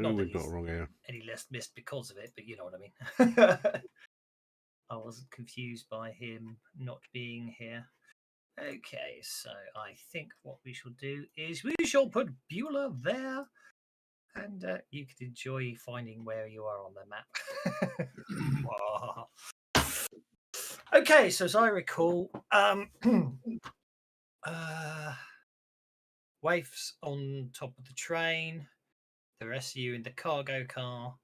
Not that we've got he's wrong here. any less missed because of it, but you know what I mean. I wasn't confused by him not being here. Okay, so I think what we shall do is we shall put Beulah there, and you can enjoy finding where you are on the map. Okay, so as I recall, Waif's on top of the train, the rest of you in the cargo car.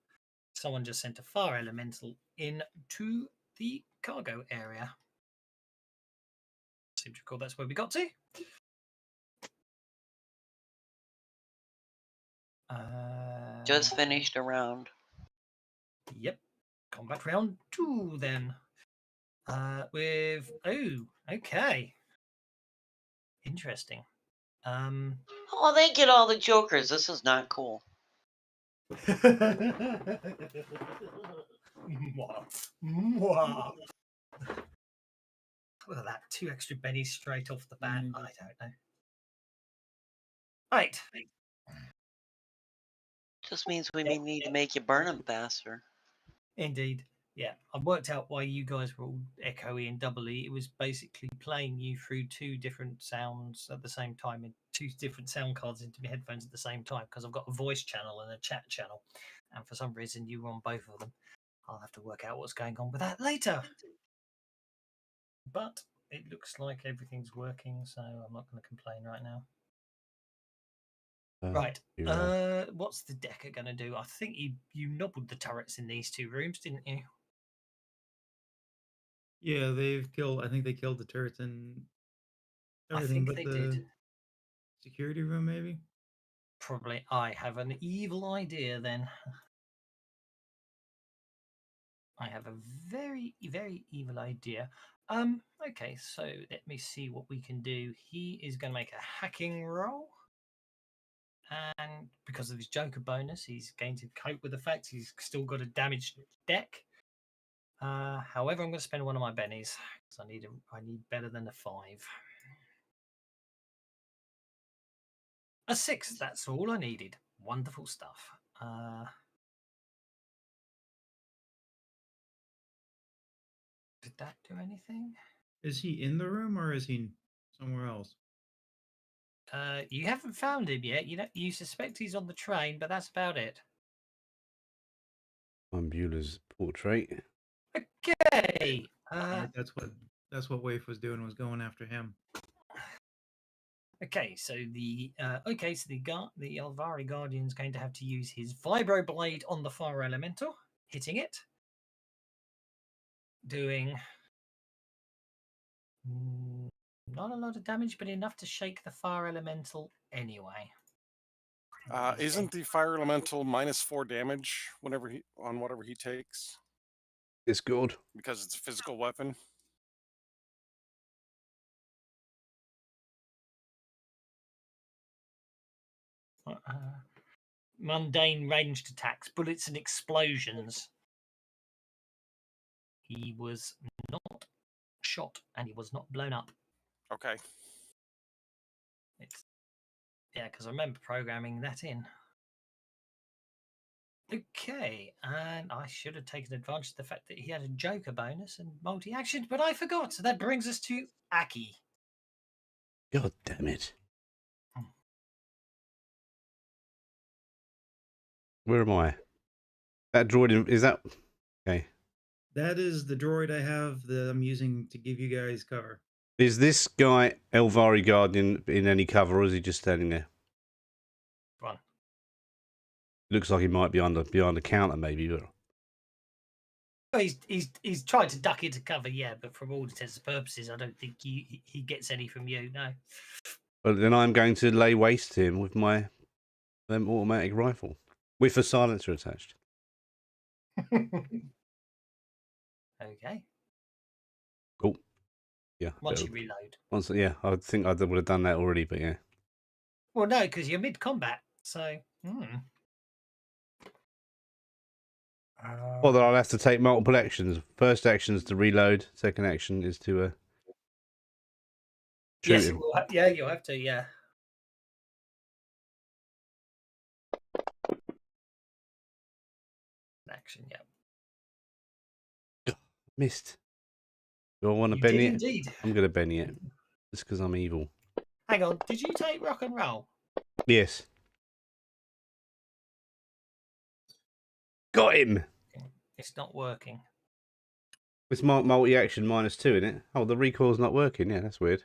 Someone just sent a fire elemental into the cargo area. Seem to recall that's where we got to. Just finished a round. Yep. Combat round 2 then. With okay. Interesting. Oh, they get all the jokers. This is not cool. Mwah. Look at that. 2 extra bennies straight off the bat. I don't know. Right. Just means we may need to make you burn them faster. Indeed. Yeah. I worked out why you guys were all echoey and doubly. It was basically playing you through 2 different sounds at the same time in 2 different sound cards into my headphones at the same time because I've got a voice channel and a chat channel. And for some reason you were on both of them. I'll have to work out what's going on with that later. But it looks like everything's working, so I'm not going to complain right now. Right. What's the Decker going to do? I think you nobbled the turrets in these 2 rooms, didn't you? Yeah, they've killed. I think they killed the turrets and everything, I think but they did. Security room, maybe. Probably. I have an evil idea then. I have a very, very evil idea. Okay, so let me see what we can do. He is going to make a hacking roll. And because of his Joker bonus, he's going to cope with the fact he's still got a damaged deck. However, I'm going to spend one of my bennies because I need better than a 5. A 6. That's all I needed. Wonderful stuff. Did that do anything? Is he in the room or is he somewhere else? You haven't found him yet. You suspect he's on the train, but that's about it. On Beulah's portrait. Okay. That's what Waif was doing, was going after him. Okay, so the Alvari Guardian's going to have to use his Vibro Blade on the Fire Elemental, hitting it, doing not a lot of damage, but enough to shake the Fire Elemental anyway. Isn't the Fire Elemental -4 damage whenever whatever he takes? It's good because it's a physical weapon. Mundane ranged attacks, bullets and explosions. He was not shot and he was not blown up. Okay. Yeah, because I remember programming that in. Okay, and I should have taken advantage of the fact that he had a Joker bonus and multi-action, but I forgot. So that brings us to Aki. God damn it. Where am I? That droid, is that... Okay. That is the droid I have that I'm using to give you guys cover. Is this guy Elvari Guardian in any cover, or is he just standing there? One. Looks like he might be behind the counter, maybe. But... Oh, he's tried to duck into cover, yeah, but from all intents and purposes, I don't think he gets any from you, no. But then I'm going to lay waste to him with my automatic rifle with a silencer attached. Okay. Cool. Yeah. Once you reload. Yeah, I think I would have done that already, but yeah. Well, no, because you're mid-combat, so... Well, then I'll have to take multiple actions. First action is to reload. Second action is to shoot him. Yeah, you'll have to, yeah. action. Yeah. Missed. Do I want to You Benny did it? indeed. I'm going to Benny it. Just because I'm evil. Hang on. Did you take rock and roll? Yes. Got him. It's not working. It's multi-action -2 in it. Oh, the recoil's not working. Yeah, that's weird.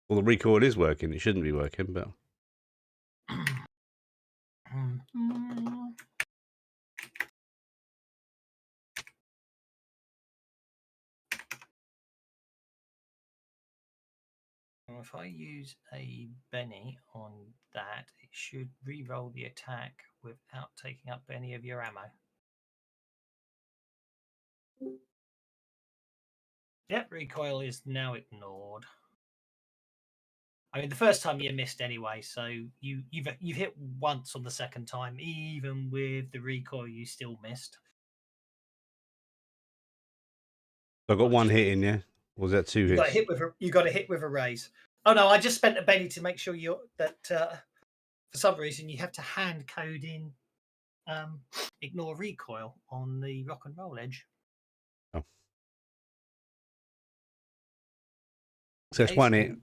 Well, the recoil is working. It shouldn't be working, but... If I use a Benny on that, it should re-roll the attack without taking up any of your ammo. Yep, recoil is now ignored. I mean, the first time you missed anyway, so you've hit once on the second time. Even with the recoil, you still missed. I got one hit in, yeah? Or was that 2 You hits? got a hit with a raise. Oh no, I just spent a Benny to make sure that for some reason you have to hand code in ignore recoil on the rock and roll edge. Oh. So it's one hit.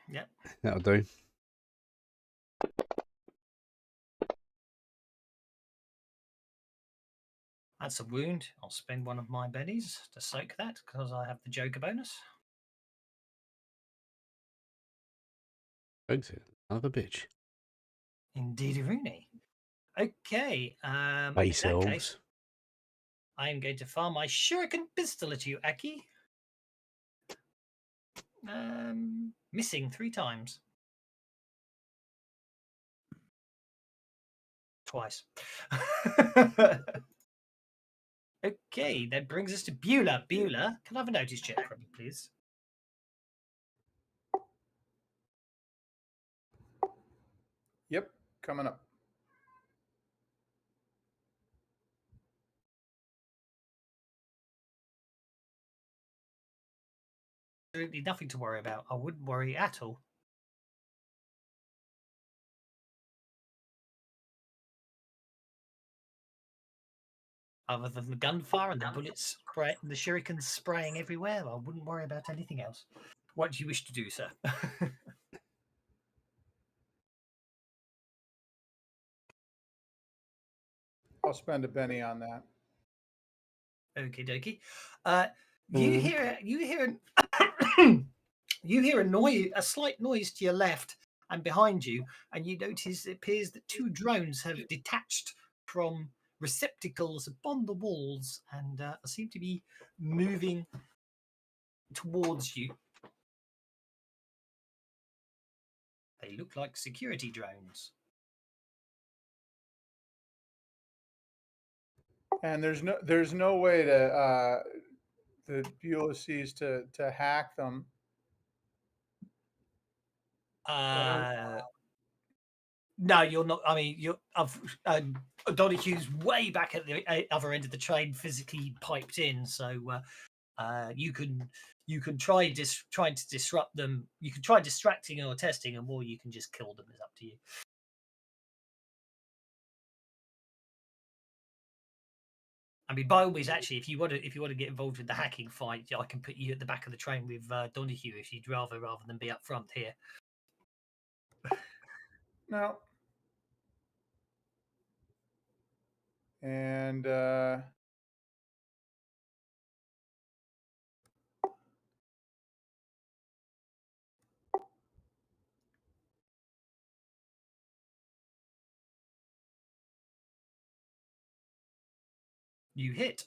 Yep. That'll do. That's a wound. I'll spend one of my bennies to soak that because I have the Joker bonus. Exit. Another bitch. Indeed, Rooney. Okay. Base in that elves. case, I am going to fire my shuriken pistol at you, Aki. Missing 3 times. Twice. Okay, that brings us to Beulah. Beulah, can I have a notice check from you, please? Yep, coming up. Absolutely nothing to worry about. I wouldn't worry at all. Other than the gunfire and the bullets, the shurikens spraying everywhere, I wouldn't worry about anything else. What do you wish to do, sir? I'll spend a Benny on that. Okie dokie. You hear you hear a slight noise to your left and behind you, and you notice it appears that 2 drones have detached from receptacles upon the walls and seem to be moving towards you. They look like security drones. And there's no way to the Ulysses to hack them. No, you're not. I mean, Donahue's way back at the other end of the train, physically piped in. So you can trying to disrupt them. You can try distracting or testing them, or you can just kill them. It's up to you. I mean, by all means, actually, if you want to get involved with the hacking fight, I can put you at the back of the train with Donahue if you'd rather than be up front here. No. And You hit.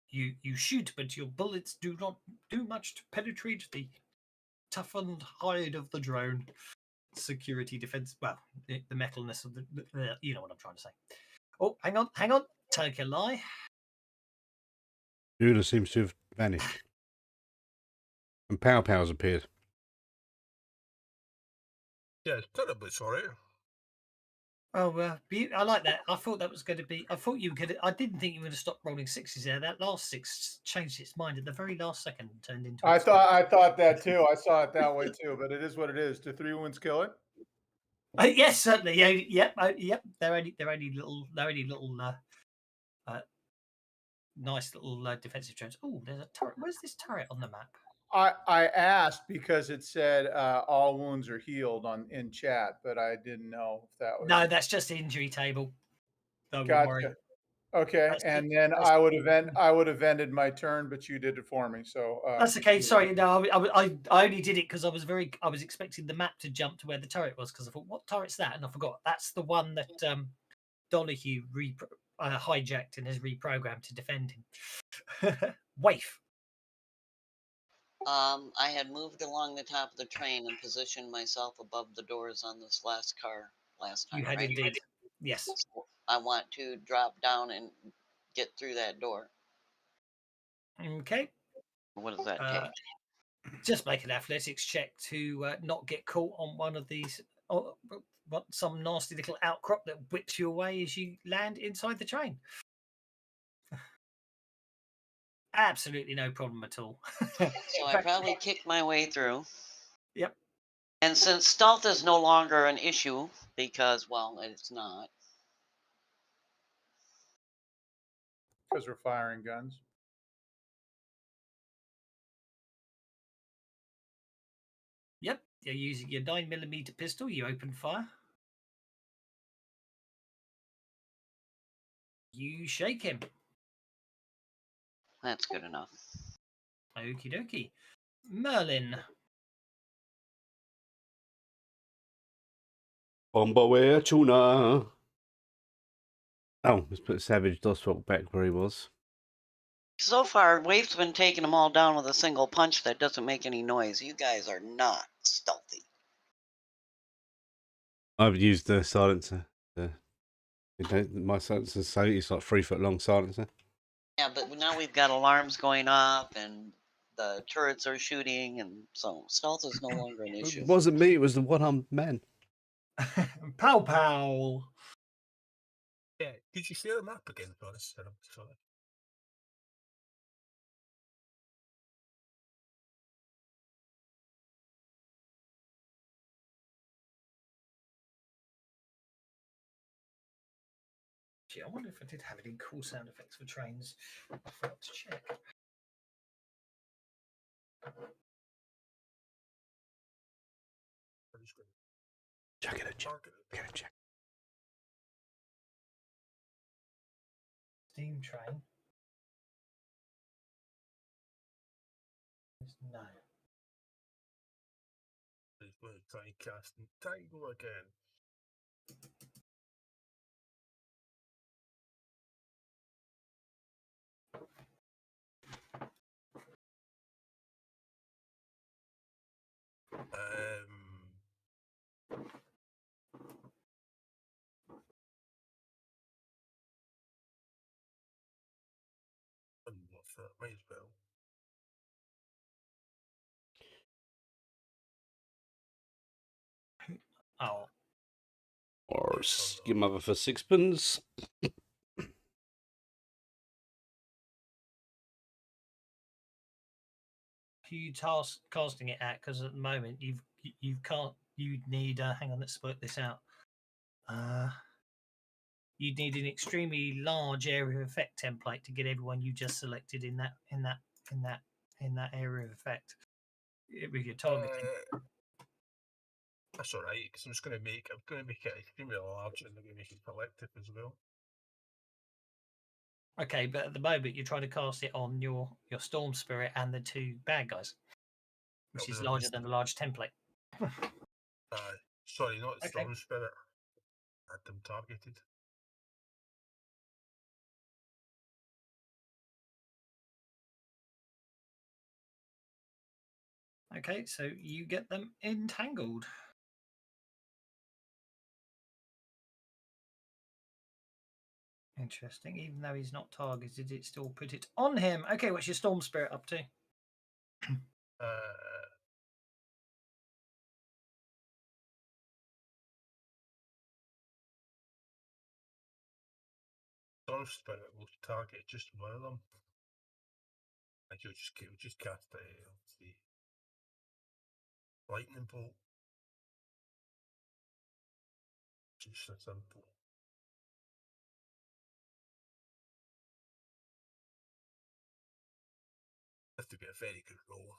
You shoot, but your bullets do not do much to penetrate the toughened hide of the drone. Security defense. Well, the metalness of the. You know what I'm trying to say. Oh, hang on. Take a lie. Beulah seems to have vanished. And Pow Pow's appeared. Yes, terribly sorry. Oh, I like that. I thought that was going to be. I thought you could. I didn't think you were going to stop rolling sixes there. That last six changed its mind at the very last second, and turned into. I thought that too. I saw it that way too. But it is what it is. Do 3 wounds kill it? Yes, certainly. Yeah, yep, yep. They're only little. Nice little defensive drones. Oh, there's a turret. Where's this turret on the map? I asked because it said all wounds are healed in chat, but I didn't know if that was. No, that's just the injury table. Don't worry. Gotcha. Okay, That's and it. then That's- I would have ended my turn, but you did it for me. So That's okay. Sorry, no, I only did it because I was expecting the map to jump to where the turret was, because I thought, what turret's that? And I forgot. That's the one that Donahue hijacked and has reprogrammed to defend him. Waif. I had moved along the top of the train and positioned myself above the doors on this last car last time. You had right? indeed. Yes. So I want to drop down and get through that door. Okay. What does that take? Just make an athletics check to not get caught on one of these, some nasty little outcrop that whips you away as you land inside the train. Absolutely no problem at all. So I probably kicked my way through. Yep. And since stealth is no longer an issue, because, well, it's not. because we're firing guns. Yep. You're using your 9mm pistol. You open fire. You shake him. That's good enough. Okie dokie. Merlin. Bombaware tuna. Oh, let's put Savage Doswalk back where he was. So far, Waif's been taking them all down with a single punch that doesn't make any noise. You guys are not stealthy. I've used the silencer. My silencer's so it's like 3 foot long silencer. Yeah, but now we've got alarms going off and the turrets are shooting, and so stealth is no longer an issue. It wasn't me, it was the one-armed man. Pow pow. Yeah, did you share the map again for us? Sorry. Gee, I wonder if I did have any cool sound effects for trains. I forgot to check. Check it, check. Steam train. No. Please try and cast and tango again. What's that? Might as well. Oh. Or your mother for sixpence. Who you casting it at? Because at the moment you can't. You'd need. Hang on, let's split this out. You'd need an extremely large area of effect template to get everyone you just selected in that area of effect. With your targeting. That's alright, because I'm going to make it extremely large, and I'm going to make it collective as well. Okay, but at the moment you're trying to cast it on your storm spirit and the 2 bad guys, which is larger than a large template. Sorry, not Okay. Storm Spirit. I had them targeted. Okay, so you get them entangled. Interesting. Even though he's not targeted, it still put it on him. Okay, what's your storm spirit up to? storm spirit will target just one of them. And you'll just cast the lightning bolt. Just so simple. Has to be a very good roll.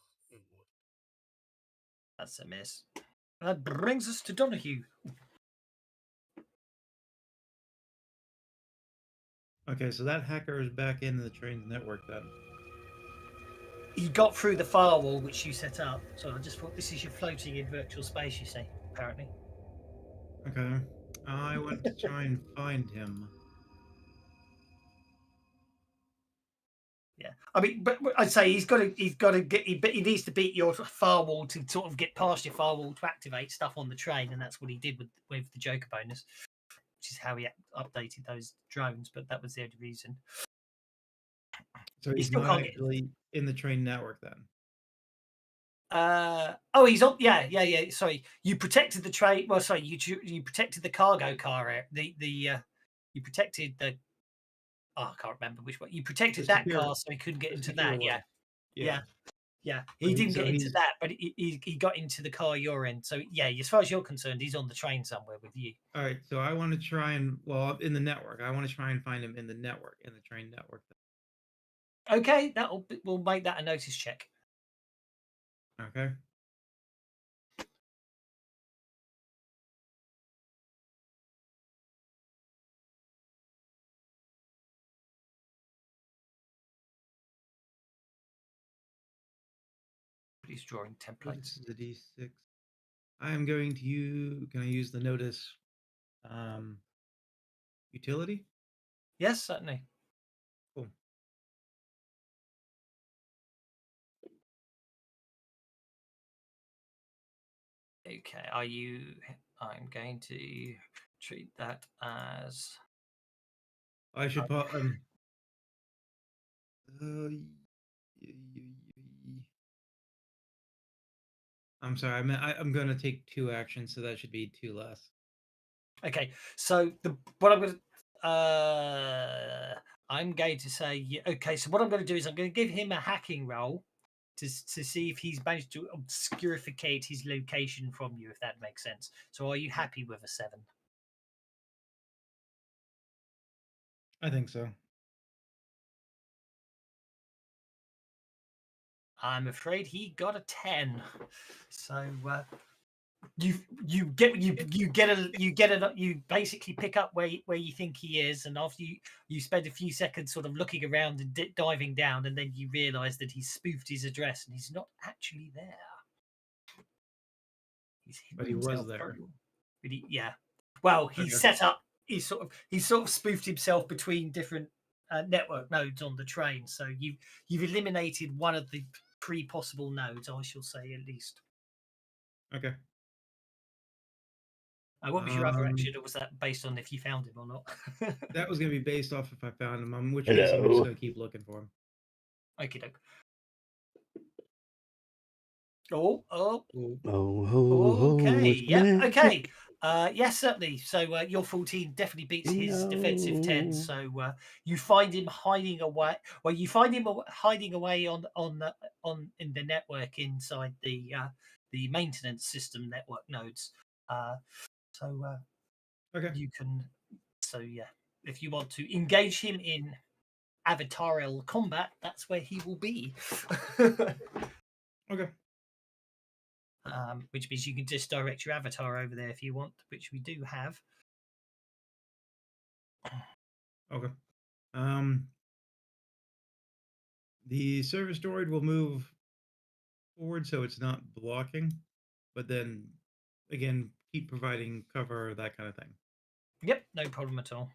That's a miss. That brings us to Donahue. Okay, so that hacker is back in the train's network then. He got through the firewall which you set up. So I just thought this is your floating in virtual space, you see, apparently. Okay. I want to try and find him. Yeah, I mean, but I'd say he's got to get. He needs to beat your firewall to sort of get past your firewall to activate stuff on the train, and that's what he did with the Joker bonus, which is how he updated those drones. But that was the only reason. So he's still not can't get- actually in the train network then. Oh, he's on. Yeah. Sorry, you protected the train. Well, sorry, you protected the cargo car. You protected the. Oh, I can't remember which one. You protected that car, so he couldn't get into that. Yeah. He didn't get into that, but he got into the car you're in. So yeah, as far as you're concerned, he's on the train somewhere with you. All right, so I want to try and in the network. I want to try and find him in the network, in the train network. Okay, we'll make that a notice check. Okay. He's drawing So templates. this is a D6. I am going to use. Can I use the notice utility? Yes, certainly. Cool. Okay, I'm going to treat that as. I should put. I'm sorry. I'm going to take 2 actions, so that should be 2 less. Okay, so what I'm going to. I'm going to say okay. So what I'm going to do is I'm going to give him a hacking roll to see if he's managed to obscurificate his location from you, if that makes sense. So are you happy with a 7? I think so. I'm afraid he got a 10. So you basically pick up where you think he is, and after you spend a few seconds sort of looking around and diving down, and then you realise that he's spoofed his address and he's not actually there. But he was there. Yeah. Well, he's Okay. set up. He's sort of spoofed himself between different network nodes on the train. So you've eliminated one of the 3 possible nodes, I shall say, at least. Okay. What was your other action, or was that based on if you found him or not? That was going to be based off if I found him. In which case, I'm just going to keep looking for him. Okie doke. Oh. Okay. Yeah. Okay. Yes, certainly. So your 14 definitely beats his defensive 10. So you find him hiding away. Well, you find him hiding away on in the network inside the maintenance system network nodes. Okay. You can. So yeah, if you want to engage him in avatarial combat, that's where he will be. Okay. Which means you can just direct your avatar over there if you want, which we do have. Okay. The service droid will move forward so it's not blocking, but then again keep providing cover, that kind of thing. Yep, no problem at all.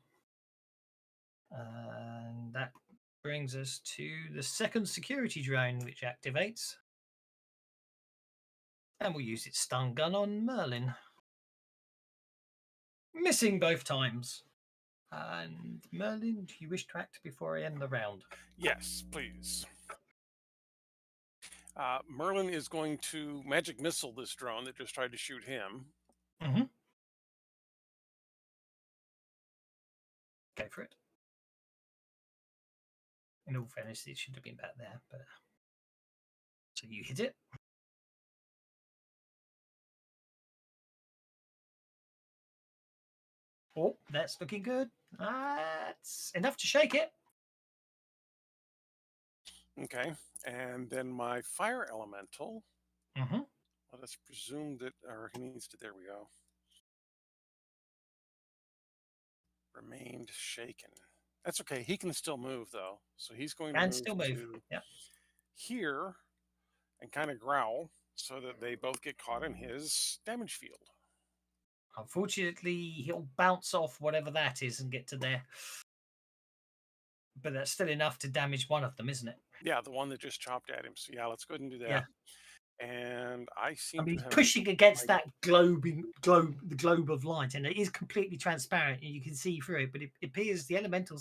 And that brings us to the second security drone, which activates. And we'll use its stun gun on Merlin. Missing both times. And Merlin, do you wish to act before I end the round? Yes, please. Merlin is going to magic missile this drone that just tried to shoot him. Mm-hmm. Go for it. In all fairness, it should have been back there, but so you hit it. Oh, that's looking good. That's enough to shake it. Okay. And then my fire elemental. Mm-hmm. Let us presume that, or he needs to, there we go. Remained shaken. That's okay. He can still move though. So he's going to And move still move. to Yeah. here and kind of growl so that they both get caught in his damage field. Unfortunately, he'll bounce off whatever that is and get to there. But that's still enough to damage one of them, isn't it? Yeah, the one that just chopped at him. So yeah, let's go ahead and do that. Yeah. And I I seem mean, to have pushing against that the globe of light, and it is completely transparent, and you can see through it. But it appears the elemental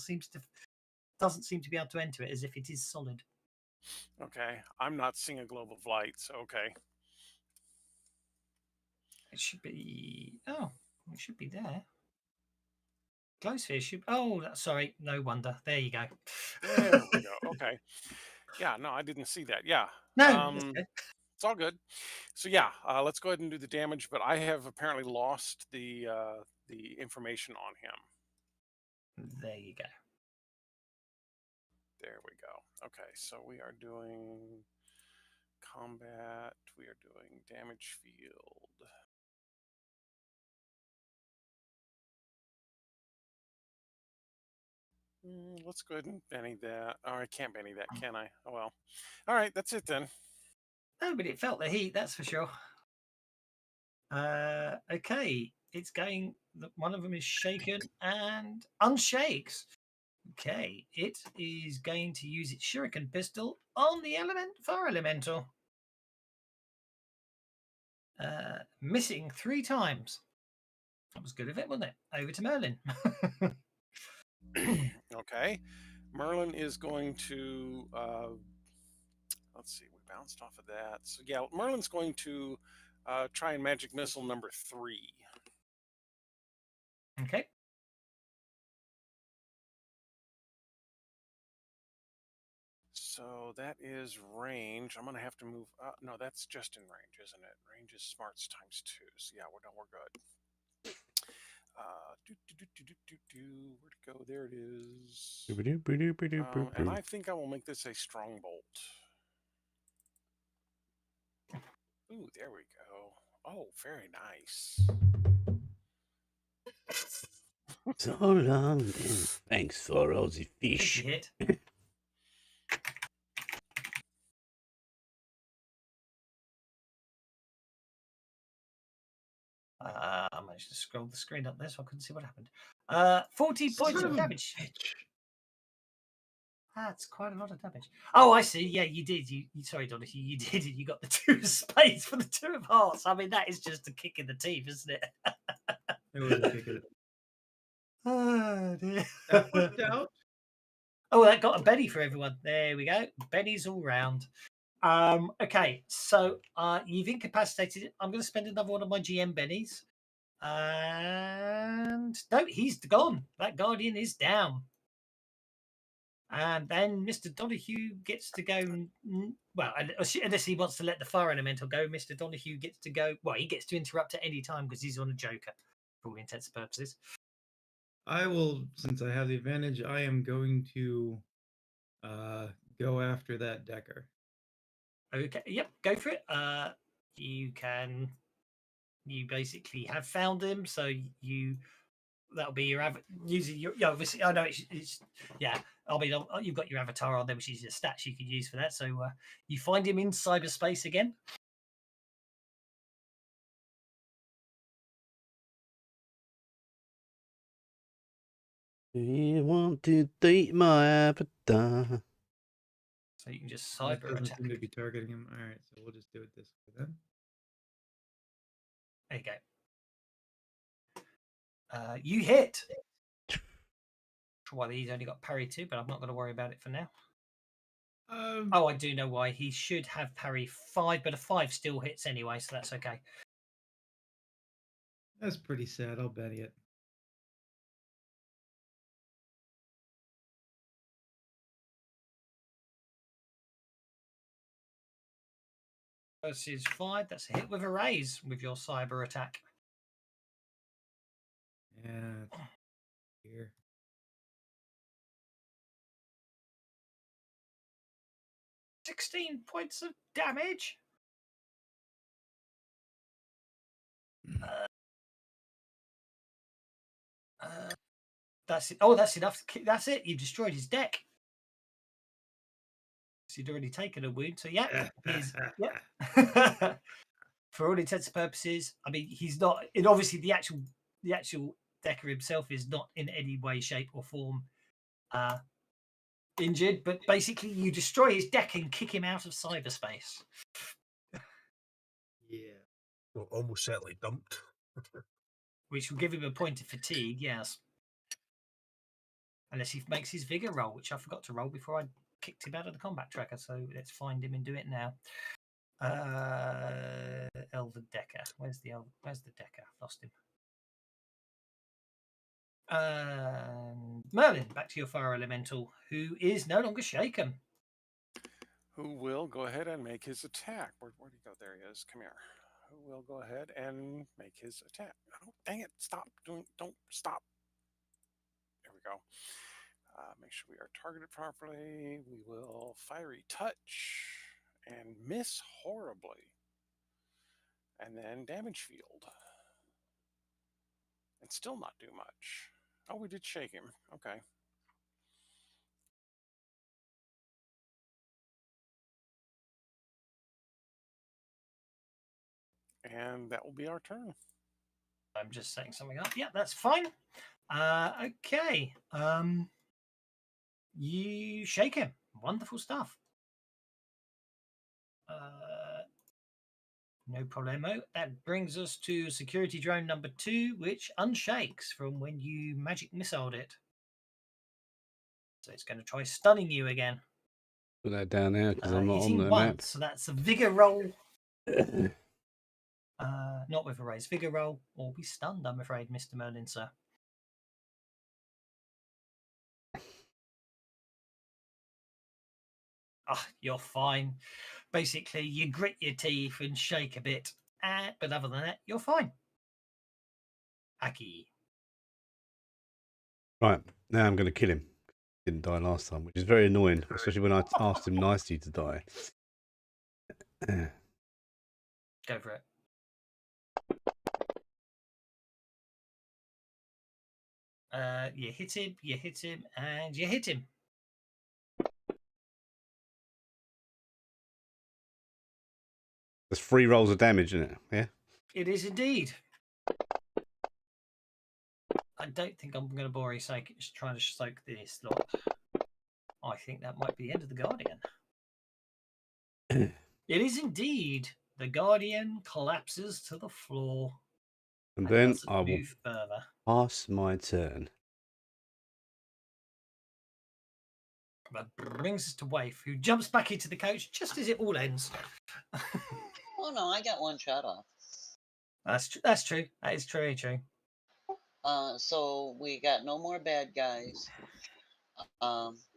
doesn't seem to be able to enter it, as if it is solid. Okay, I'm not seeing a globe of light, so okay. It should be. Oh, it should be there. Glow sphere should. Oh, sorry. No wonder. There you go. There we go. Okay. Yeah, no, I didn't see that. Yeah. No, that's good. It's all good. So yeah, let's go ahead and do the damage. But I have apparently lost the information on him. There you go. There we go. Okay, so we are doing combat. We are doing damage field. Let's go ahead and Benny that. Oh, I can't Benny that, can I? Oh well. All right, that's it then. No, but it felt the heat, that's for sure. Okay, it's going. One of them is shaken and unshakes. Okay, it is going to use its shuriken pistol on the fire elemental. Missing 3 times. That was good of it, wasn't it? Over to Merlin. Okay, Merlin is going to. Let's see, we bounced off of that. So yeah, Merlin's going to try and magic missile number 3. Okay. So that is range. I'm going to have to move. No, that's just in range, isn't it? Range is smarts times 2. So yeah, we're good. Where'd it go? There it is. And I think I will make this a strong bolt. Ooh, there we go. Oh, very nice. So long then. Thanks for all the fish. Hit. I managed to scroll the screen up there so I couldn't see what happened. 40 points of damage. That's quite a lot of damage. Oh, I see. Yeah, you did. You sorry, Donahue, you did it. You got the 2 of spades for the 2 of hearts. I mean, that is just a kick in the teeth, isn't it? It was a kick in the Oh dear. That worked out. Oh, that got a Benny for everyone. There we go. Benny's all round. Okay, so you've incapacitated it. I'm going to spend another one of my GM bennies. And no, he's gone. That guardian is down. And then Mr. Donahue gets to go. Well, unless he wants to let the fire elemental go, Mr. Donahue gets to go. Well, he gets to interrupt at any time because he's on a joker for all intents and purposes. I will, since I have the advantage, I am going to go after that Decker. Okay, yep, go for it. You basically have found him, so that'll be your using your. Yeah, obviously, I know it's yeah. I mean, you've got your avatar on there, which is your stats you can use for that. So you find him in cyberspace again. You want to date my avatar? So you can just That cyber doesn't attack. seem to be targeting him. All right, so we'll just do it this way then. There you go. You hit. Well, he's only got parry 2, but I'm not going to worry about it for now. Oh, I do know why. He should have parry 5, but a 5 still hits anyway, so that's okay. That's pretty sad. I'll bet it. versus 5. That's a hit with a raise with your cyber attack. Yeah. Here. 16 points of damage. That's it. Oh, that's enough. That's it. You destroyed his deck. So you'd already taken a wound. So yeah, he's yeah. For all intents and purposes, I mean, he's not. And obviously, the actual Decker himself is not in any way, shape, or form injured. But basically, you destroy his deck and kick him out of cyberspace. Yeah. Well, almost certainly dumped. Which will give him a point of fatigue, yes. Unless he makes his vigor roll, which I forgot to roll before I kicked him out of the combat tracker. So let's find him and do it now. Elder Decker. Where's the Decker? Lost him. Merlin, back to your fire elemental, who is no longer shaken. Who will go ahead and make his attack? Where'd he go? There he is. Come here. Who will go ahead and make his attack? Oh, dang it. Stop doing, don't stop. There we go. Make sure we are targeted properly. We will fiery touch and miss horribly. And then damage field. And still not do much. Oh, we did shake him. Okay. And that will be our turn. I'm just setting something up. Yeah, that's fine. Okay. You shake him. Wonderful stuff. No problemo. That brings us to security drone number 2, which unshakes from when you magic missiled it. So it's going to try stunning you again. Put that down there because I'm not on Hitting the once, map. so that's a vigor roll. Not with a raise. Vigor roll or be stunned, I'm afraid, Mr. Merlin, sir. You're fine. Basically, you grit your teeth and shake a bit. But other than that, you're fine. Aki. Right, now I'm going to kill him. Didn't die last time, which is very annoying, especially when I asked him nicely to die. Go for it. You hit him, and you hit him. There's 3 rolls of damage in it, yeah? It is indeed. I don't think I'm going to bore you sake just trying to soak this lot. I think that might be the end of the Guardian. It is indeed. The Guardian collapses to the floor. And then doesn't I will move further. pass my turn. That brings us to Waif, who jumps back into the coach just as it all ends. Oh no, I got one shot off. That's true. That is truly true. So we got no more bad guys.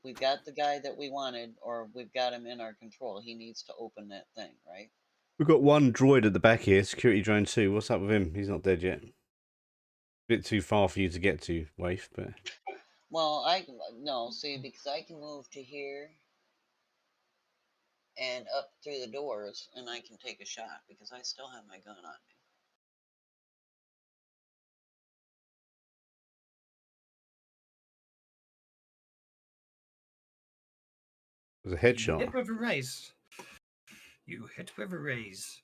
We've got the guy that we wanted, or we've got him in our control. He needs to open that thing, right? We've got one droid at the back here, security drone 2. What's up with him? He's not dead yet. Bit too far for you to get to, Waif, but... Well, no, see, because I can move to here and up through the doors, and I can take a shot because I still have my gun on me. It was a headshot. Hit with a raise. You hit with a raise.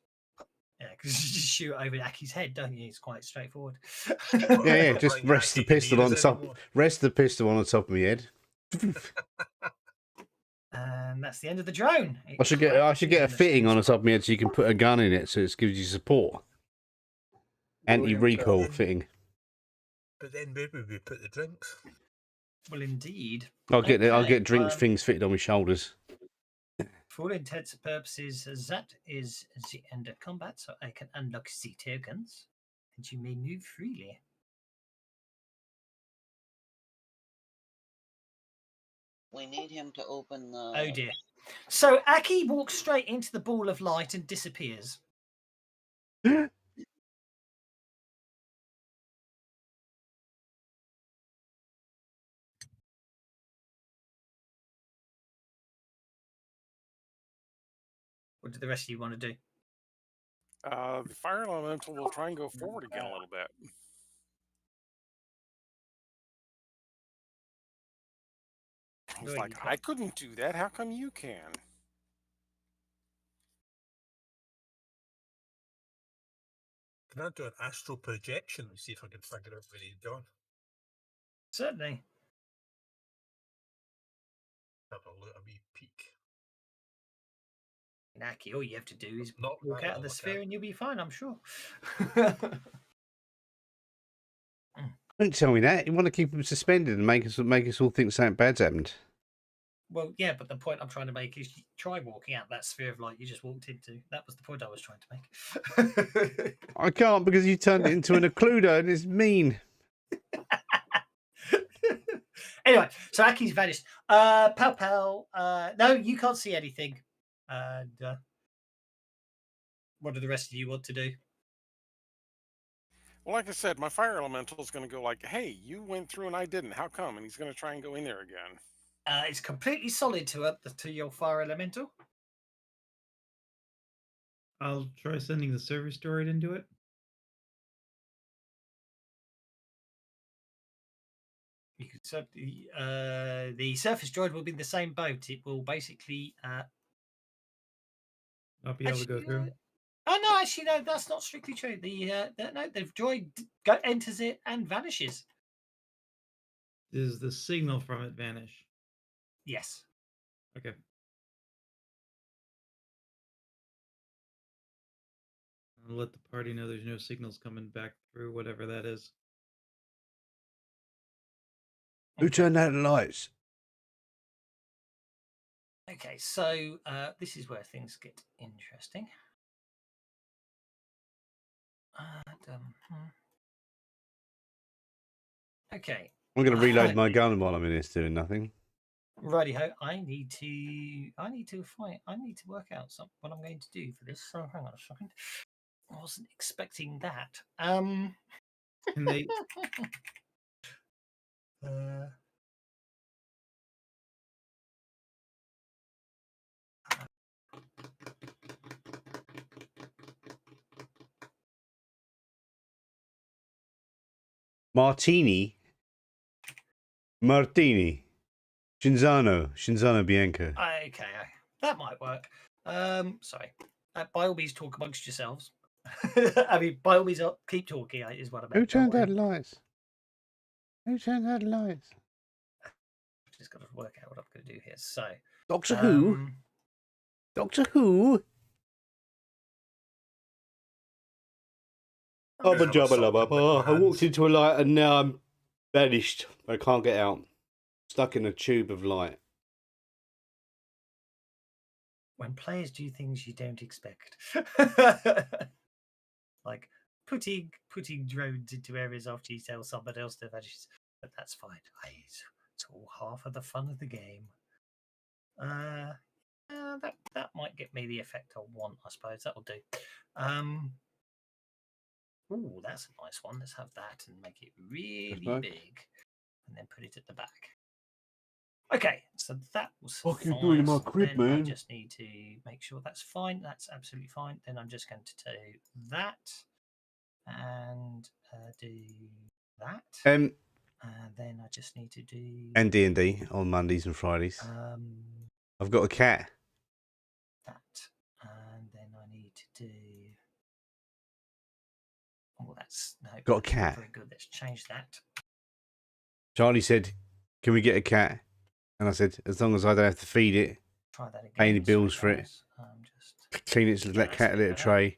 Yeah, because you just shoot over Aki's head, don't you? It's quite straightforward. Yeah, just rest the pistol on top. Rest the pistol on the top of my head. And that's the end of the drone. I should get a fitting on the top of my head so you can put a gun in it, so it gives you support. Anti-recoil fitting. But then where would we put the drinks? Well, indeed. I'll get drink things fitted on my shoulders. For all intents and purposes, that is the end of combat, so I can unlock the tokens, and you may move freely. We need him to open the... Oh dear. So Aki walks straight into the ball of light and disappears. What do the rest of you want to do? The fire elemental will try and go forward again a little bit. He's Well, like, you I can't. couldn't do that. How come you can? Can I do an astral projection and see if I can figure out where he's gone? Certainly. Have a look, a wee peek. Aki, all you have to do is Not walk that out of the look sphere at. and you'll be fine, I'm sure. Don't tell me that. You want to keep him suspended and make us all think something bad's happened. Well, yeah, but the point I'm trying to make is try walking out that sphere of light you just walked into. That was the point I was trying to make. I can't because you turned it into an occluder and it's mean. Anyway, so Aki's vanished. Pal. No, you can't see anything. And what do the rest of you want to do? Well, like I said, my fire elemental is going to go like, hey, you went through and I didn't. How come? And he's going to try and go in there again. It's completely solid to your fire elemental. I'll try sending the service droid into it. You could certainly, the surface droid will be in the same boat. It will basically Not be able to go through. Oh no, actually no, that's not strictly true. The droid enters it and vanishes. Does the signal from it vanish? Yes. Okay. I'll let the party know there's no signals coming back through, whatever that is. Who turned out the lights? Okay, so this is where things get interesting. Okay. I'm going to reload my gun while I'm in this doing nothing. Righty-ho, I need to work out what I'm going to do for this. So hang on a second. I wasn't expecting that. Can they? Martini, Shinzano Bianca. Okay, that might work. Sorry. By all means, talk amongst yourselves. I mean, by all means, keep talking. Is what I meant. Who turned out the lights? Who turned out the lights? Just got to work out what I'm going to do here. So, Doctor Who. Doctor Who. I walked into a light and now I'm vanished. I can't get out. Stuck in a tube of light. When players do things you don't expect, like putting drones into areas after you tell somebody else to vanish, but that's fine. It's all half of the fun of the game. That might get me the effect I want, I suppose. That'll do. Oh, that's a nice one. Let's have that and make it really big, and then put it at the back. Okay, so that was what are you doing in my crib, then I man? just need to make sure that's fine. That's absolutely fine. Then I'm just going to do that and do that. And then I just need to do and D&D on Mondays and Fridays. I've got a cat. That, and then I need to do. Oh, that's no. Got a cat. Very good. Let's change that. Charlie said, "Can we get a cat?" And I said, "As long as I don't have to feed it, Try that again. pay any bills for it, clean its cat a litter tray,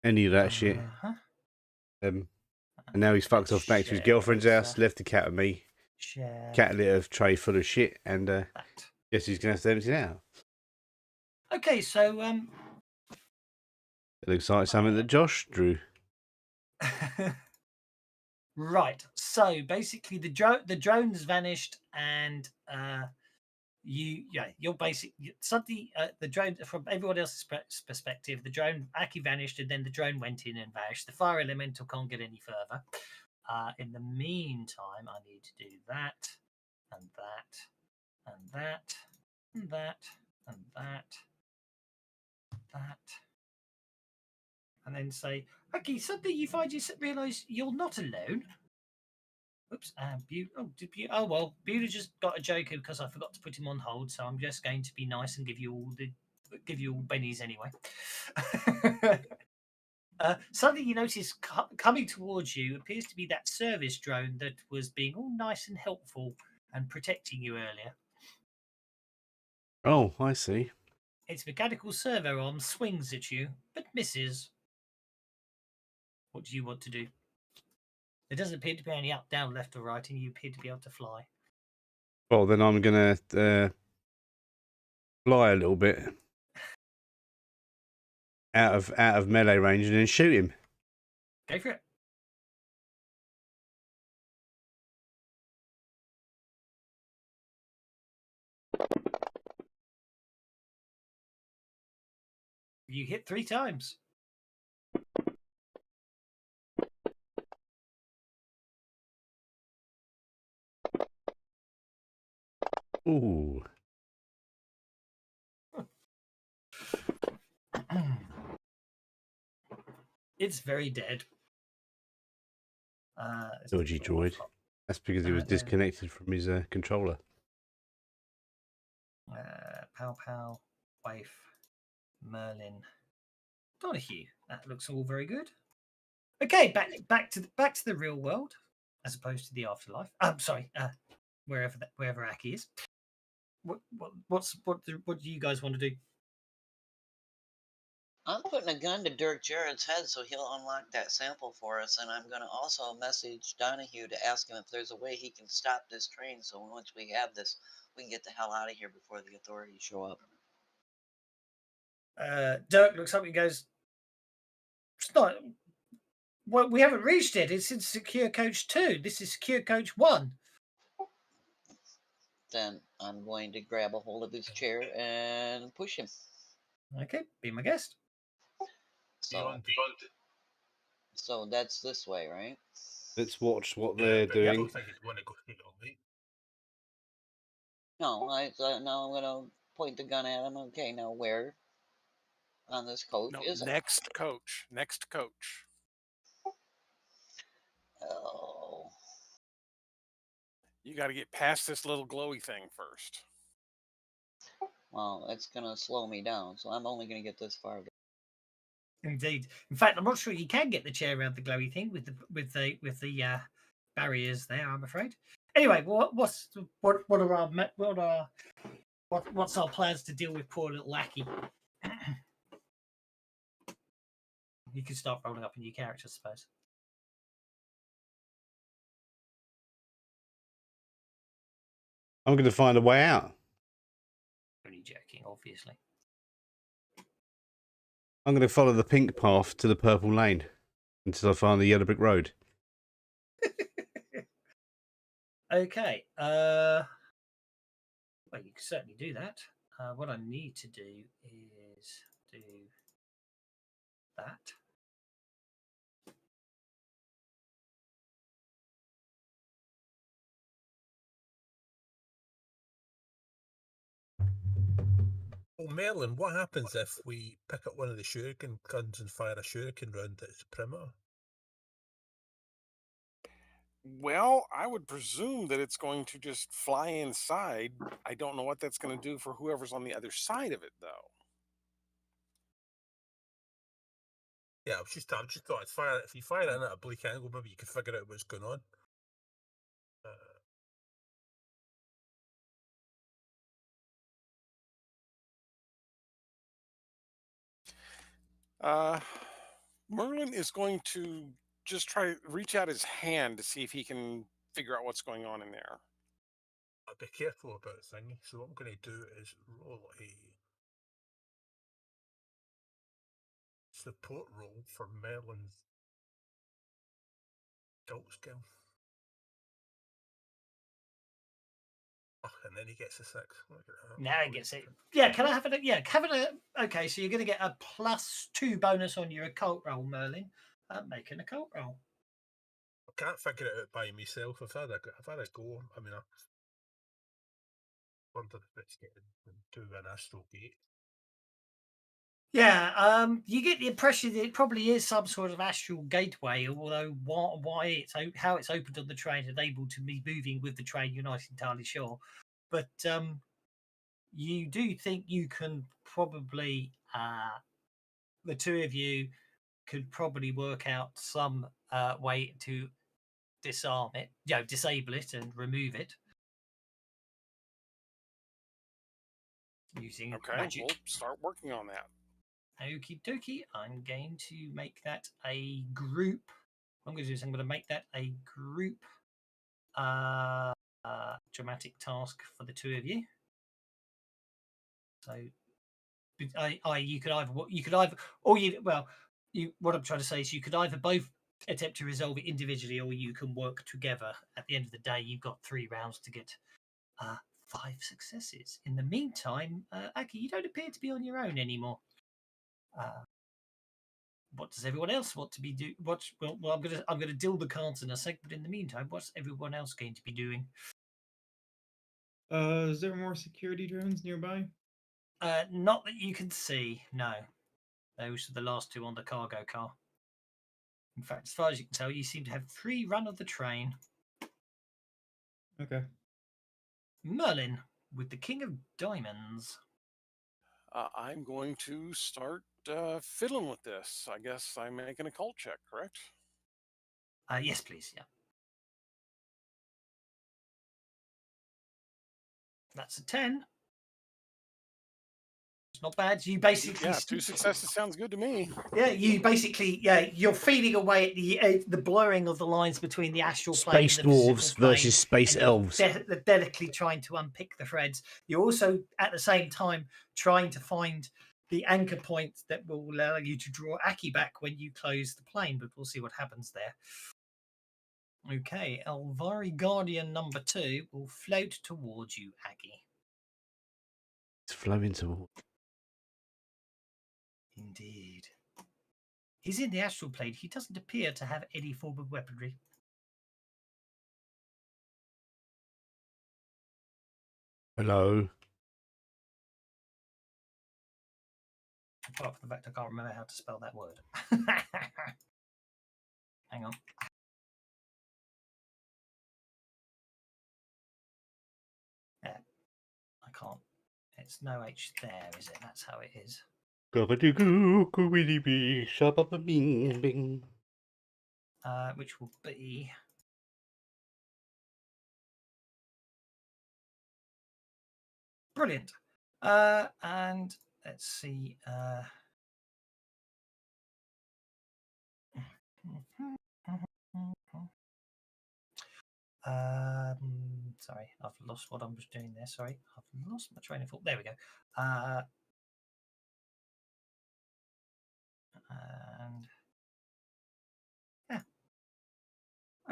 any of that shit." And now he's fucked off back to his girlfriend's house, left the cat with me. Cat litter tray full of shit, and guess he's gonna have to empty it out. Okay, so It looks like something that Josh drew. Right. So basically, the drone's vanished, and you're basically suddenly the drone from everyone else's perspective, the drone Aki vanished, and then the drone went in and vanished. The fire elemental can't get any further. In the meantime, I need to do that, and that, and that, and that, and that, and then say, Aki, suddenly you realise you're not alone. Oops. Oh well, Beulah just got a joker because I forgot to put him on hold, so I'm just going to be nice and give you all bennies anyway. Suddenly you notice coming towards you appears to be that service drone that was being all nice and helpful and protecting you earlier. Oh, I see. Its mechanical servo arm swings at you, but misses. What do you want to do? There doesn't appear to be any up, down, left, or right, and you appear to be able to fly. Well, then I'm gonna fly a little bit out of melee range and then shoot him. Go for it. You hit 3 times. Ooh. It's very dead. Dodgy droid. That's because he was disconnected from his controller. Pow Pow, Waif, Merlin, Donahue. That looks all very good. Okay, back to the real world, as opposed to the afterlife. I'm sorry, wherever Aki is. What do you guys want to do? I'm putting a gun to Dirk Jarrett's head so he'll unlock that sample for us, and I'm going to also message Donahue to ask him if there's a way he can stop this train so once we have this, we can get the hell out of here before the authorities show up. Dirk looks up and goes, "It's not. Well, we haven't reached it. It's in Secure Coach 2. This is Secure Coach 1. Then I'm going to grab a hold of his chair and push him. Okay, be my guest. So that's this way, right? Let's watch what they're doing. I don't think you'd want to go straight on, mate. No, now I'm going to point the gun at him. Okay, now where on this coach is it? Next coach. Next coach. Oh. You got to get past this little glowy thing first. Well, it's going to slow me down, so I'm only going to get this far. Indeed. In fact, I'm not sure you can get the chair around the glowy thing with the barriers there. I'm afraid. Anyway, what's our plans to deal with poor little Lackey? You can start rolling up a new character, I suppose. I'm going to find a way out. Only joking, obviously. I'm going to follow the pink path to the purple lane until I find the yellow brick road. Okay. Well, you can certainly do that. What I need to do is do that. Well, Merlin, what happens if we pick up one of the shuriken guns and fire a shuriken round its perimeter? Well, I would presume that it's going to just fly inside. I don't know what that's going to do for whoever's on the other side of it, though. Yeah, I just thought if you fire it in at a bleak angle, maybe you could figure out what's going on. Merlin is going to just try to reach out his hand to see if he can figure out what's going on in there. I'll be careful about the thing. So what I'm going to do is roll a support roll for Merlin's goat skill. Oh, and then he gets a 6. Look at that. Now he gets it. Yeah, can I have it? Yeah, have it. Okay, so you're going to get a +2 bonus on your occult roll, Merlin. Make an occult roll. I can't figure it out by myself. I've had a go. I mean, I wondered if it's getting to an astral gate. Yeah, you get the impression that it probably is some sort of astral gateway, although why it's how it's opened on the train and able to be moving with the train, you're not entirely sure. But you do think you can probably, the two of you could probably work out some way to disarm it, disable it and remove it using magic. We'll start working on that. Okie dokie. I'm going to make that a group. What I'm going to do is I'm going to make that a group dramatic task for the two of you. So, you could either, what I'm trying to say is you could either both attempt to resolve it individually, or you can work together. At the end of the day, you've got 3 rounds to get 5 successes. In the meantime, Aki, you don't appear to be on your own anymore. What does everyone else want to be do? I'm gonna deal the cards in a sec. But in the meantime, what's everyone else going to be doing? Is there more security drones nearby? Not that you can see. No, those are the last 2 on the cargo car. In fact, as far as you can tell, you seem to have 3 run of the train. Okay. Merlin with the King of Diamonds. I'm going to start fiddling with this. I guess I'm making a cult check, correct? Yes, please. Yeah. That's a 10. It's not bad. You basically 2 successes sounds good to me. Yeah, you're feeding away at the blurring of the lines between the astral plane and the dwarves plane, versus space elves. Delicately trying to unpick the threads. You're also at the same time trying to find the anchor point that will allow you to draw Aki back when you close the plane, but we'll see what happens there. Okay, Elvari Guardian number 2 will float towards you, Aki. It's flowing towards. Indeed. He's in the astral plane. He doesn't appear to have any form of weaponry. Hello. Apart from the fact I can't remember how to spell that word. Hang on. Yeah, I can't. It's no H there, is it? That's how it is. Which will be brilliant. And let's see. Sorry, I've lost what I was doing there. Sorry, I've lost my train of thought. There we go. And yeah.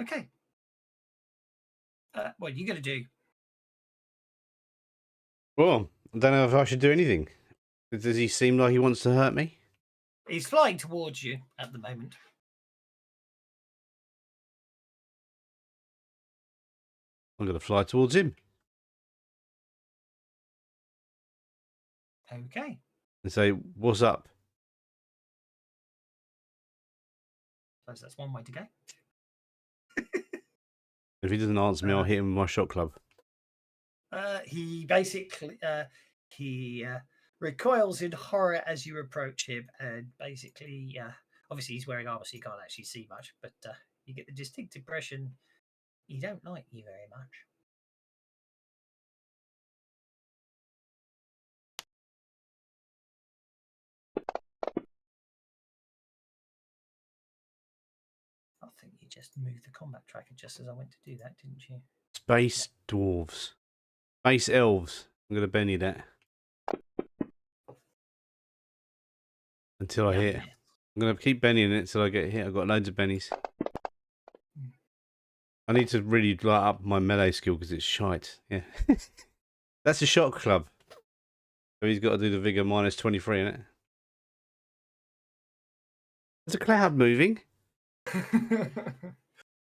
Okay. What are you going to do? Well, I don't know if I should do anything. Does he seem like he wants to hurt me? He's flying towards you at the moment. I'm going to fly towards him. Okay. And say, what's up? I suppose that's one way to go. If he doesn't answer me, I'll hit him with my shot club. He basically recoils in horror as you approach him, and basically, obviously he's wearing armor, so you can't actually see much, but you get the distinct impression he don't like you very much. I think you just moved the combat tracker just as I went to do that, didn't you? Space dwarves. Space elves. I'm going to Benny that. Until I hit. I'm going to keep Bennying it until I get hit. I've got loads of Bennies. I need to really light up my melee skill because it's shite. Yeah. That's a shot club. So he's got to do the vigor minus 23 in it. There's a cloud moving.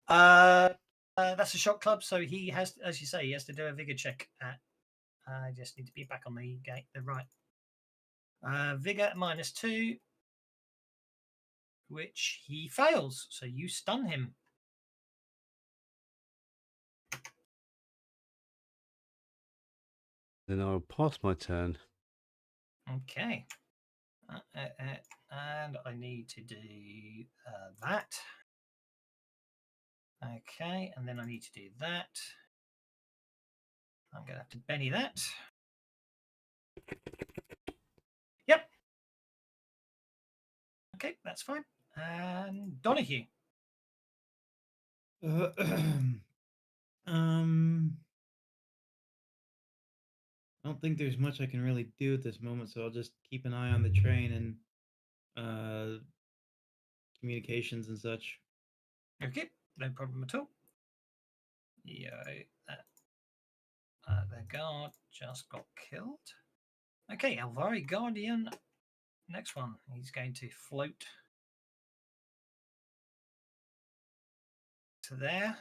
That's a shot club, so he has, as you say, he has to do a vigor check. I just need to be back on the gate. The right. Vigor -2, which he fails. So you stun him. Then I'll pass my turn. Okay. And I need to do that. Okay, and then I need to do that. I'm going to have to Benny that. Yep. Okay, that's fine. And Donahue. I don't think there's much I can really do at this moment, so I'll just keep an eye on the train and communications and such. Okay, no problem at all. Yeah, the guard just got killed. Okay, Alvari Guardian. Next one. He's going to float to there.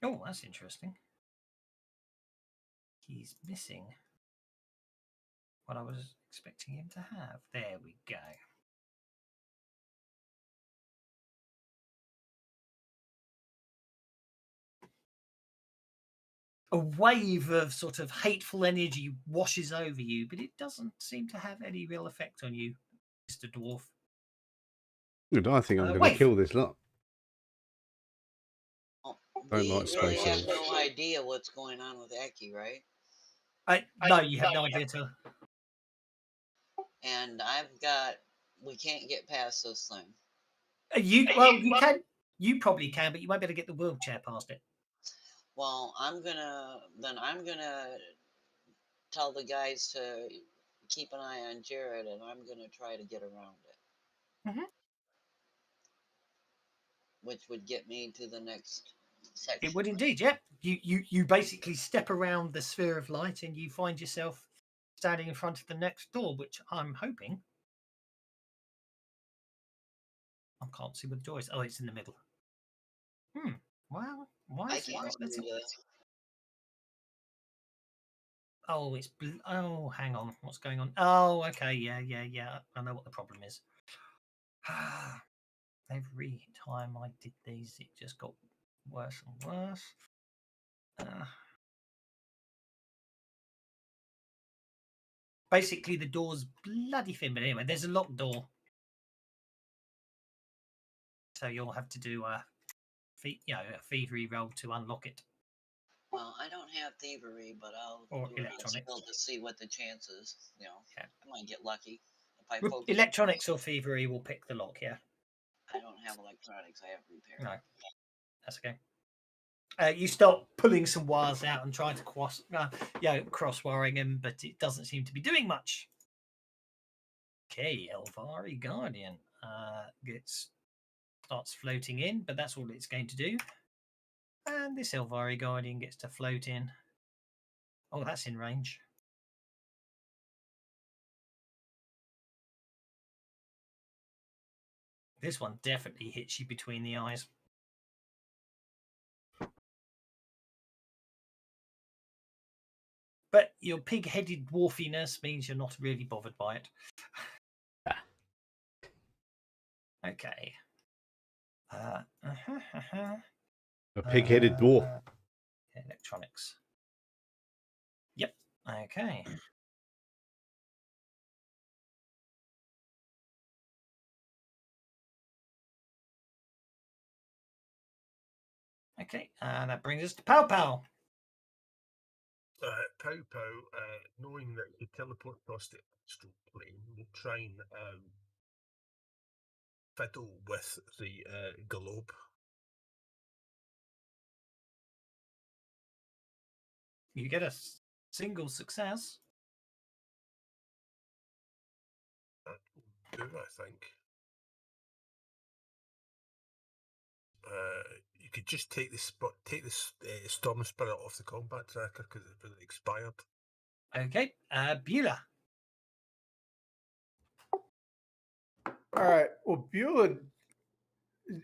Oh, that's interesting. He's missing what I was expecting him to have. There we go. A wave of sort of hateful energy washes over you, but it doesn't seem to have any real effect on you, Mr. Dwarf. Good, I think I'm going to kill this lot. Well, Don't we like really space have elves. no idea what's going on with Eki, right? No, you have no idea at all. And we can't get past this thing. You can. You probably can, but you won't be able to get the wheelchair past it. Well, I'm gonna tell the guys to keep an eye on Jared, and I'm gonna try to get around it. Mm-hmm. Which would get me to the next section. It would indeed, yeah. You basically step around the sphere of light and you find yourself standing in front of the next door, which I'm hoping. I can't see what the door is. Oh, it's in the middle. Well, why is it not letting? Oh, it's oh, hang on. What's going on? Oh, okay, yeah. I know what the problem is. Every time I did these, it just got worse and worse. Basically, the door's bloody thin, but anyway, there's a locked door. So you'll have to do a thievery roll to unlock it. Well, I don't have thievery, but I'll do electronics to see what the chances. Yeah. I might get lucky if I focus. Electronics or thievery will pick the lock. Yeah. I don't have electronics. I have repair. No, that's okay. You start pulling some wires out and trying to cross wiring them, but it doesn't seem to be doing much. Okay, Elvari Guardian starts floating in, but that's all it's going to do. And this Elvari Guardian gets to float in. Oh, that's in range. This one definitely hits you between the eyes. But your pig-headed dwarfiness means you're not really bothered by it. Okay. A pig-headed dwarf. Electronics. Yep. Okay. Okay, and that brings us to Pow Pow. Pow Pow, knowing that you teleport across the astral plane, will try and fiddle with the globe. You get a single success. That will do, I think. you could just take the Storm Spirit off the combat tracker because it's been expired. Okay, Beulah. All right. Well, Beulah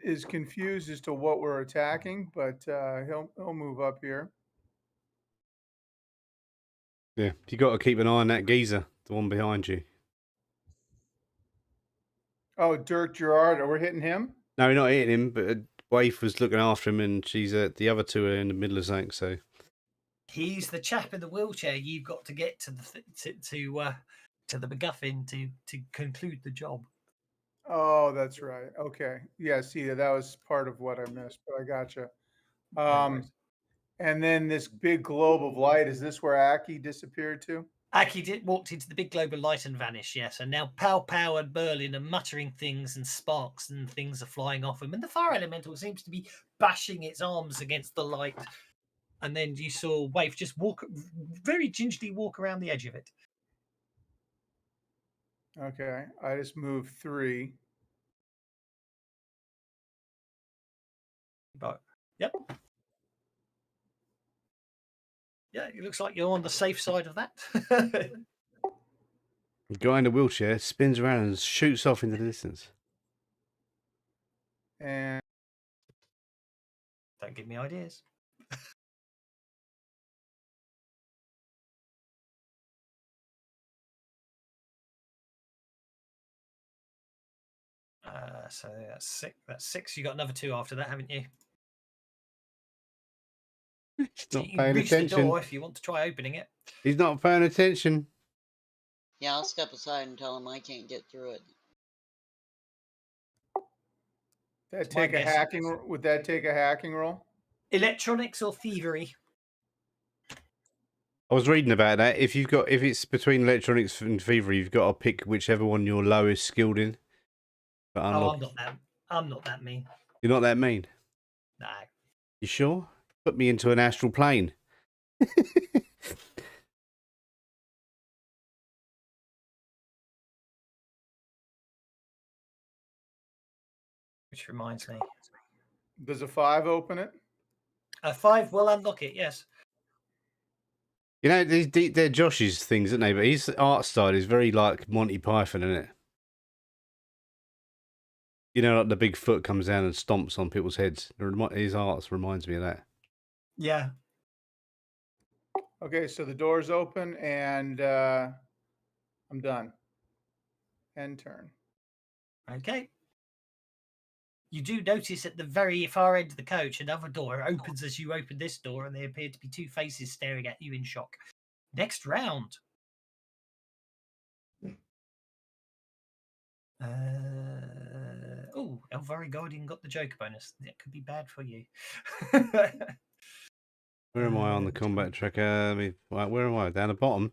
is confused as to what we're attacking, but he'll move up here. Yeah, you got to keep an eye on that geezer, the one behind you. Oh, Dirk Gerard, we're hitting him? No, we're not hitting him, but Waif was looking after him, and she's the other two are in the middle of something. So he's the chap in the wheelchair. You've got to get to the MacGuffin to conclude the job. Oh, that's right. Okay. Yeah, see, that was part of what I missed, but I gotcha. And then this big globe of light, is this where Aki disappeared to? Aki walked into the big globe of light and vanished, yes. And now Pow Pow and Berlin are muttering things and sparks and things are flying off him. And the fire elemental seems to be bashing its arms against the light. And then you saw Waif just very gingerly walk around the edge of it. Okay. I just moved 3. But, yep. Yeah, it looks like you're on the safe side of that. the guy in the wheelchair spins around and shoots off into the distance. And don't give me ideas. So that's 6. That's 6. You got another 2 after that, haven't you? He's not you paying reach attention. The door if you want to try opening it. He's not paying attention. Yeah, I'll step aside and tell him I can't get through it. would that take a hacking roll? Electronics or thievery? I was reading about that. If it's between electronics and thievery, you've got to pick whichever one you're lowest skilled in. But I'm not that mean. You're not that mean? No. You sure? Put me into an astral plane. Which reminds me. Does a 5 open it? A 5 will unlock it, yes. You know, they're Josh's things, aren't they? But his art style is very like Monty Python, isn't it? You know, like the big foot comes down and stomps on people's heads. His art reminds me of that. Yeah. Okay, so the door's open and I'm done. End turn. Okay. You do notice at the very far end of the coach, another door opens as you open this door, and there appear to be 2 faces staring at you in shock. Next round. Elvari Guardian got the Joker bonus. That could be bad for you. Where am I on the combat tracker? Where am I? Down the bottom?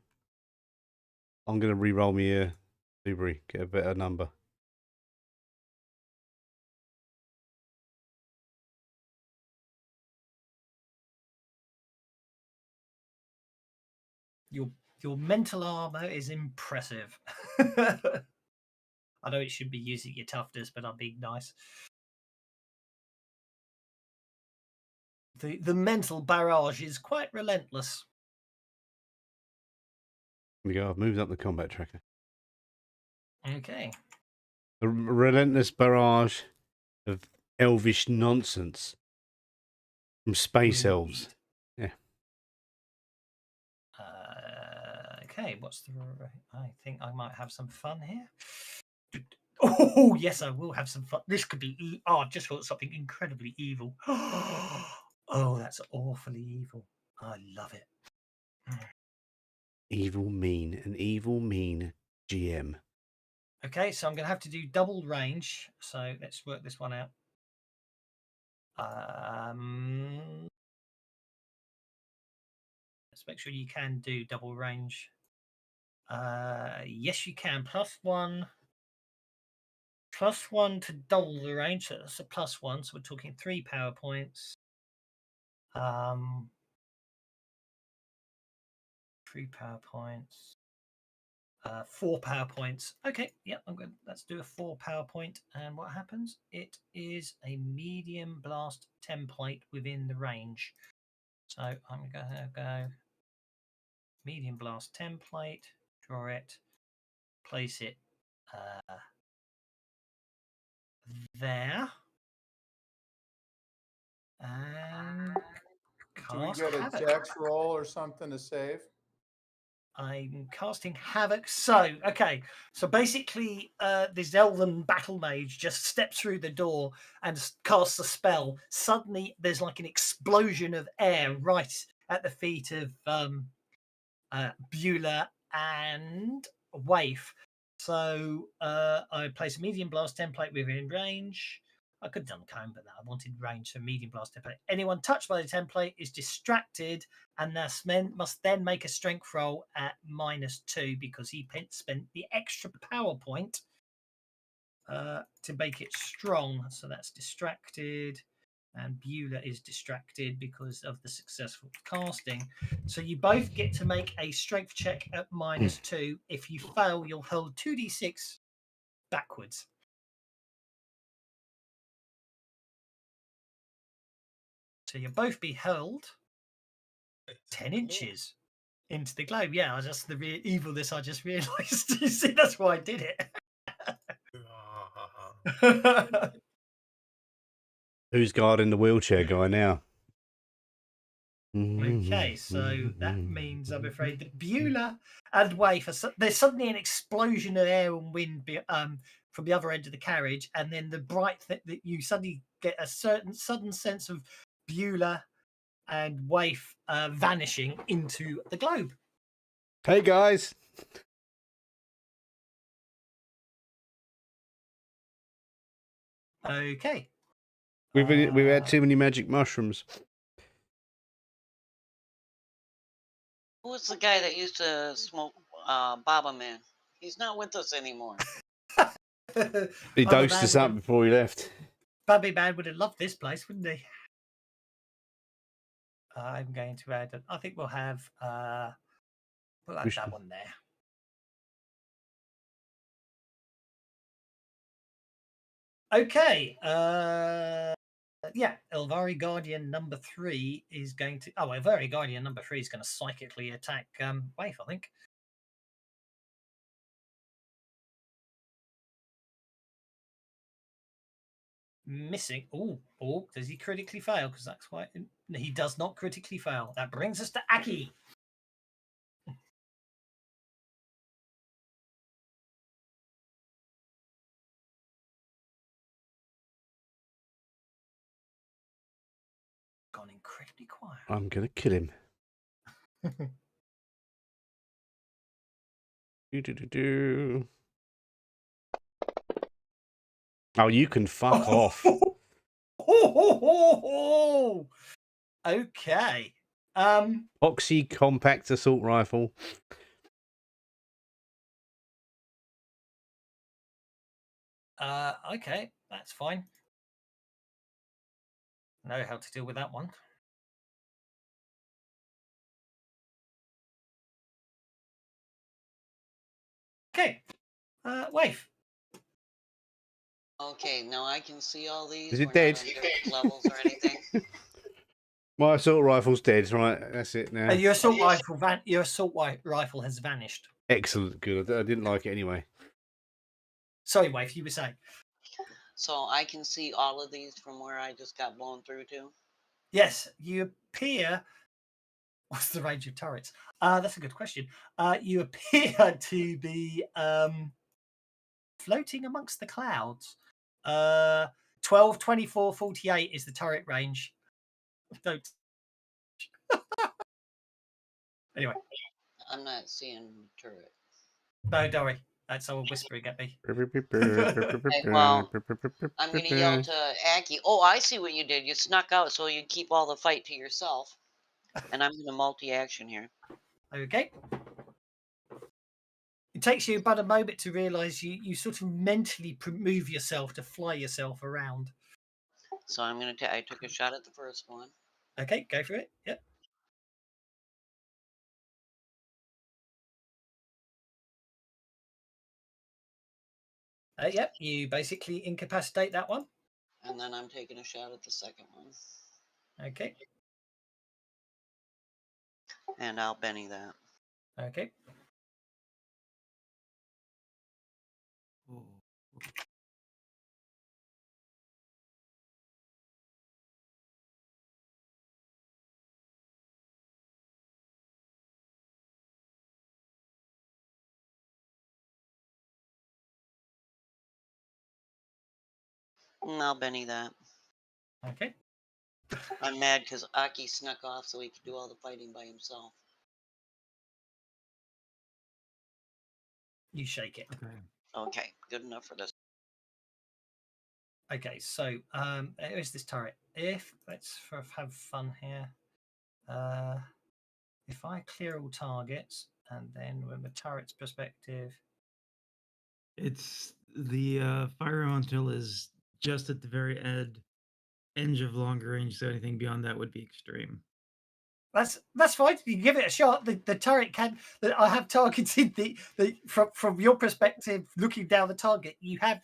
I'm going to re-roll me Subaru, get a better number. Your mental armor is impressive. I know it should be using your toughness, but I'm being nice. The mental barrage is quite relentless. There we go. I've moved up the combat tracker. Okay. A relentless barrage of elvish nonsense from space elves. Yeah. Okay, I think I might have some fun here. Oh, yes, I will have some fun. This could be... I've just thought something incredibly evil. Oh, that's awfully evil. I love it. Evil mean, an evil mean GM. Okay, so I'm going to have to do double range. So let's work this one out. Let's make sure you can do double range. Yes, you can. +1 to double the range. So that's a +1. So we're talking 3 power points. 3 power points. 4 power points. Okay, yeah, I'm good. Let's do a 4 power point. And what happens? It is a medium blast template within the range. So I'm going to go medium blast template, draw it, place it there, and Do we cast get a Havoc. dex roll or something to save? I'm casting Havoc. So, okay. So basically, this elven battle mage just steps through the door and casts a spell. Suddenly, there's like an explosion of air right at the feet of Beulah and Waif. So I place a medium blast template within range. I could have done cone, but I wanted range, so medium blast template. Anyone touched by the template is distracted, and thus must then make a strength roll at -2 because he spent the extra power point to make it strong. So that's distracted, and Beulah is distracted because of the successful casting. So you both get to make a strength check at -2. If you fail, you'll hold 2d6 backwards. So you'll both be hurled 10 inches into the globe. Yeah, that's the evilness I just realised. You see, that's why I did it. Who's guarding the wheelchair guy now? Okay, so that means I'm afraid that Beulah and Waif there's suddenly an explosion of air and wind from the other end of the carriage, and then the bright that you suddenly get a sudden sense of Beulah and Waif vanishing into the globe. Hey guys. Okay. We've had too many magic mushrooms. Who was the guy that used to smoke Baba Man? He's not with us anymore. He dosed us up before he left. Bubby Man would have loved this place, wouldn't he? I'm going to add. I think we'll have. We'll add that one there. Okay. Yeah, Elvari Guardian number 3 is going to. Oh, Elvari Guardian number 3 is going to psychically attack Waif, I think. Missing. Oh, does he critically fail? Because that's why he does not critically fail. That brings us to Aki. Gone incredibly quiet. I'm gonna kill him. Oh, you can fuck off. Okay. Oxy compact assault rifle. Okay, that's fine. Know how to deal with that one. Okay. Waif. Okay, now I can see all these. Is it We're dead? not on different levels or anything. My assault rifle's dead, right? That's it now. Your assault rifle has vanished. Excellent, good. I didn't like it anyway. Sorry, Waif, you were saying. So I can see all of these from where I just got blown through to? Yes, you appear. What's the range of turrets? That's a good question. You appear to be floating amongst the clouds. 12, 24, 48 is the turret range. Don't. Anyway. I'm not seeing turret. No, don't worry. That's all whispering at me. Okay, well, I'm going to yell to Aki. Oh, I see what you did. You snuck out so you keep all the fight to yourself. And I'm going to multi-action here. Okay. It takes you about a moment to realise you sort of mentally move yourself to fly yourself around. So I'm going to I took a shot at the first one. Okay, go for it. Yep. Yep, you basically incapacitate that one. And then I'm taking a shot at the second one. Okay. And I'll Benny that. Okay. Oh. I'll Benny that. Okay. I'm mad because Aki snuck off so he could do all the fighting by himself. You shake it. Okay. Okay, good enough for this. Okay, so here's this turret. If let's have fun here. If I clear all targets, and then from the turret's perspective, It's the fire elemental is just at the very edge of longer range, so anything beyond that would be extreme. that's fine. You give it a shot. The turret can. I have targeted the from your perspective, looking down the target. You have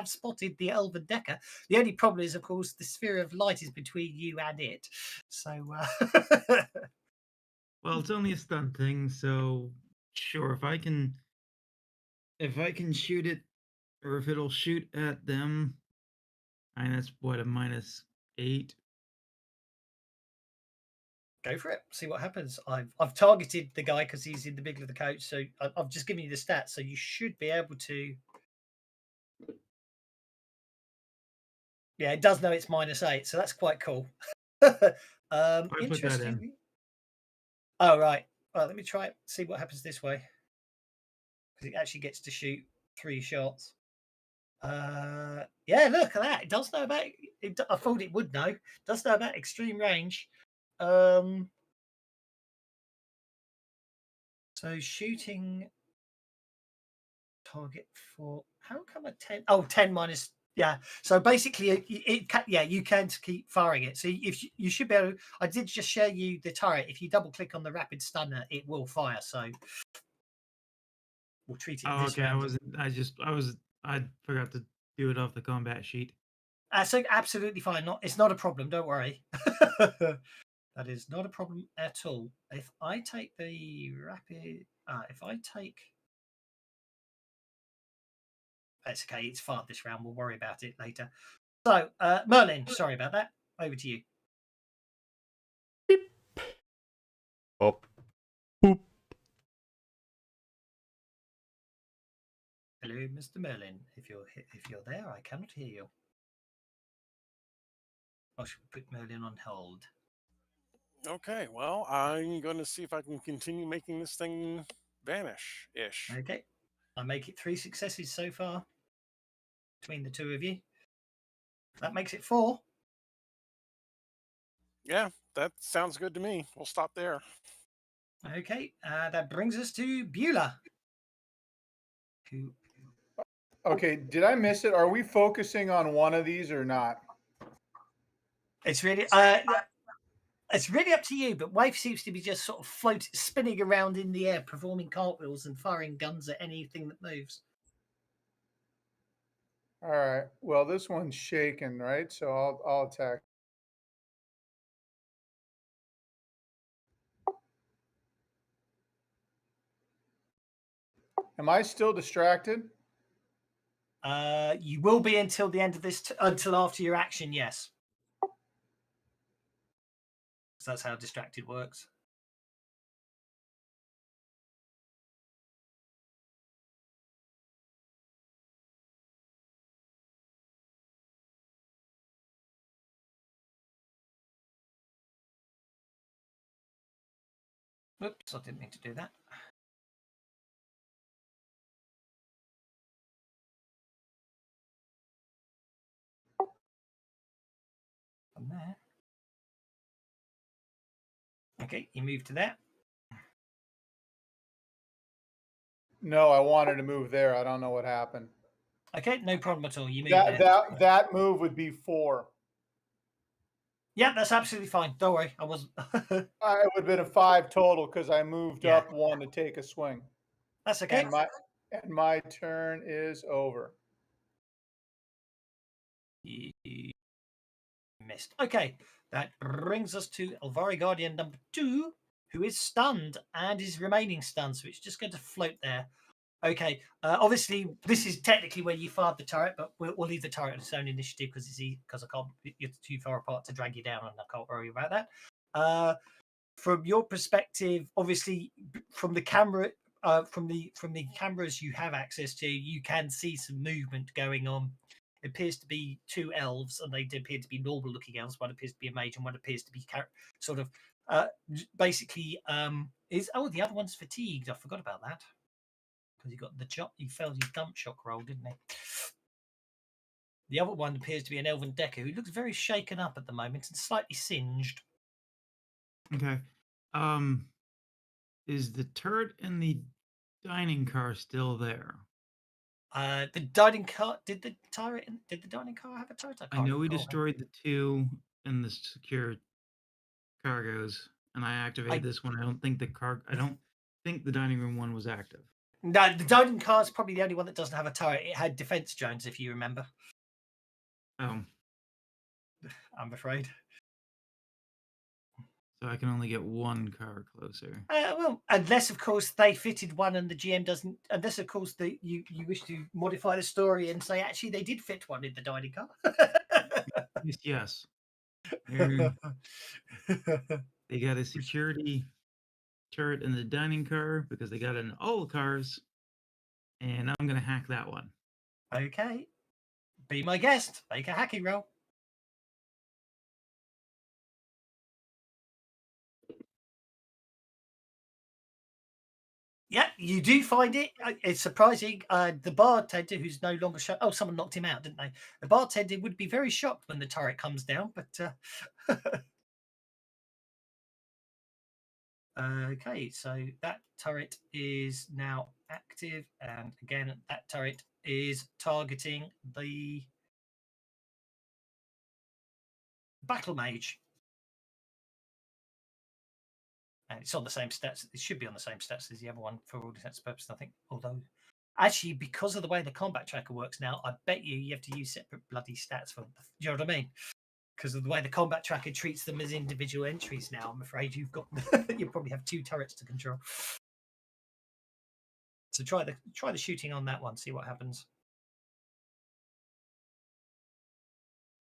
spotted the Elven Decker. The only problem is, of course, the sphere of light is between you and it. So. Well, it's only a stun thing, so sure, if I can shoot it, or if it'll shoot at them, and that's what, a -8. Go for it. See what happens. I've targeted the guy because he's in the middle of the coach. So I've just given you the stats. So you should be able to. Yeah, it does know it's -8, so that's quite cool. I put that in. Interesting. Oh right. Well, let me try it. See what happens this way. Because it actually gets to shoot 3 shots. Yeah, look at that. It does know about it. I thought it would know. It does know about extreme range. So shooting target for how come a 10? Oh, 10 minus. Yeah. So basically, it can, yeah, you can keep firing it. So if you should be able to, I did just share you the turret. If you double click on the rapid stunner, it will fire. So we'll treat it Oh, this okay. round. I forgot to do it off the combat sheet. So absolutely fine. It's not a problem. Don't worry. That is not a problem at all. If I take the rapid, if I take, that's okay. It's far this round. We'll worry about it later. So Merlin, sorry about that. Over to you. Beep. Hop. Boop. Hello, Mr. Merlin. If you're there, I cannot hear you. I should put Merlin on hold. Okay, well, I'm going to see if I can continue making this thing vanish-ish. Okay. I make it 3 successes so far between the two of you. That makes it 4. Yeah, that sounds good to me. We'll stop there. Okay. That brings us to Beulah. Okay, did I miss it? Are we focusing on one of these or not? It's really up to you, but Wave seems to be just sort of spinning around in the air, performing cartwheels and firing guns at anything that moves. All right. Well, this one's shaken, right? So I'll attack. Am I still distracted? You will be until the end of this, until after your action, yes. So that's how distracted works. Oops, I didn't mean to do that. From there. Okay, you move to there. No, I wanted to move there. I don't know what happened. Okay, no problem at all. You move that that move would be 4. Yeah, that's absolutely fine. Don't worry. I wasn't. It would have been a 5 total because I moved up 1 to take a swing. That's okay. And my turn is over. You missed. Okay, that brings us to Elvari Guardian number 2, who is stunned and is remaining stunned, so it's just going to float there. Okay, obviously this is technically where you fired the turret, but we'll leave the turret on its own initiative because I can't. You're too far apart to drag you down, and I can't worry about that. From your perspective, obviously from the camera, from the cameras you have access to, you can see some movement going on. It appears to be 2 elves, and they appear to be normal-looking elves. One appears to be a mage, and one appears to be sort of basically is. Oh, the other one's fatigued. I forgot about that. Because he got the jump, he failed his dump shock roll, didn't he? The other one appears to be an elven decker who looks very shaken up at the moment and slightly singed. Okay. Is the turret in the dining car still there? The dining car. Did the dining car have a turret? I know we destroyed the 2 in the secure cargos, and I activated this one. I don't think the dining room one was active. No, the dining car is probably the only one that doesn't have a turret. It had defense drones, if you remember. Oh. I'm afraid. So I can only get 1 car closer. Well, unless of course they fitted one and the GM doesn't. Unless of course you wish to modify the story and say actually they did fit one in the dining car. Yes. They got a security turret in the dining car because they got it in all cars, and I'm gonna hack that one. Okay, be my guest. Make a hacking roll. Yeah, you do find it. It's surprising. The bartender, who's no longer shocked. Oh, someone knocked him out, didn't they? The bartender would be very shocked when the turret comes down, but okay. So that turret is now active, and again, that turret is targeting the battle mage, and it's on the same stats. It should be on the same stats as the other one for all intents and purposes, I think. Although. Actually, because of the way the combat tracker works now, I bet you have to use separate bloody stats for. You know what I mean? Because of the way the combat tracker treats them as individual entries now, I'm afraid you've got you probably have 2 turrets to control. So try the shooting on that one, see what happens.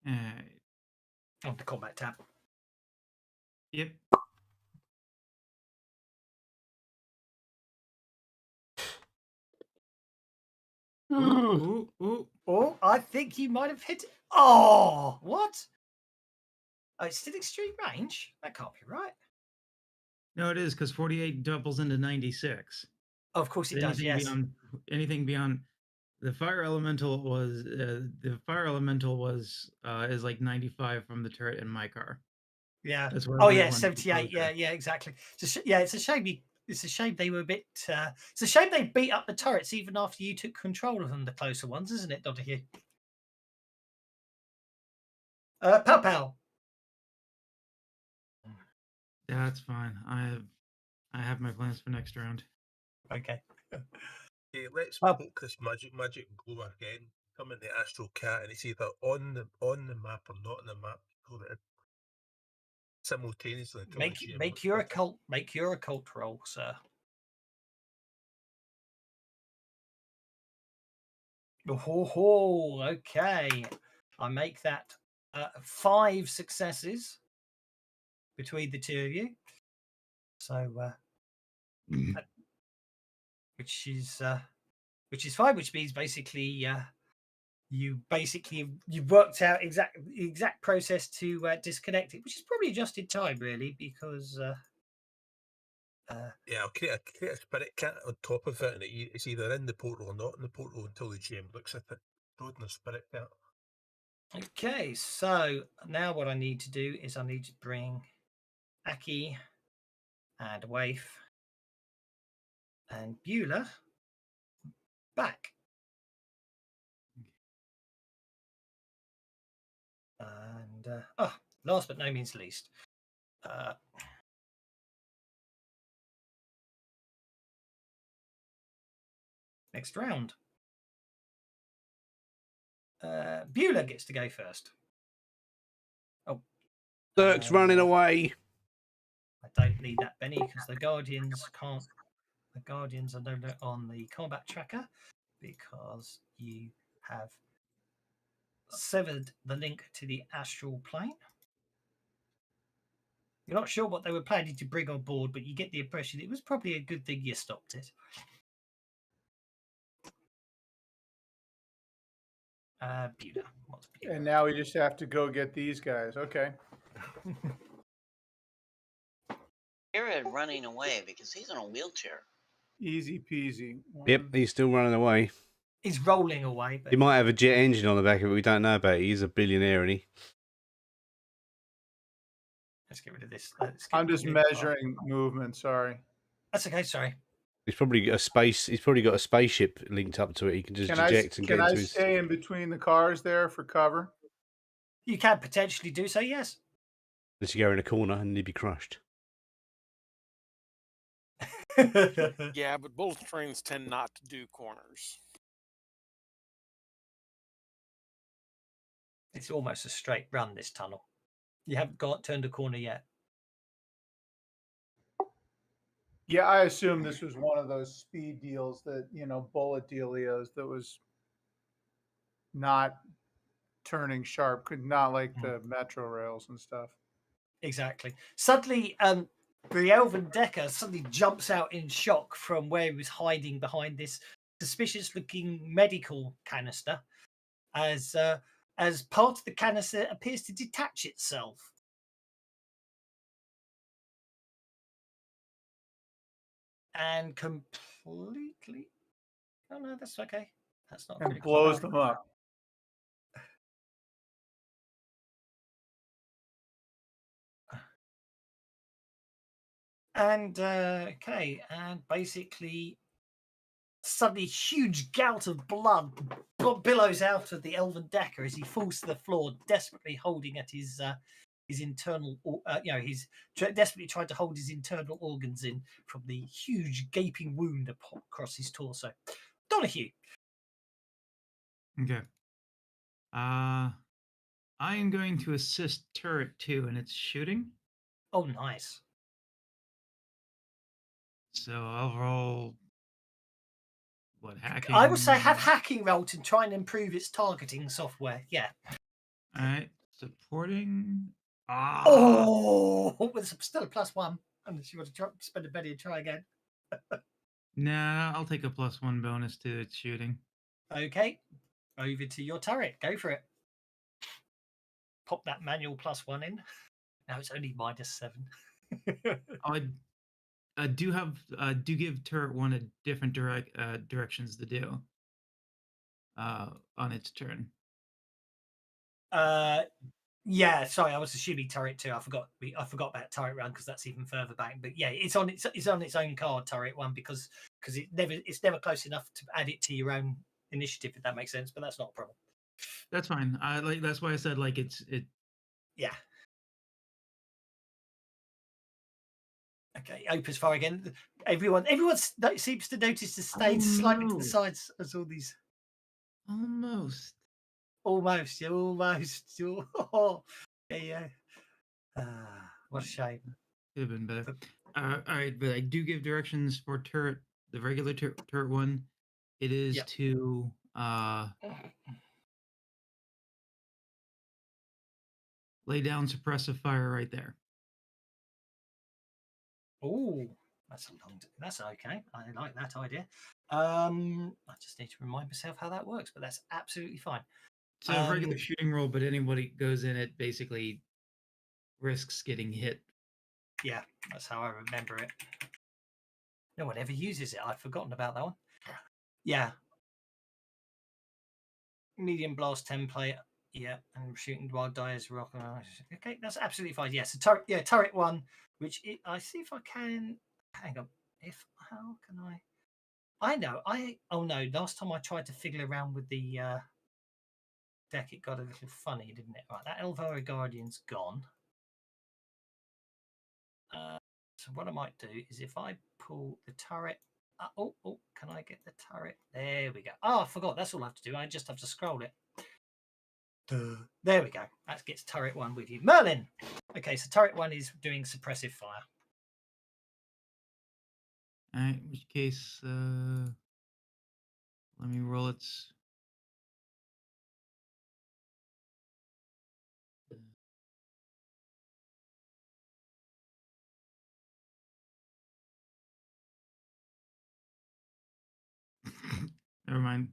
On the combat tab. Yep. Ooh. Oh, I think you might have hit it. Oh, what? Oh, it's still extreme range? That can't be right. No, it is because 48 doubles into 96. Oh, of course it does. Yes. Anything beyond the fire elemental is like 95 from the turret in my car. Yeah. That's why. Oh yeah, 78. Yeah, exactly. It's a shame. It's a shame they were a bit. It's a shame they beat up the turrets even after you took control of them, the closer ones, isn't it, Donahue? Pow. That's fine. I have my plans for next round. Okay. Okay, let's poke this magic glow again. Come in the astral cat, and it's either on the map or not on the map. So that simultaneously. Make your occult roll, sir. Oh, okay. I make that 5 successes between the 2 of you. So, which is fine. Which means basically, you worked out exact process to disconnect it, which is probably just in time, really, because. Yeah, I'll create a spirit cat on top of it, and it's either in the portal or not in the portal until the GM looks at it. Throwing the spirit cat. Okay, so now what I need to do is I need to bring Aki and Waif and Beulah back. And last but no means least, next round. Beulah gets to go first. Oh, Dirk's running away. I don't need that, Benny, because the Guardians can't. The Guardians are no longer on the combat tracker because you have severed the link to the astral plane. You're not sure what they were planning to bring on board, but you get the impression it was probably a good thing you stopped it. Beulah. What's Beulah? And now we just have to go get these guys. Okay. Jared running away because he's in a wheelchair. Easy peasy. Yep, he's still running away. He's rolling away. But He might have a jet engine on the back of it. We don't know about it. He's a billionaire, isn't he? Let's get rid of this. I'm just measuring movement. Sorry. That's okay. Sorry. He's probably got a space. He's probably got a spaceship linked up to it. He can just eject and get into his. Can I stay in between the cars there for cover? You can potentially do so. Yes. Unless you go in a corner and he'd be crushed. Yeah, but bullet trains tend not to do corners. It's almost a straight run, this tunnel. You haven't turned a corner yet. Yeah, I assume this was one of those speed deals that, bullet dealios that was not turning sharp, not like the metro rails and stuff. Exactly. Suddenly, the Elven Decker suddenly jumps out in shock from where he was hiding behind this suspicious-looking medical canister, as part of the canister appears to detach itself. And completely... Oh, no, that's okay. That's not... And blows them up. And, okay, and basically... Suddenly, huge gout of blood billows out of the Elven Decker as he falls to the floor, desperately holding at his internal, he's desperately trying to hold his internal organs in from the huge gaping wound across his torso. Donahue. Okay. I am going to assist Turret 2 in its shooting. Oh, nice. So I'll roll. What, hacking? I would say have hacking roll to try and improve its targeting software. Yeah. All right. Supporting. Oh, with still a +1. Unless you want to spend a penny and try again. Nah, I'll take a +1 bonus to its shooting. Okay. Over to your turret. Go for it. Pop that manual +1 in. Now it's only -7. I do give turret 1 a different directions to do on its turn. Yeah, sorry, I was assuming turret 2. I forgot about turret 1 because that's even further back. But yeah, it's on its own card, turret 1, because it's never close enough to add it to your own initiative, if that makes sense. But that's not a problem. That's fine. That's why I said it. Yeah. Okay, Opus fire again. Everyone seems to notice the stage slightly to the sides as all these. Almost. Oh, yeah. What a shame. Could have been better. All right, but I do give directions for turret. The regular turret 1. It is to lay down suppressive fire right there. Oh, that's okay. I like that idea. I just need to remind myself how that works, but that's absolutely fine. So regular shooting roll, but anybody goes in it basically risks getting hit. Yeah, that's how I remember it. No one ever uses it. I've forgotten about that one. Yeah. Medium blast template. Yeah, and shooting wild dies rock. Okay, that's absolutely fine. Yes, turret 1, which I see if I can. Hang on. How can I? I know. Oh no. Last time I tried to fiddle around with the deck, it got a little funny, didn't it? Right, that Elvira Guardian's gone. So what I might do is if I pull the turret. Can I get the turret? There we go. Oh, I forgot. That's all I have to do. I just have to scroll it. There we go. That gets turret 1 with you. Merlin! Okay, so turret 1 is doing suppressive fire. Alright, in which case, let me roll it. Never mind.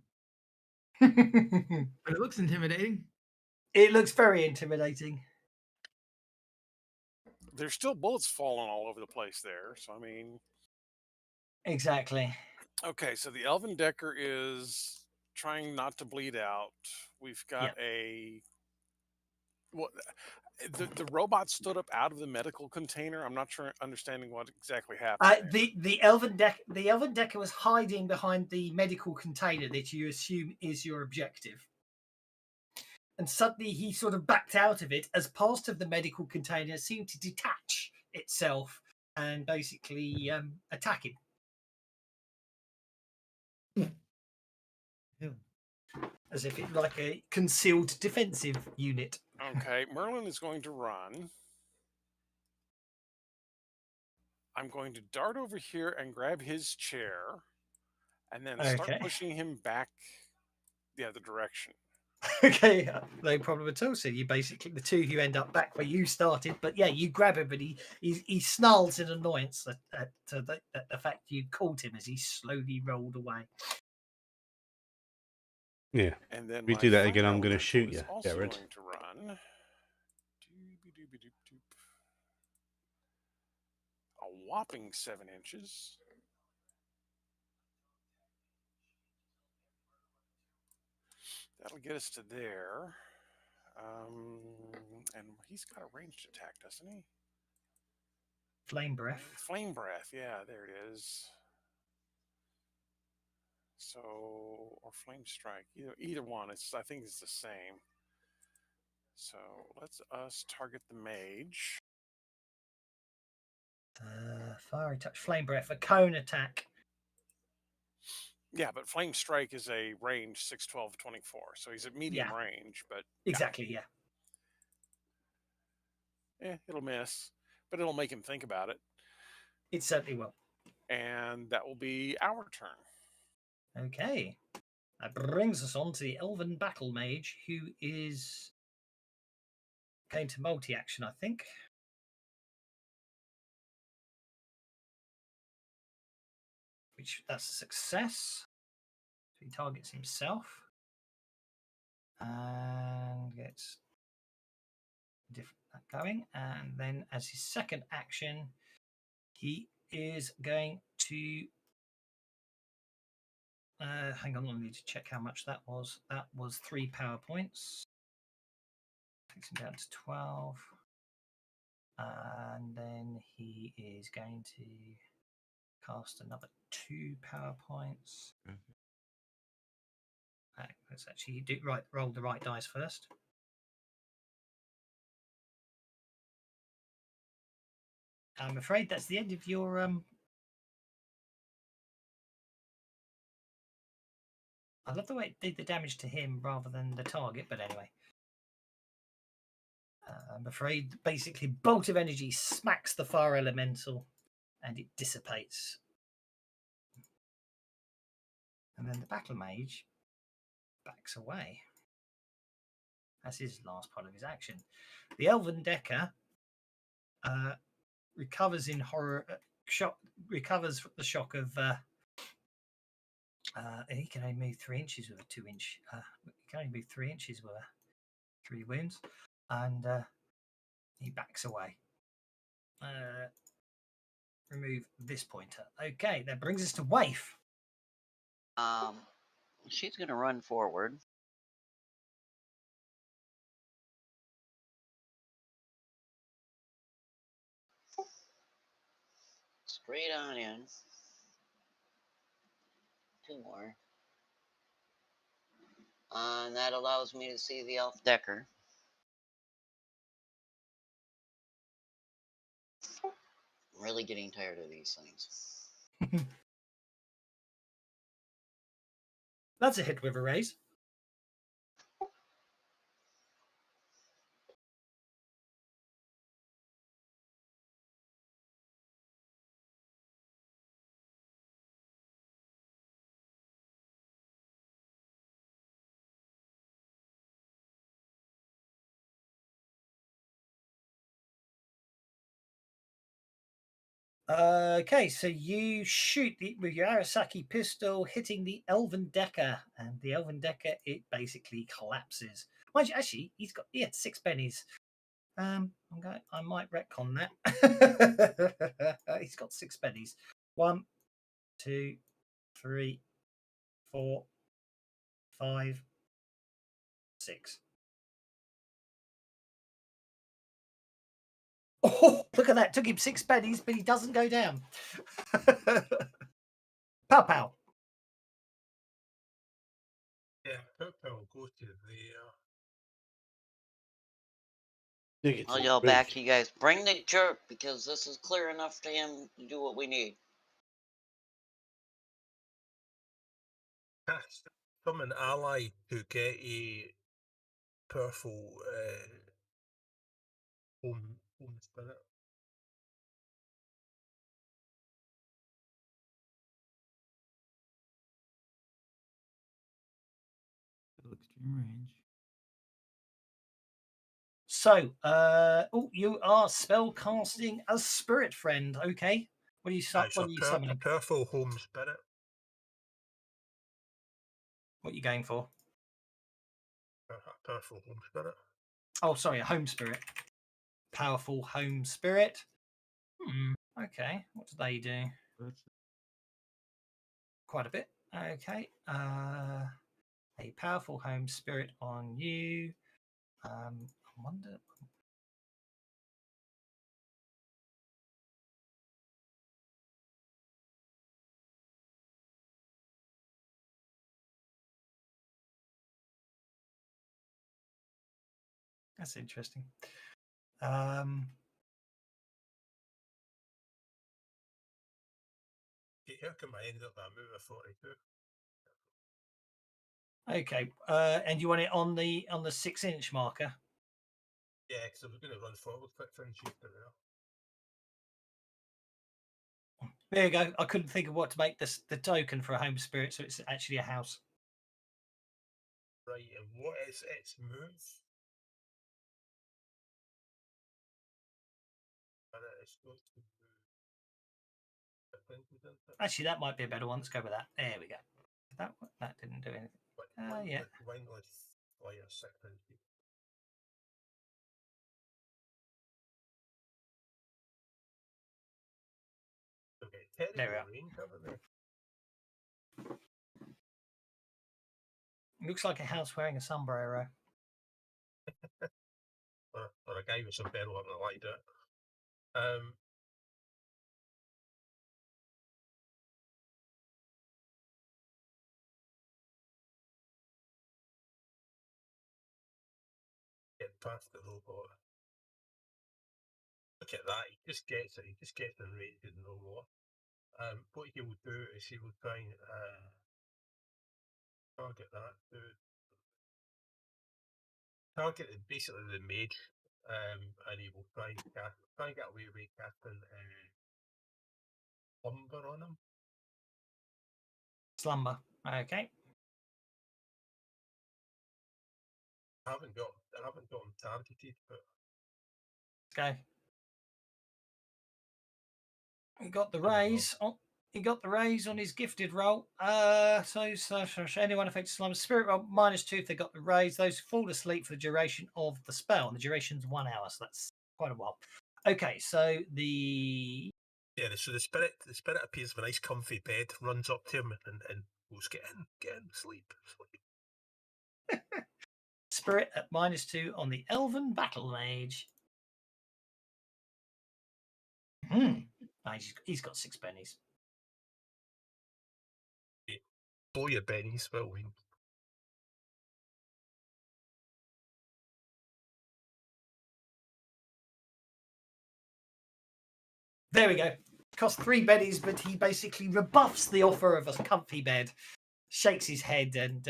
But it looks intimidating. It looks very intimidating. There's still bullets falling all over the place there. So, I mean. Exactly. Okay, so the Elven Decker is trying not to bleed out. We've got a. Well, the robot stood up out of the medical container. I'm not sure understanding what exactly happened. The Elven Decker was hiding behind the medical container that you assume is your objective. And suddenly he sort of backed out of it as part of the medical container seemed to detach itself and basically attack him. As if it's like a concealed defensive unit. Okay, Merlin is going to run. I'm going to dart over here and grab his chair and then start pushing him back the other direction. Okay, no problem at all. So you basically, the two of you end up back where you started, but yeah, you grab him, but he snarls in annoyance at the fact you caught him as he slowly rolled away. Yeah. And then if you do that again, I'm going to shoot you, Jared. Going to run. A whopping 7 inches. That'll get us to there. And he's got a ranged attack, doesn't he? Flame breath. Flame breath, yeah, there it is. So, or flame strike, either one. I think it's the same. So let's target the mage. Fiery touch, flame breath, a cone attack. Yeah, but flame strike is a range 6, 12, 24. So he's at medium range, but exactly, yeah. It'll miss, but it'll make him think about it. It certainly will. And that will be our turn. Okay. That brings us on to the Elven Battle Mage, who is going to multi-action, I think. That's a success. So he targets himself. And gets that going. And then as his second action, he is going to... hang on, I need to check how much that was. That was 3 power points. Takes him down to 12. And then he is going to cast another 2 power points. Let's actually roll the right dice first. I'm afraid that's the end of your I love the way it did the damage to him rather than the target, but anyway. I'm afraid basically bolt of energy smacks the fire elemental and it dissipates. And then the battle mage backs away. That's his last part of his action. The Elven Decker recovers in horror recovers the shock of he can only move 3 inches with a 2-inch. He can only move 3 inches with 3 wounds, and he backs away. Remove this pointer. Okay, that brings us to Waif. She's going to run forward. Straight on in. 2 more. And that allows me to see the Elf Decker. I'm really getting tired of these things. That's a hit with a raise. Okay, so you shoot with your Arasaki pistol, hitting the Elven Decker, and the Elven Decker, it basically collapses. Mind you, actually, he had 6 pennies. I might retcon that. He's got 6 pennies. 1, 2, 3, 4, 5, 6. Oh, look at that! Took him 6 pennies, but he doesn't go down. Pow pow. Yeah, Purple will go to there. I'll yell back to you guys, bring the jerk, because this is clear enough to him to do what we need. From an ally to get a powerful home spirit. Extreme range. So, you are spell casting a spirit friend. Okay, what are you summoning? A powerful home spirit. What are you going for? A powerful home spirit. Oh, sorry, a home spirit. Powerful home spirit. Okay, what do they do? Quite a bit. Okay. A powerful home spirit on you. I wonder. That's interesting. Yeah, how come I ended up that move at 42? Okay, and you want it on the 6-inch marker? Yeah, because I was going to run forward quick for and shoot there. There you go. I couldn't think of what to make the token for a home spirit, so it's actually a house. Right, and what is its move? Actually, that might be a better one. Let's go with that. There we go. That didn't do anything. Yeah. There we are. Looks like a house wearing a sombrero. or a guy with some barrel up the light it. Get past the robot. Look at that, he just gets it, enraged and no more. What he will do is he will try and target that dude. Target basically the mage, and he will try and get away with casting slumber on him. Slumber. Okay. I haven't got him targeted, but Let's go. He got the raise. He got the raise on his gifted roll. So anyone affected slumber spirit roll -2 if they got the raise. Those fall asleep for the duration of the spell. And the duration's 1 hour, so that's quite a while. Okay, so so the spirit appears with a nice comfy bed, runs up to him and goes, get in, sleep. Spirit at -2 on the Elven Battle Mage. He's got 6 pennies. Blow your bennies, will we? There we go. Cost 3 pennies, but he basically rebuffs the offer of a comfy bed, shakes his head, and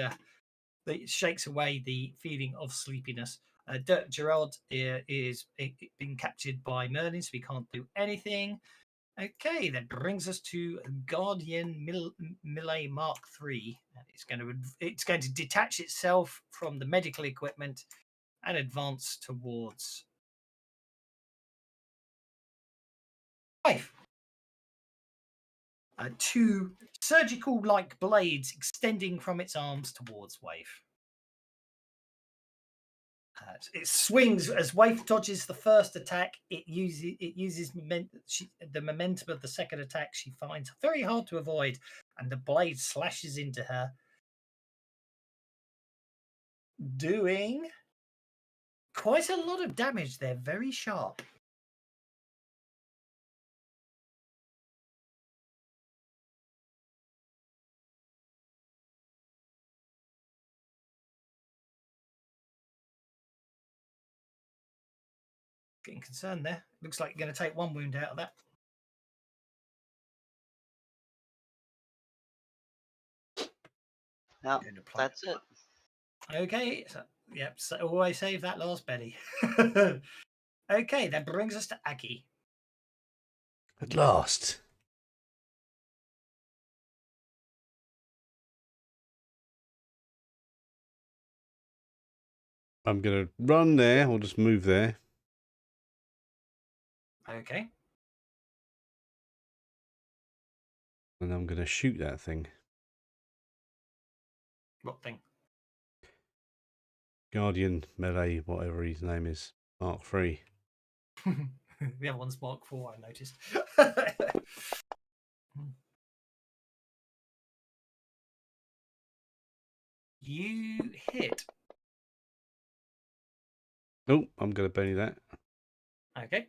it shakes away the feeling of sleepiness. Dirk Gerard is being captured by Merlin, so he can't do anything. Okay, that brings us to Guardian Millet Mark III. It's going to detach itself from the medical equipment and advance towards life. two surgical-like blades extending from its arms towards Waif. It swings as Waif dodges the first attack. It uses the momentum of the second attack. She finds very hard to avoid, and the blade slashes into her, doing quite a lot of damage. They're very sharp. Getting concerned there. Looks like you're going to take one wound out of that. Now, that's it. Okay. So, yep. So always save that last penny. Okay, that brings us to Aki. At last. I'm going to run there, or just move there. Okay. And I'm going to shoot that thing. What thing? Guardian Melee, whatever his name is. Mark III. The other one's Mark IV, I noticed. You hit. Oh, I'm going to Benny that. Okay.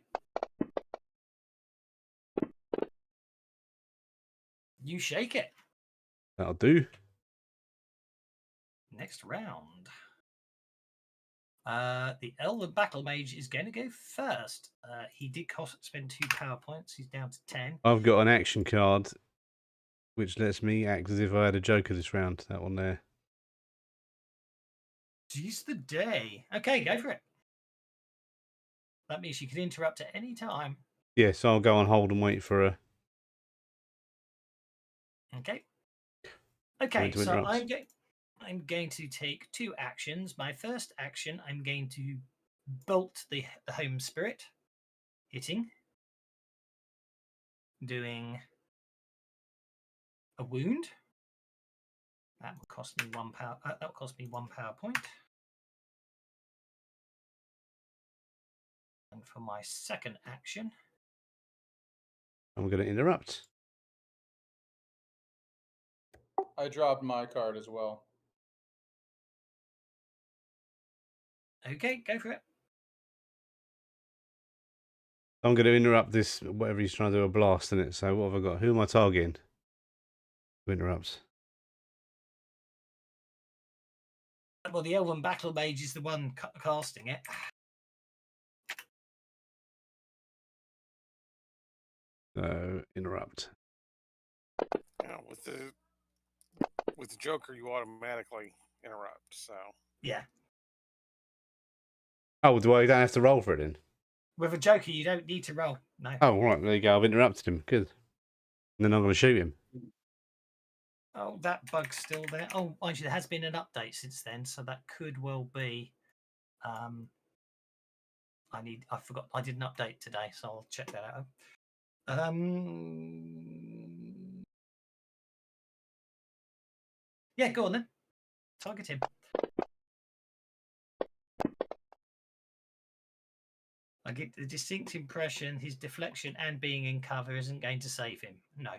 You shake it. That'll do. Next round. The Elven Battle Mage is going to go first. He did spend 2 power points. He's down to 10. I've got an action card, which lets me act as if I had a Joker this round. That one there. Jeez the day. Okay, go for it. That means you can interrupt at any time. Yes, so I'll go on hold and wait for a... Okay. Okay, so I'm going to take 2 actions. My first action, I'm going to bolt the home spirit, hitting, doing a wound. That will cost me 1 power. That will cost me 1 power point. And for my second action, I'm going to interrupt. I dropped my card as well. Okay, go for it. I'm going to interrupt this, whatever he's trying to do, a blast in it. So what have I got? Who am I targeting? Who interrupts? Well, the Elven Battle Mage is the one casting it. So interrupt. Yeah, with the Joker, you automatically interrupt. So Yeah. Oh, do I don't have to roll for it then? With a Joker, you don't need to roll. No. Oh, right. There you go. I've interrupted him. Good. And then I'm going to shoot him. Oh, that bug's still there. Oh, mind you, there has been an update since then, so that could well be. I forgot. I did an update today, so I'll check that out. Yeah, go on then. Target him. I get the distinct impression his deflection and being in cover isn't going to save him. No.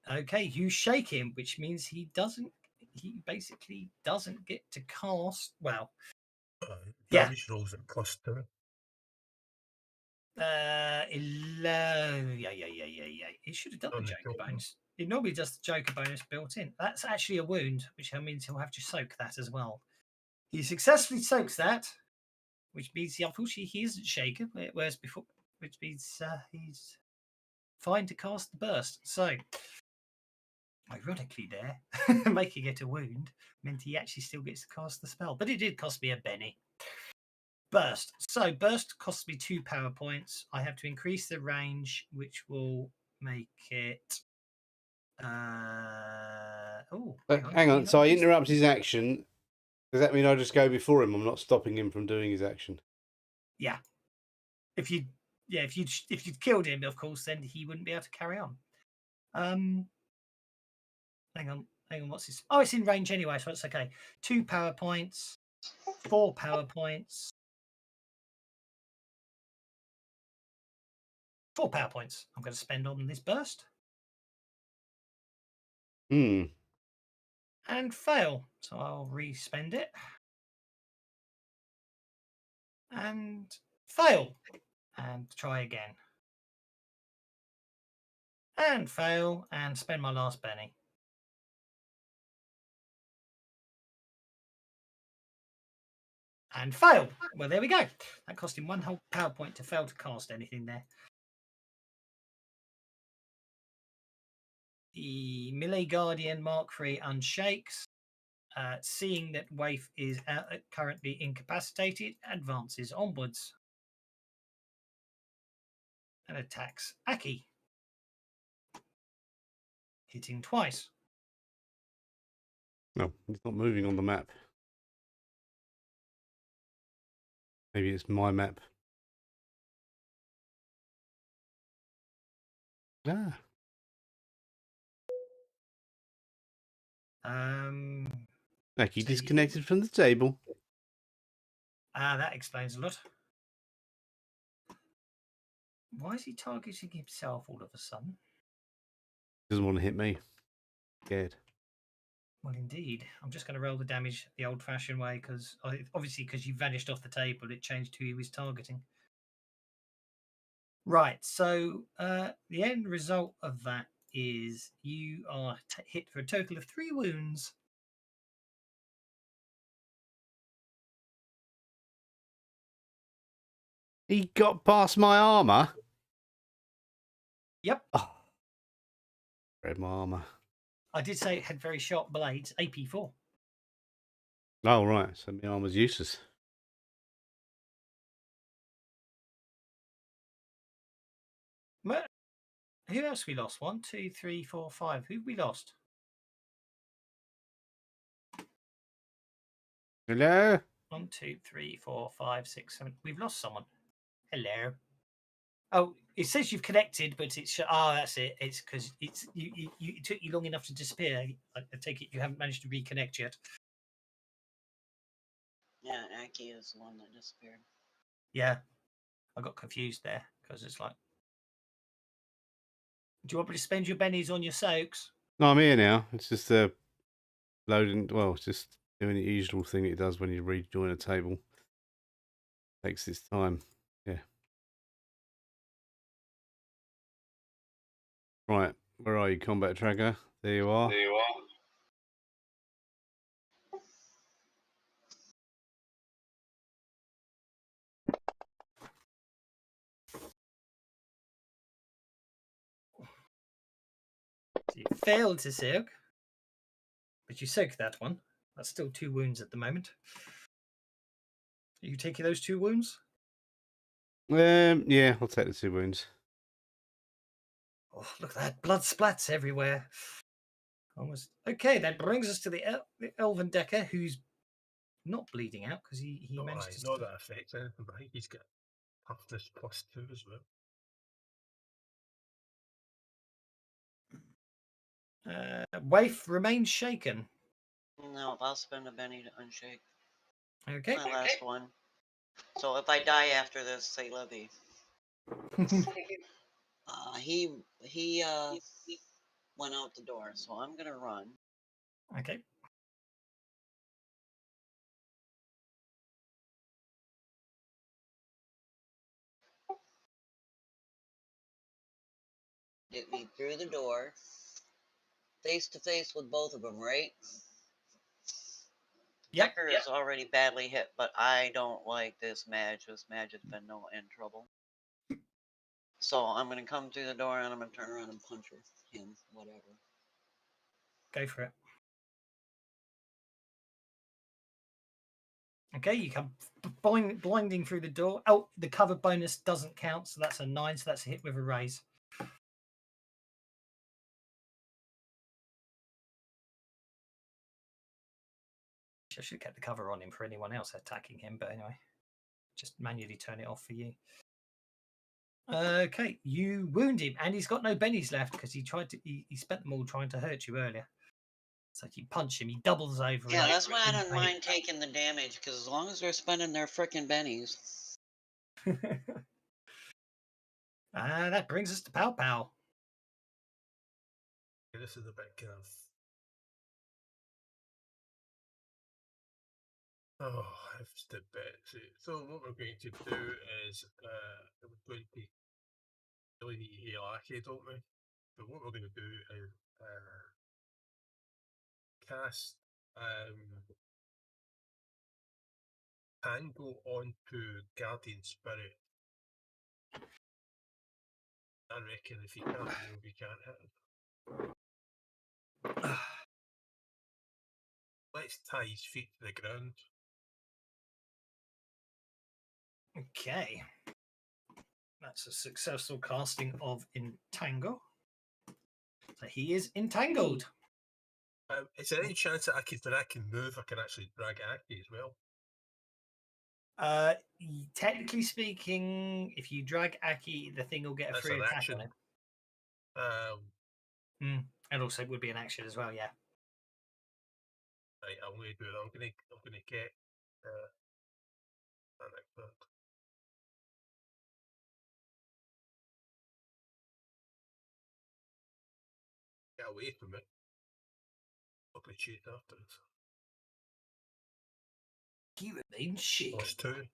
Okay, you shake him, which means he basically doesn't get to cast. Well, damage rolls at +2. Yeah. He should have done the Joker bonus. It normally does the Joker bonus built in. That's actually a wound, which means he'll have to soak that as well. He successfully soaks that, which means unfortunately he isn't shaken, whereas before, which means he's fine to cast the burst. So, ironically, there making it a wound meant he actually still gets to cast the spell, but it did cost me a penny. Burst. So burst costs me 2 power points. I have to increase the range, which will make it. Hang on. So I interrupt his action. Does that mean I just go before him? I'm not stopping him from doing his action. Yeah. If you yeah, if you'd killed him, of course, then he wouldn't be able to carry on. Hang on. What's this? Oh, it's in range anyway, so it's okay. 2 power points, 4 power points, 4 power points. I'm going to spend on this burst. And fail. So I'll re-spend it. And fail. And try again. And fail. And spend my last penny. And fail. Well, there we go. That cost him 1 whole power point to fail to cast anything there. The Melee Guardian Mark III unshakes. Seeing that Waif is currently incapacitated, advances onwards and attacks Aki, hitting twice. No, he's not moving on the map. Maybe it's my map. Ah. Aki So disconnected from the table. That explains a lot. Why is he targeting himself all of a sudden? Doesn't want to hit me. Scared. Well, indeed. I'm just going to roll the damage the old-fashioned way, because obviously because you vanished off the table, it changed who he was targeting. Right, so the end result of that is you are hit for a total of 3 wounds. He got past my armor? Yep. Oh. Read my armor. I did say it had very sharp blades, AP4. Oh, right. So my armor's useless. Who else we lost? 1, 2, 3, 4, 5. Who we lost? Hello? 1, 2, 3, 4, 5, 6, 7. We've lost someone. Hello. Oh, it says you've connected, but it's that's it. It's because it took you long enough to disappear. I take it you haven't managed to reconnect yet. Yeah, Aki is the one that disappeared. Yeah, I got confused there because it's like, do you want me to spend your bennies on your soaks? No, I'm here now. It's just loading. Well, it's just doing the usual thing it does when you rejoin a table. Takes its time. Yeah. Right. Where are you, combat tracker? There you are. There you are. So you failed to soak, but you soaked that one. That's still 2 wounds at the moment. Are you taking those 2 wounds? Yeah, I'll take the 2 wounds. Oh, look at that. Blood splats everywhere. Almost. Okay, that brings us to the Elven Decker, who's not bleeding out because he managed to... Not that affects anything, but I think he's got toughness +2 as well. Waif remains shaken. No, I'll spend a Benny to unshake. Okay. My last one. So if I die after this, say Levy. He went out the door, so I'm gonna run. Okay. Get me through the door. Face to face with both of them, right? Yep. Decker is already badly hit, but I don't like this Madge. This Madge has been in trouble. So I'm gonna come through the door and I'm gonna turn around and punch him, whatever. Go for it. Okay, you come blinding through the door. Oh, the cover bonus doesn't count, so that's a 9, so that's a hit with a raise. I should get the cover on him for anyone else attacking him, but anyway, just manually turn it off for you. Okay, you wound him, and he's got no bennies left because he tried to. He spent them all trying to hurt you earlier. So if you punch him, he doubles over. Yeah, and that's why I don't over. mind taking the damage, because as long as they're spending their frickin' bennies. That brings us to Pow Pow. This is a bit kind of. Oh, I've stood bit. So what we're going to do is we're going to really need to heal Aki, don't we? But what we're going to do is cast Tango onto Guardian Spirit. I reckon if he can't move, he can't hit him. Let's tie his feet to the ground. Okay. That's a successful casting of Entangle. So he is entangled. Is there any chance that I can move? I can actually drag Aki as well. Technically speaking, if you drag Aki, the thing will get a That's free an attack action. on him. And also it would be an action as well, yeah. Right, I'm going to do it. I'm going to get get away from it. I'm going to chase after it. He remains shaken. +2.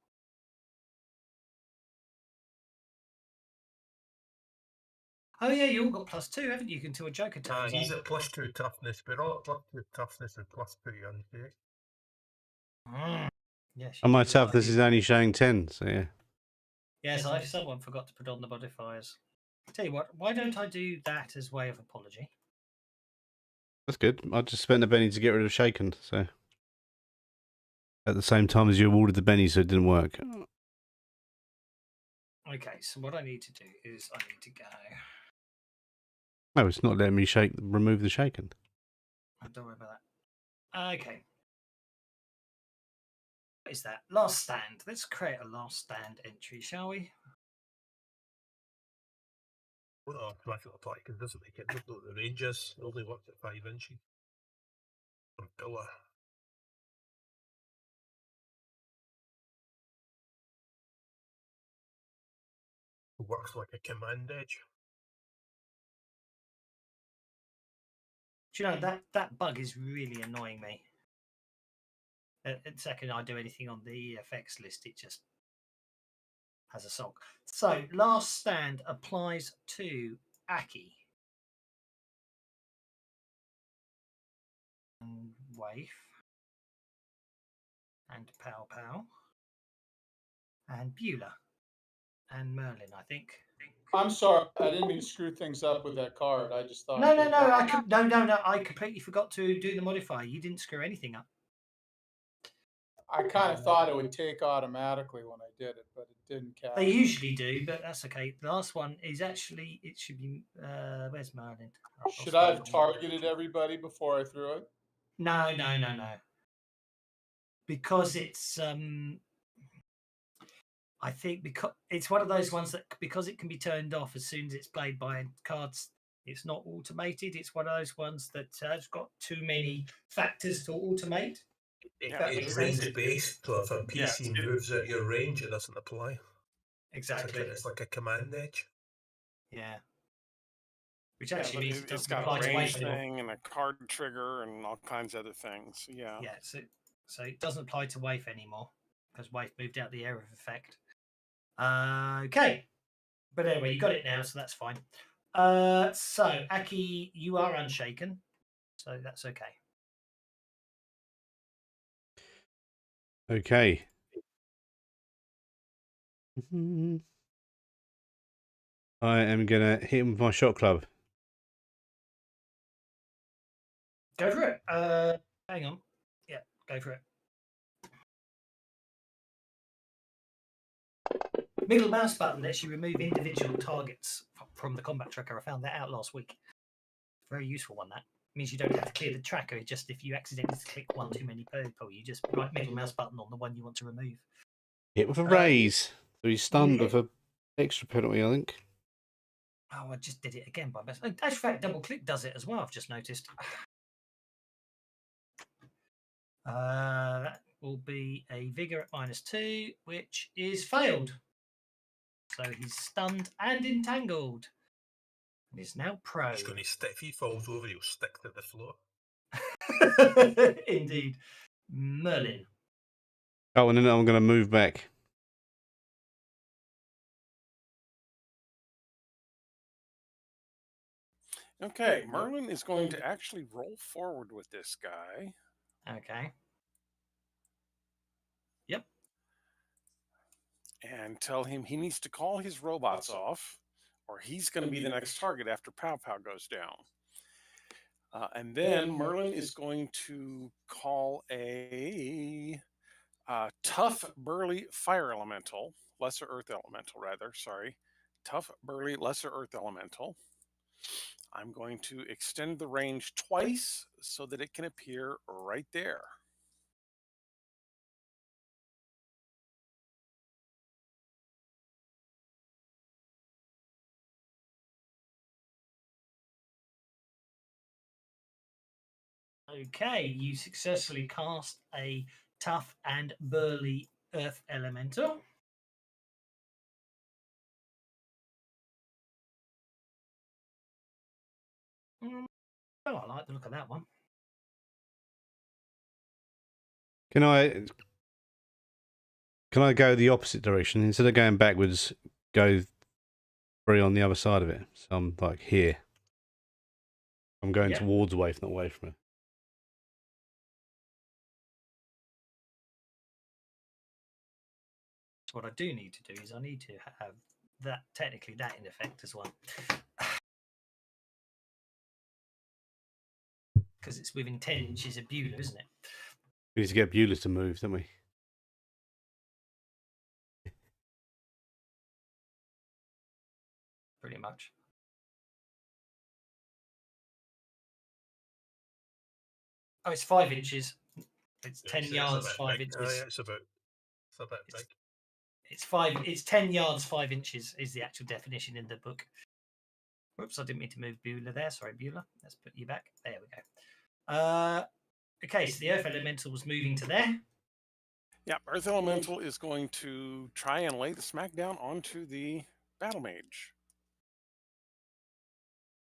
Oh yeah, you all got +2, haven't you? Until a Joker turns He's up. at +2 toughness, but all at +2 toughness and +2 unsafe. Yes. And my toughness is only showing 10, so yeah. Yes, someone forgot to put on the modifiers. Tell you what, why don't I do that as way of apology? That's good. I just spent the Benny to get rid of Shaken, so at the same time as you awarded the Benny, so it didn't work. Okay, so what I need to do is I need to go. No, it's not letting me remove the Shaken. Don't worry about that. Okay. What is that? Last stand. Let's create a last stand entry, shall we? Well, automatically apply because it doesn't make it. Look at the ranges. It only works at 5 inches. From pillar. It works like a command edge. Do you know that bug is really annoying me? The second I do anything on the effects list, it just has a sulk. So last stand applies to Aki. And Waif. And Pow Pow. And Beulah. And Merlin, I think. I'm sorry, I didn't mean to screw things up with that card. I just thought. No. I completely forgot to do the modifier. You didn't screw anything up. I kind of thought it would take automatically when I did it, but it didn't count. They usually do, but that's okay. The last one is actually, it should be, where's Merlin? Should I have targeted everybody before I threw it? No. Because it's, I think because it's one of those ones that, because it can be turned off as soon as it's played by cards, it's not automated. It's one of those ones that has got too many factors to automate. It's range based, so if a PC moves out your range, it doesn't apply. Exactly. It's like a command edge. Yeah. Which actually means it's got a range thing and a card trigger and all kinds of other things. Yeah. Yeah. So it doesn't apply to Waif anymore because Waif moved out the area of effect. Okay. But anyway, you got it now, so that's fine. So Aki, you are unshaken, so that's okay. Okay. I am gonna hit him with my shot club. Go for it. Hang on. Yeah, go for it. Middle mouse button lets you remove individual targets from the combat tracker. I found that out last week. Very useful one, that. It means you don't have to clear the tracker. Just if you accidentally click one too many people, you just right middle mouse button on the one you want to remove. Hit with a raise. So he's stunned with a Extra penalty, I think. Oh, I just did it again by mistake. Dash fact double click does it as well. I've just noticed. That will be a vigor at -2, which is failed. So he's stunned and entangled. And is now prone. He's going to stick. If he falls over, he'll stick to the floor. Indeed. Merlin. Oh, and then I'm going to move back. Okay, Merlin is going to actually roll forward with this guy. Okay. Yep. And tell him he needs to call his robots off, or he's going to be the next target after Pow Pow goes down. And then Merlin is going to call a tough, burly fire elemental, lesser earth elemental, rather. Sorry. Tough, burly, lesser earth elemental. I'm going to extend the range twice so that it can appear right there. Okay, you successfully cast a tough and burly earth elemental. Oh, I like the look of that one. Can I go the opposite direction? Instead of going backwards, go 3 on the other side of it. So I'm like here. I'm going towards Waif, not away from it. So what I do need to do is I need to have that, technically that in effect as well. Because it's within 10 inches of Beulah, isn't it? We need to get Beulah to move, don't we? Pretty much. Oh, it's 5 inches. It's 10 yards, 5 inches. Oh, yeah, it's a bit big. It's 10 yards, 5 inches is the actual definition in the book. Whoops, I didn't mean to move Beulah there. Sorry, Beulah. Let's put you back. There we go. Okay, so the Earth Elemental was moving to there. Yeah, Earth Elemental is going to try and lay the smackdown onto the Battle Mage.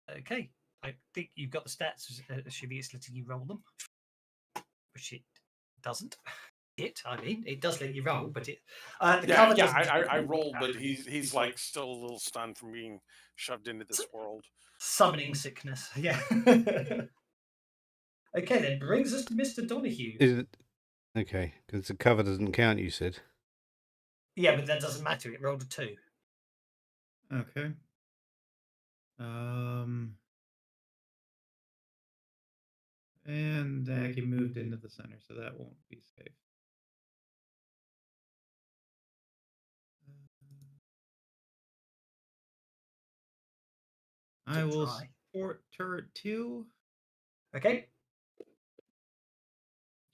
Okay, I think you've got the stats. Assuming it's letting you roll them, which it doesn't. It does let you roll, but it. I rolled, but he's like still a little stunned from being shoved into this world. Summoning sickness. Yeah. Okay, then brings us to Mr. Donahue. Is it okay? Because the cover doesn't count. You said. Yeah, but that doesn't matter. It rolled a 2. Okay. And Aki moved into the center, so that won't be safe. I will support turret 2. Okay.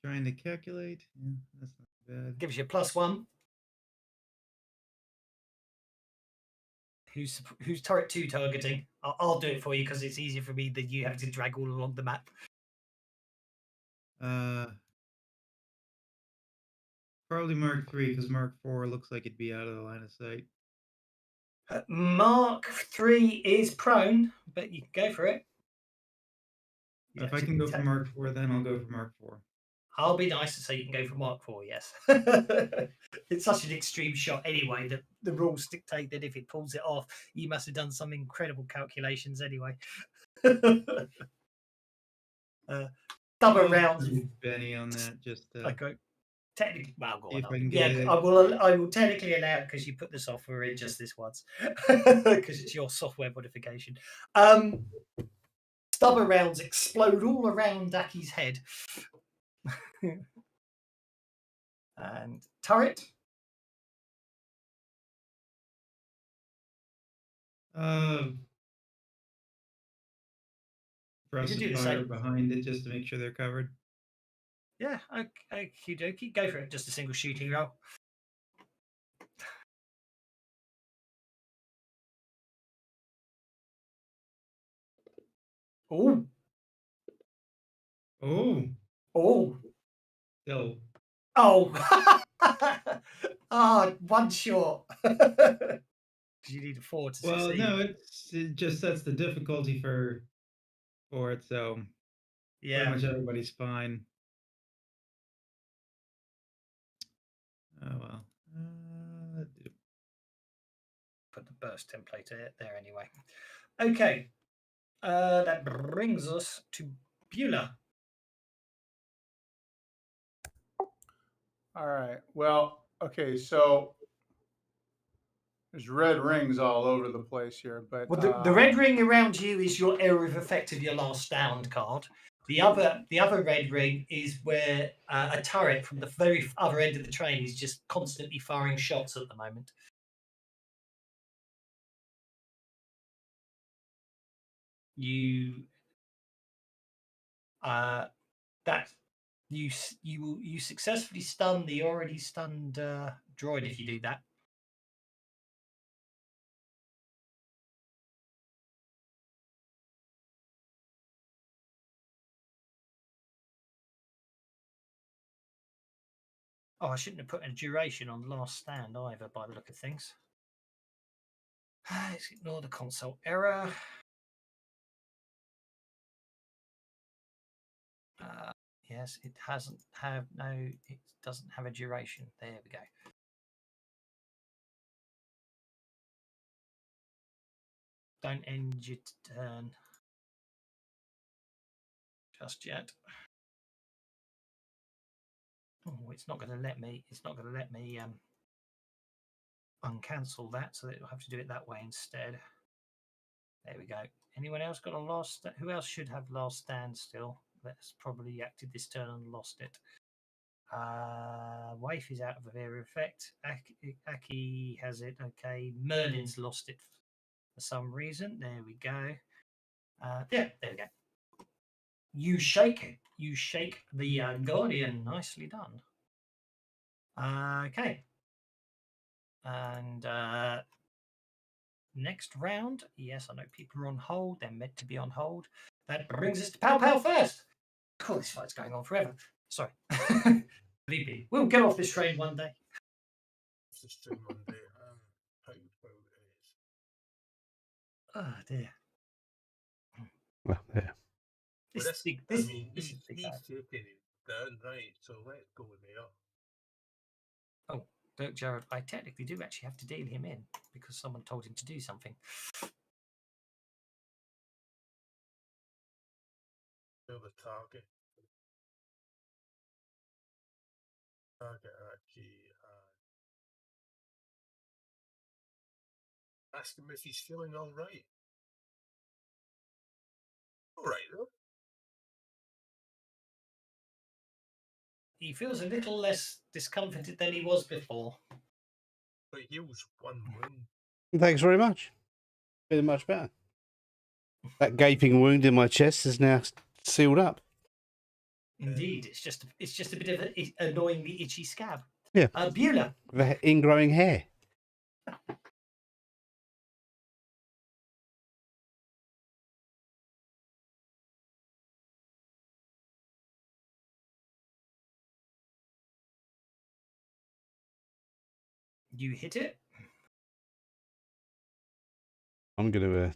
Trying to calculate. Yeah, that's not bad. Gives you a +1. Who's turret 2 targeting? I'll do it for you because it's easier for me than you have to drag all along the map. Probably Mark 3 because Mark 4 looks like it'd be out of the line of sight. Mark 3 is prone, but you can go for it. If I can go for Mark 4, then I'll go for Mark 4. I'll be nice to say you can go for Mark 4, yes. It's such an extreme shot anyway that the rules dictate that if it pulls it off, you must have done some incredible calculations anyway. Double rounds. Benny on that, just okay. Technically, well, go on. I will technically allow it because you put the software in just this once because it's your software modification. Stubber rounds explode all around Daki's head. And turret. Press the fire behind it just to make sure they're covered. Yeah, okie dokie. Go for it. Just a single shooting roll. Oh. Oh. Oh. Still. Oh. One short. You need a 4 to Well, succeed. no, it just sets the difficulty for it, so pretty much everybody's fine. Oh well. Put the burst template there anyway. Okay. That brings us to Beulah. All right. Well, okay, so there's red rings all over the place here, but Well, the red ring around you is your area of effect of your last stand card. The other red ring is where a turret from the very other end of the train is just constantly firing shots at the moment. You you successfully stun the already stunned droid if you do that. Oh, I shouldn't have put a duration on last stand either, by the look of things. Let's ignore the console error. Yes, it doesn't have a duration. There we go. Don't end your turn just yet. Oh, it's not going to let me. It's not going to let me uncancel that, so it'll have to do it that way instead. There we go. Anyone else got a last? Who else should have last stand still? That's probably acted this turn and lost it. Waif is out of area effect. Aki has it. Okay. Merlin's lost it for some reason. There we go. Yeah, there we go. You shake the Guardian. Nicely done. Okay. And next round. Yes, I know people are on hold. They're meant to be on hold. That brings us to Pow Pow first. Cool, this fight's going on forever. Sorry. VP. We'll get off this train one day. This train one day. How it is. Oh dear. Well, yeah. This he's taking it down, right? So let's go there. Oh, Dirk Jared, I technically do actually have to deal him in because someone told him to do something. Kill the target. Ask him if he's feeling all right. All right, though. He feels a little less discomforted than he was before. But he was one wound. Thanks very much. Feeling much better. That gaping wound in my chest is now sealed up. Indeed, it's just a bit of an annoyingly itchy scab. Yeah. Beulah. The ingrowing hair. You hit it. I'm going to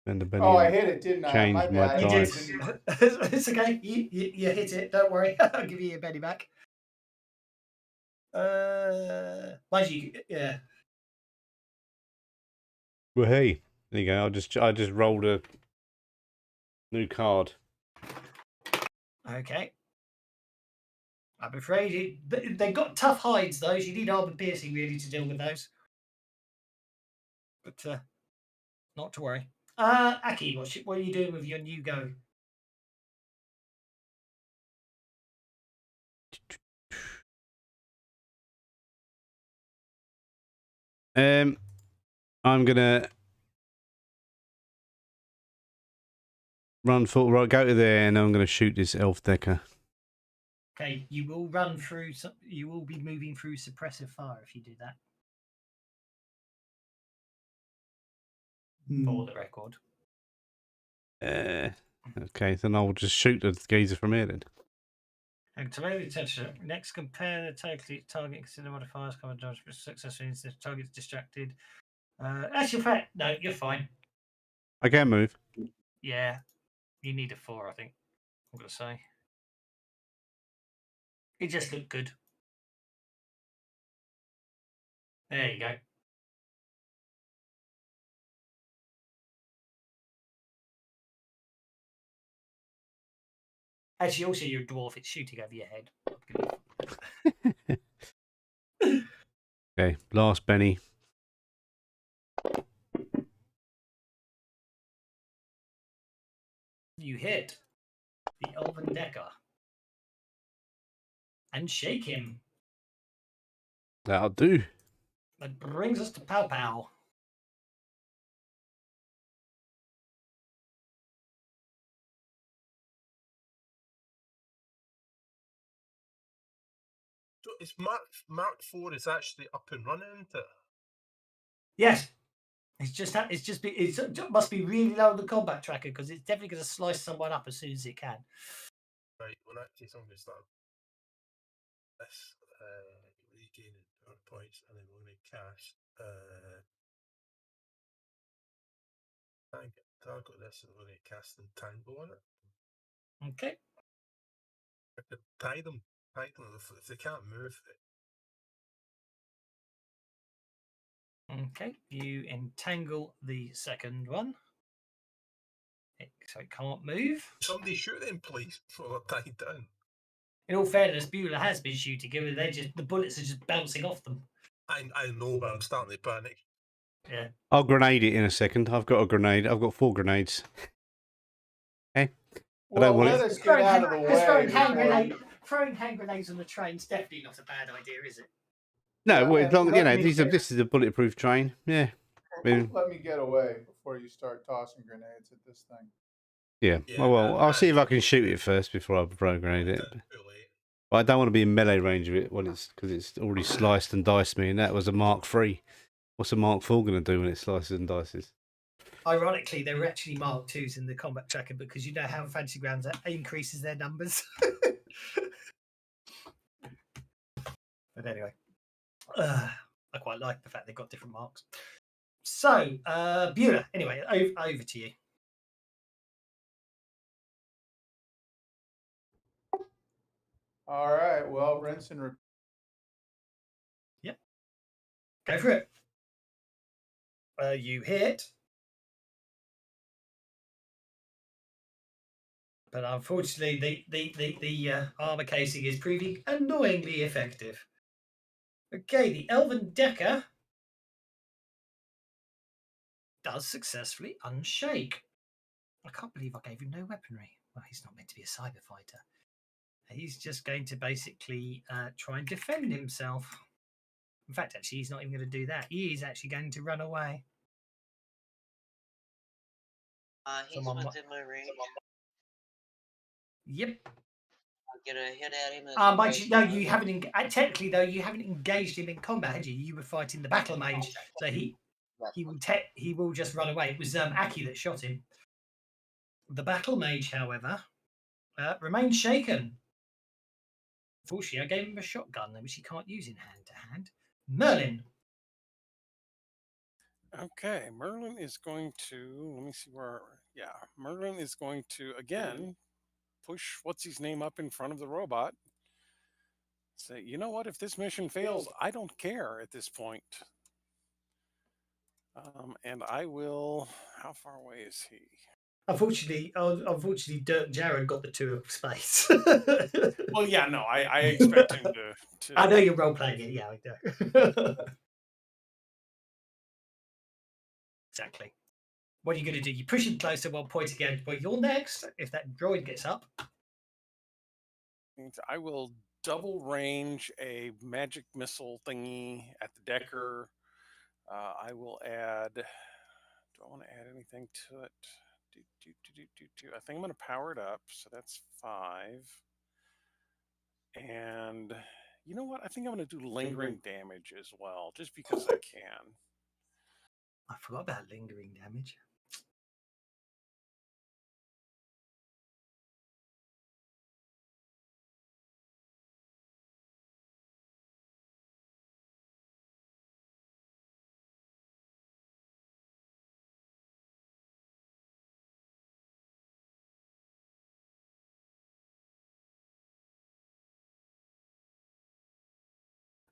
spend a Oh, I hit it, didn't I? Change My my bad. dice. It's okay. You hit it. Don't worry. I'll give you your Benny back. Mind you, yeah. Well, hey, there you go. I just rolled a new card. Okay. I'm afraid they've got tough hides, those. You need armor piercing really to deal with those. But not to worry. Aki, what are you doing with your new go? I'm gonna run full right. Go to there, and I'm gonna shoot this elf decker. Okay, you will run through. You will be moving through suppressive fire if you do that. For the record. Okay, then I'll just shoot the geezer from here then. Activate attention. Next, compare the target. Consider modifiers. Cover dodge successfully. The target's distracted. That's your fact. No, you're fine. I can move. Yeah, you need a 4, I think. I'm gonna say. It just looked good. There you go. Actually, also you're a dwarf. It's shooting over your head. Okay, last Benny. You hit the Elven Decker and shake him. That'll do. That brings us to Pow Pow. So it's Mark 4 is actually up and running, isn't it? Yes. It must be really low on the combat tracker because it's definitely going to slice someone up as soon as it can. Right, well, in that case, I'm going to start this, regaining power points, and then we're going to cast, target this, and we're going to cast Entangle on it. Okay. I could tie them if they can't move. Okay, you entangle the second one. So it can't move. Somebody shoot them, please, before they're tied down. In all fairness, Beulah has been shooting him, and the bullets are just bouncing off them. I know, but I'm starting to panic. Yeah. I'll grenade it in a second. I've got a grenade. I've got 4 grenades. Okay. Well, let us get out of the way. Throwing hand grenades on the train's definitely not a bad idea, is it? No, Yeah, well, as long, you know, me this is a bulletproof train. Yeah. I mean, Let me get away before you start tossing grenades at this thing. yeah. Well, I'll see if I can shoot it first before I throw a grenade at it. But I don't want to be in melee range of it because it's already sliced and diced me, and that was a Mark III. What's a Mark IV going to do when it slices and dices? Ironically, they were actually Mark IIs in the combat tracker because you know how Fantasy Grounds increases their numbers. But anyway, I quite like the fact they've got different marks. So, Beulah, anyway, over to you. All right. Well, rinse and repeat. Yep. Go for it. You hit. But unfortunately, the armor casing is proving annoyingly effective. Okay, the Elven Decker does successfully unshake. I can't believe I gave him no weaponry. Well, he's not meant to be a cyber fighter. He's just going to basically try and defend himself. In fact, actually, he's not even going to do that. He is actually going to run away. He's within my range. Yep. I'll get a hit at him. But no, you haven't. Technically, though, you haven't engaged him in combat, had you? You were fighting the battle mage, so he will just run away. It was Aki that shot him. The battle mage, however, remains shaken. Unfortunately, I gave him a shotgun, which he can't use in hand to hand. Merlin. Okay, Merlin is going to, let me see where, yeah, Merlin is going to, again, push what's his name up in front of the robot. Say, you know what, if this mission fails, I don't care at this point. And I will, how far away is he? Unfortunately, Dirk Jared got the 2 of space. Well, yeah, no, I expect him to... I know you're role-playing it, yeah, I know. Exactly. What are you going to do? You push him closer while pointing out, well, you're next, if that droid gets up. I will double range a magic missile thingy at the Decker. I will add, do I want to add anything to it? I think I'm going to power it up, so that's 5. And you know what? I think I'm going to do lingering damage as well, just because I can. I forgot about lingering damage.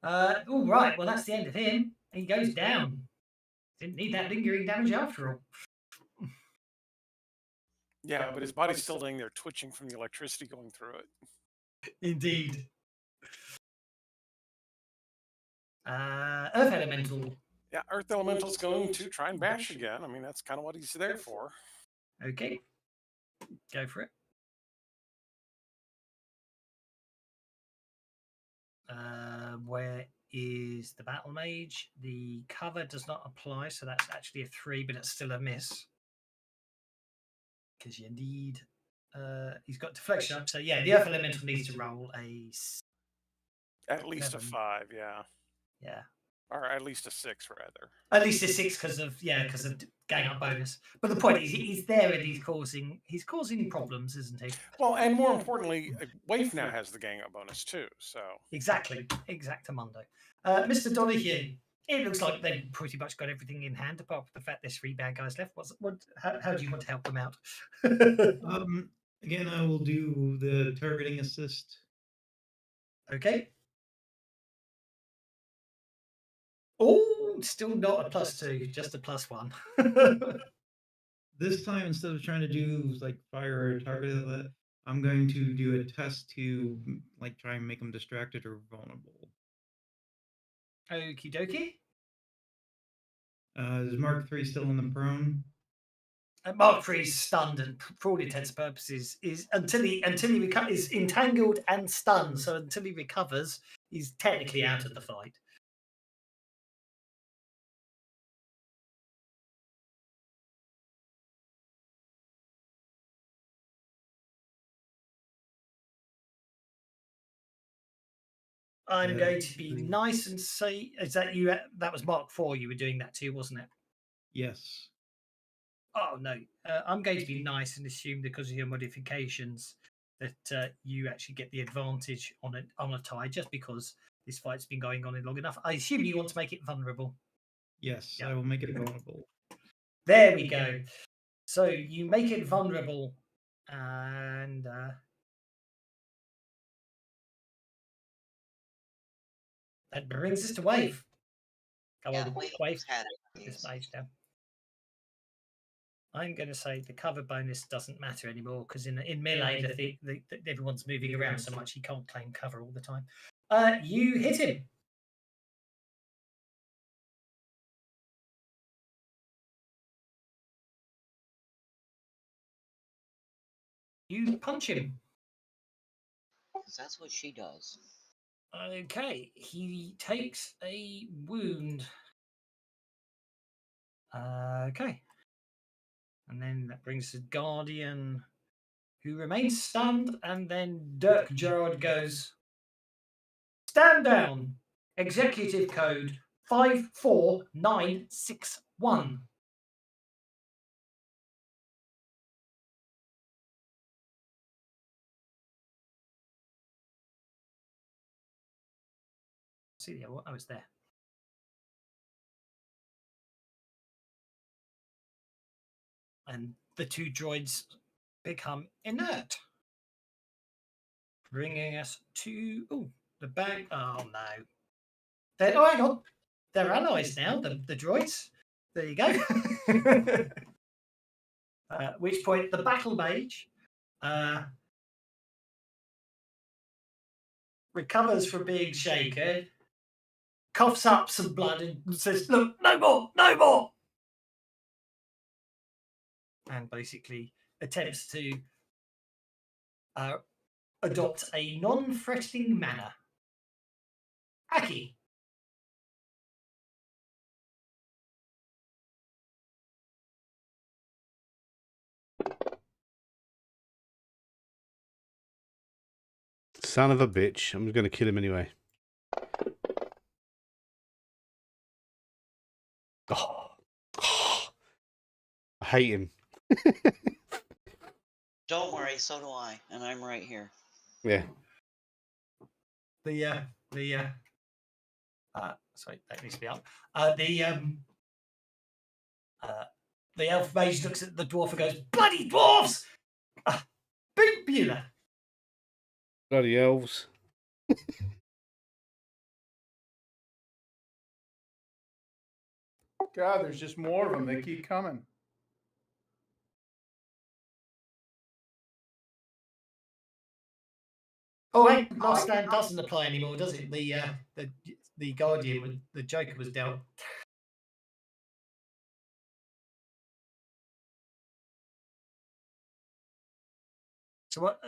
All right. Well, that's the end of him. He goes down. Didn't need that lingering damage after all. Yeah, but his body's still laying there twitching from the electricity going through it. Indeed. Earth Elemental. Yeah, Earth Elemental's going to try and bash again. I mean, that's kind of what he's there for. Okay. Go for it. Where is the Battle Mage? The cover does not apply, so that's actually a 3, but it's still a miss. Because you need... he's got deflection up, so yeah, the Earth Elemental needs to roll a... At least 7. A 5, yeah. Yeah. Or at least a 6, rather. At least a 6 because of gang up bonus. But the point is, he's there and he's causing problems, isn't he? Well, and more importantly, Waif now has the gang up bonus too. So exactly, exactamundo. Mr. Donahue, it looks like they've pretty much got everything in hand, apart from the fact there's 3 bad guys left. How do you want to help them out? Again, I will do the targeting assist. Okay. Oh, still not a +2, just a +1. This time, instead of trying to do like fire or target, I'm going to do a test to like try and make them distracted or vulnerable. Okie dokie. Is Mark 3 still in the prone? Mark 3 is stunned, and for all intents and purposes, is until he is entangled and stunned. So until he recovers, he's technically out of the fight. I'm going to be nice and say, is that you? That was Mark 4. You were doing that too, wasn't it? Yes. Oh no, I'm going to be nice and assume because of your modifications that you actually get the advantage on a tie, just because this fight's been going on long enough. I assume you want to make it vulnerable. Yes, I will make it vulnerable. There we go. So you make it vulnerable, and that brings us to Wave. Come on, Wave. This mage down. I'm going to say the cover bonus doesn't matter anymore because in melee, everyone's moving around so much he can't claim cover all the time. You hit him. You punch him. Because that's what she does. Okay, he takes a wound. Okay. And then that brings the Guardian, who remains stunned, and then Dirk Gerard goes, stand down. Executive code 54961. See, yeah, what I was there. And the 2 droids become inert, bringing us to the bag. Oh no! Hang on, they're allies now. The droids. There you go. At which point the battle mage recovers from being shaken, coughs up some blood, and says, "Look, no more, no more." And basically attempts to adopt a non-threatening manner. Aki. Son of a bitch. I'm going to kill him anyway. Oh. I hate him. Don't worry, so do I, and I'm right here. Yeah. Sorry, that needs to be up. The elf mage looks at the dwarf and goes, "Bloody dwarves! Boot Beulah." Bloody elves. God, there's just more of them. They keep coming. Oh, hey, last stand doesn't apply anymore, does it? The Guardian, the Joker was dealt. So what?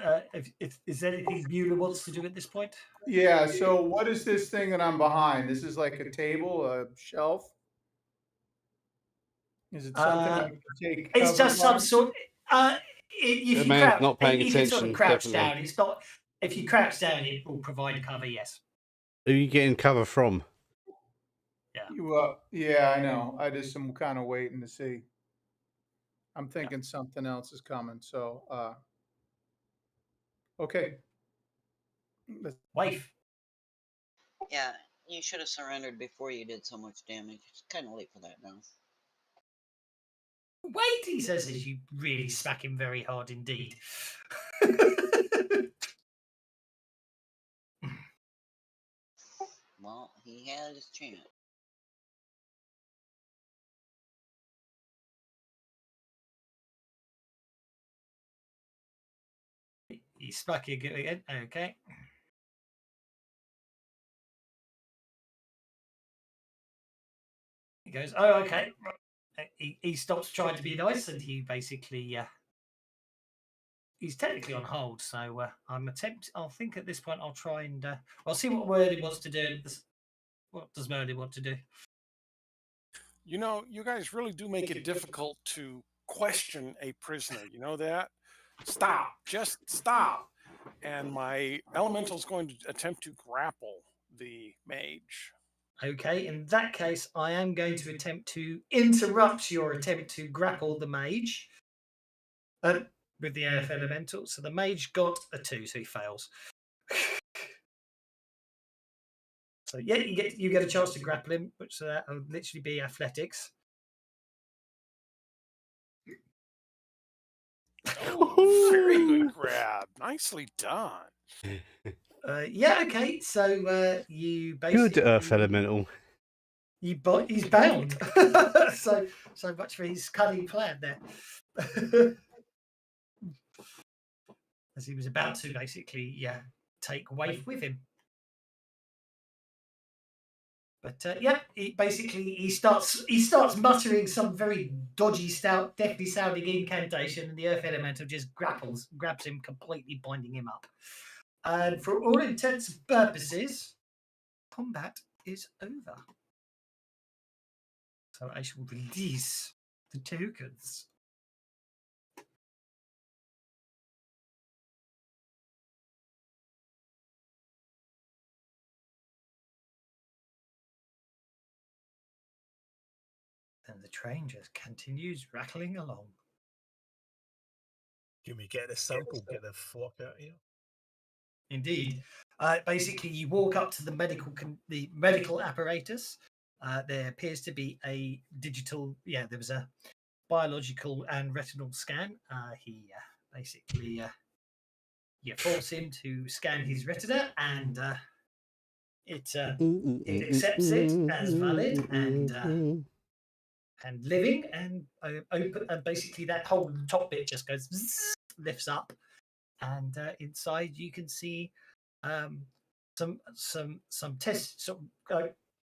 Is there anything Bueller wants to do at this point? Yeah. So what is this thing that I'm behind? This is like a table, a shelf. Is it something I can take? It's just some behind? sort. If The you man's crouch, not paying you can sort of attention, crouch definitely. down. It's not. If you crouch down, it will provide cover. Yes. Who are you getting cover from? Yeah. Yeah, I know. I just am kind of waiting to see. I'm thinking something else is coming. So, okay. Wife. Yeah, you should have surrendered before you did so much damage. It's kind of late for that now. Wait, he says as you really smack him very hard indeed. Well, he had his chance. He smack you again. Okay. He goes, oh, okay. He stops trying to be nice, and he basically he's technically on hold. So I'll think at this point I'll try and I'll see what Merlin wants to do. What does Merlin want to do? You know, you guys really do make it difficult to question a prisoner. You know that? Stop. Just stop. And my elemental's going to attempt to grapple the mage. Okay, in that case, I am going to attempt to interrupt your attempt to grapple the mage with the earth elemental. So the mage got a 2, so he fails. So yeah, you get a chance to grapple him, which that will literally be athletics. Oh, very good grab. Nicely done. Yeah, okay. So you basically Good Earth Elemental. He's bound. so much for his cunning plan there. As he was about to basically, take Waif with him. But he starts muttering some very dodgy, deftly sounding incantation, and the Earth Elemental just grabs him completely, binding him up. And for all intents and purposes, combat is over. So I shall release the tokens. And the train just continues rattling along. Can we get the sample, get the fuck out of here? Indeed. Basically, you walk up to the medical apparatus. There appears to be a digital, there was a biological and retinal scan. He basically, you force him to scan his retina, and it accepts it as valid and living, and open, and basically that whole top bit just goes lifts up, and inside you can see some test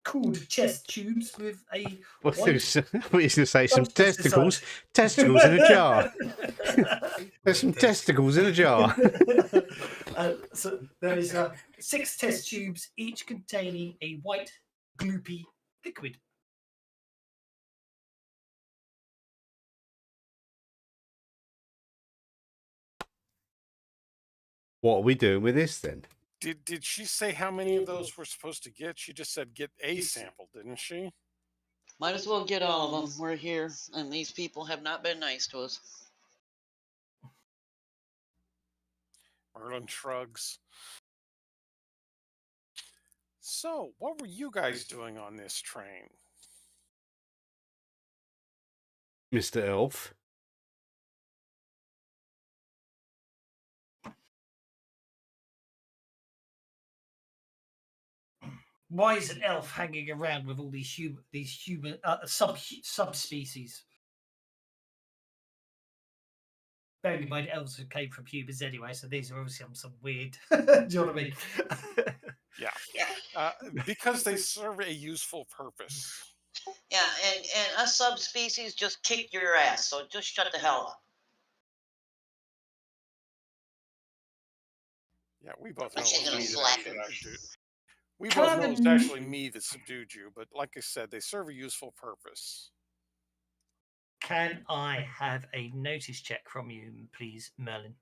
cooled chest tubes with a What's this? What you going to say? Some testicles? Testicles in a jar. There's some testicles in a jar. So there is 6 test tubes, each containing a white gloopy liquid. What are we doing with this then? Did she say how many of those we're supposed to get? She just said get a sample, didn't she? Might as well get all of them. We're here, and these people have not been nice to us. Merlin shrugs. So, what were you guys doing on this train? Mr. Elf. Why is an elf hanging around with all these human subspecies? Bearing in mind, elves came from humans anyway, so these are obviously some weird. Do you know what I mean? Yeah. Because they serve a useful purpose. Yeah, and us subspecies just kick your ass, so just shut the hell up. Yeah, we both But know it she's was gonna me that slap actually him. subdued. We Can both I know have it was a- actually me that subdued you, but like I said, they serve a useful purpose. Can I have a notice check from you, please, Merlin?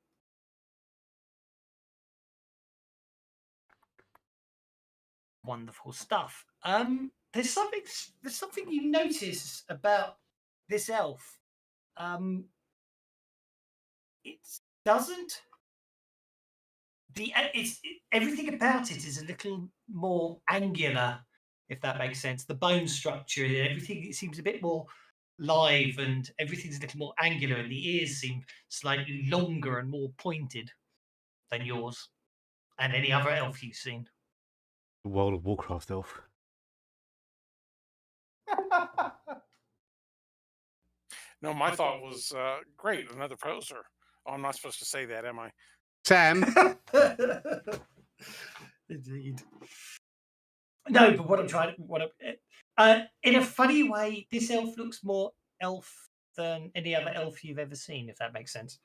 Wonderful stuff. There's something you notice about this elf. It doesn't. Everything about it is a little more angular, if that makes sense. The bone structure, everything it seems a bit more live, and everything's a little more angular, and the ears seem slightly longer and more pointed than yours and any other elf you've seen. The World of Warcraft elf. No, my thought was great. Another poser. Oh, I'm not supposed to say that, am I? Sam. Indeed. No, but in a funny way, this elf looks more elf than any other elf you've ever seen, if that makes sense.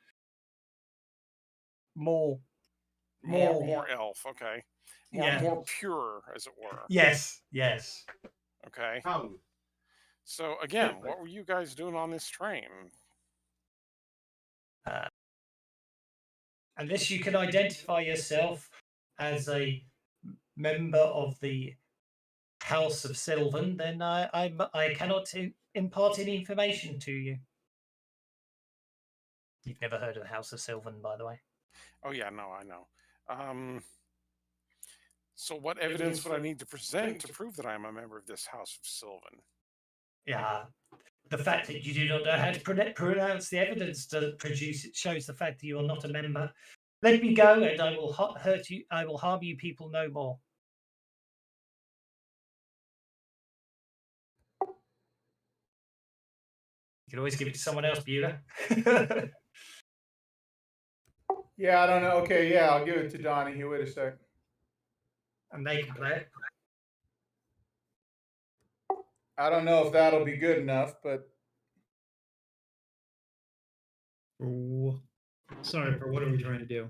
More elf. Okay. More pure, as it were. Yes. Okay. So again, what were you guys doing on this train? Unless you can identify yourself as a member of the House of Sylvan, then I cannot impart any information to you. You've never heard of the House of Sylvan, by the way. Oh yeah, no, I know. So what evidence would I need to present to prove that I am a member of this House of Sylvan? Yeah, the fact that you do not know how to pronounce the evidence to produce it shows the fact that you are not a member. Let me go, and I will hurt you. I will harm you people no more. You can always give it to someone else, Beulah. Yeah, I don't know. Okay, yeah, I'll give it to Donahue. Wait a sec. And they can play it. I don't know if that'll be good enough, but Sorry, for what are we trying to do?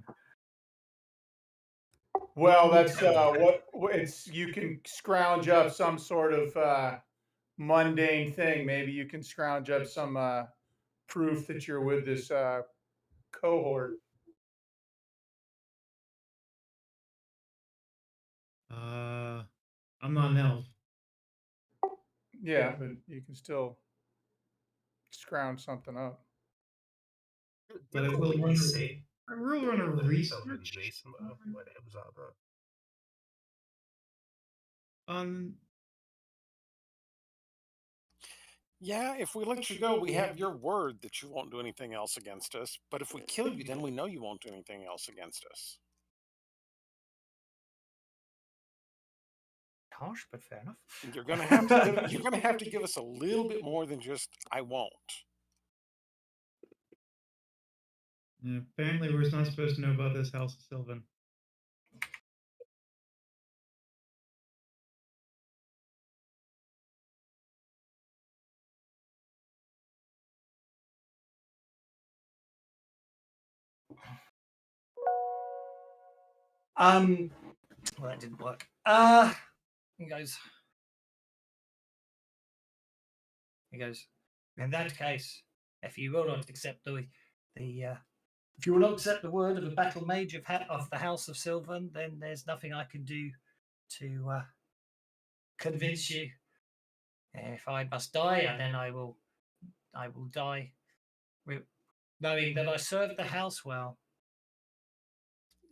well, that's what it's. You can scrounge up some sort of mundane thing. Maybe you can scrounge up some proof that you're with this cohort. I'm not an elf. Yeah, but you can still scrounge something up. But I will run a research. What the hell was that about? Yeah, if we let you go, we have your word that you won't do anything else against us. But if we kill you, then we know you won't do anything else against us. Harsh, but fair enough. You're gonna have to give us a little bit more than just "I won't." Yeah, apparently, we're not supposed to know about this House of Sylvan. Well, that didn't work. He goes. In that case, if you will not accept if you will not accept the word of a battle mage of the House of Sylvan, then there's nothing I can do to convince you. And if I must die, then I will die, knowing that I served the house well.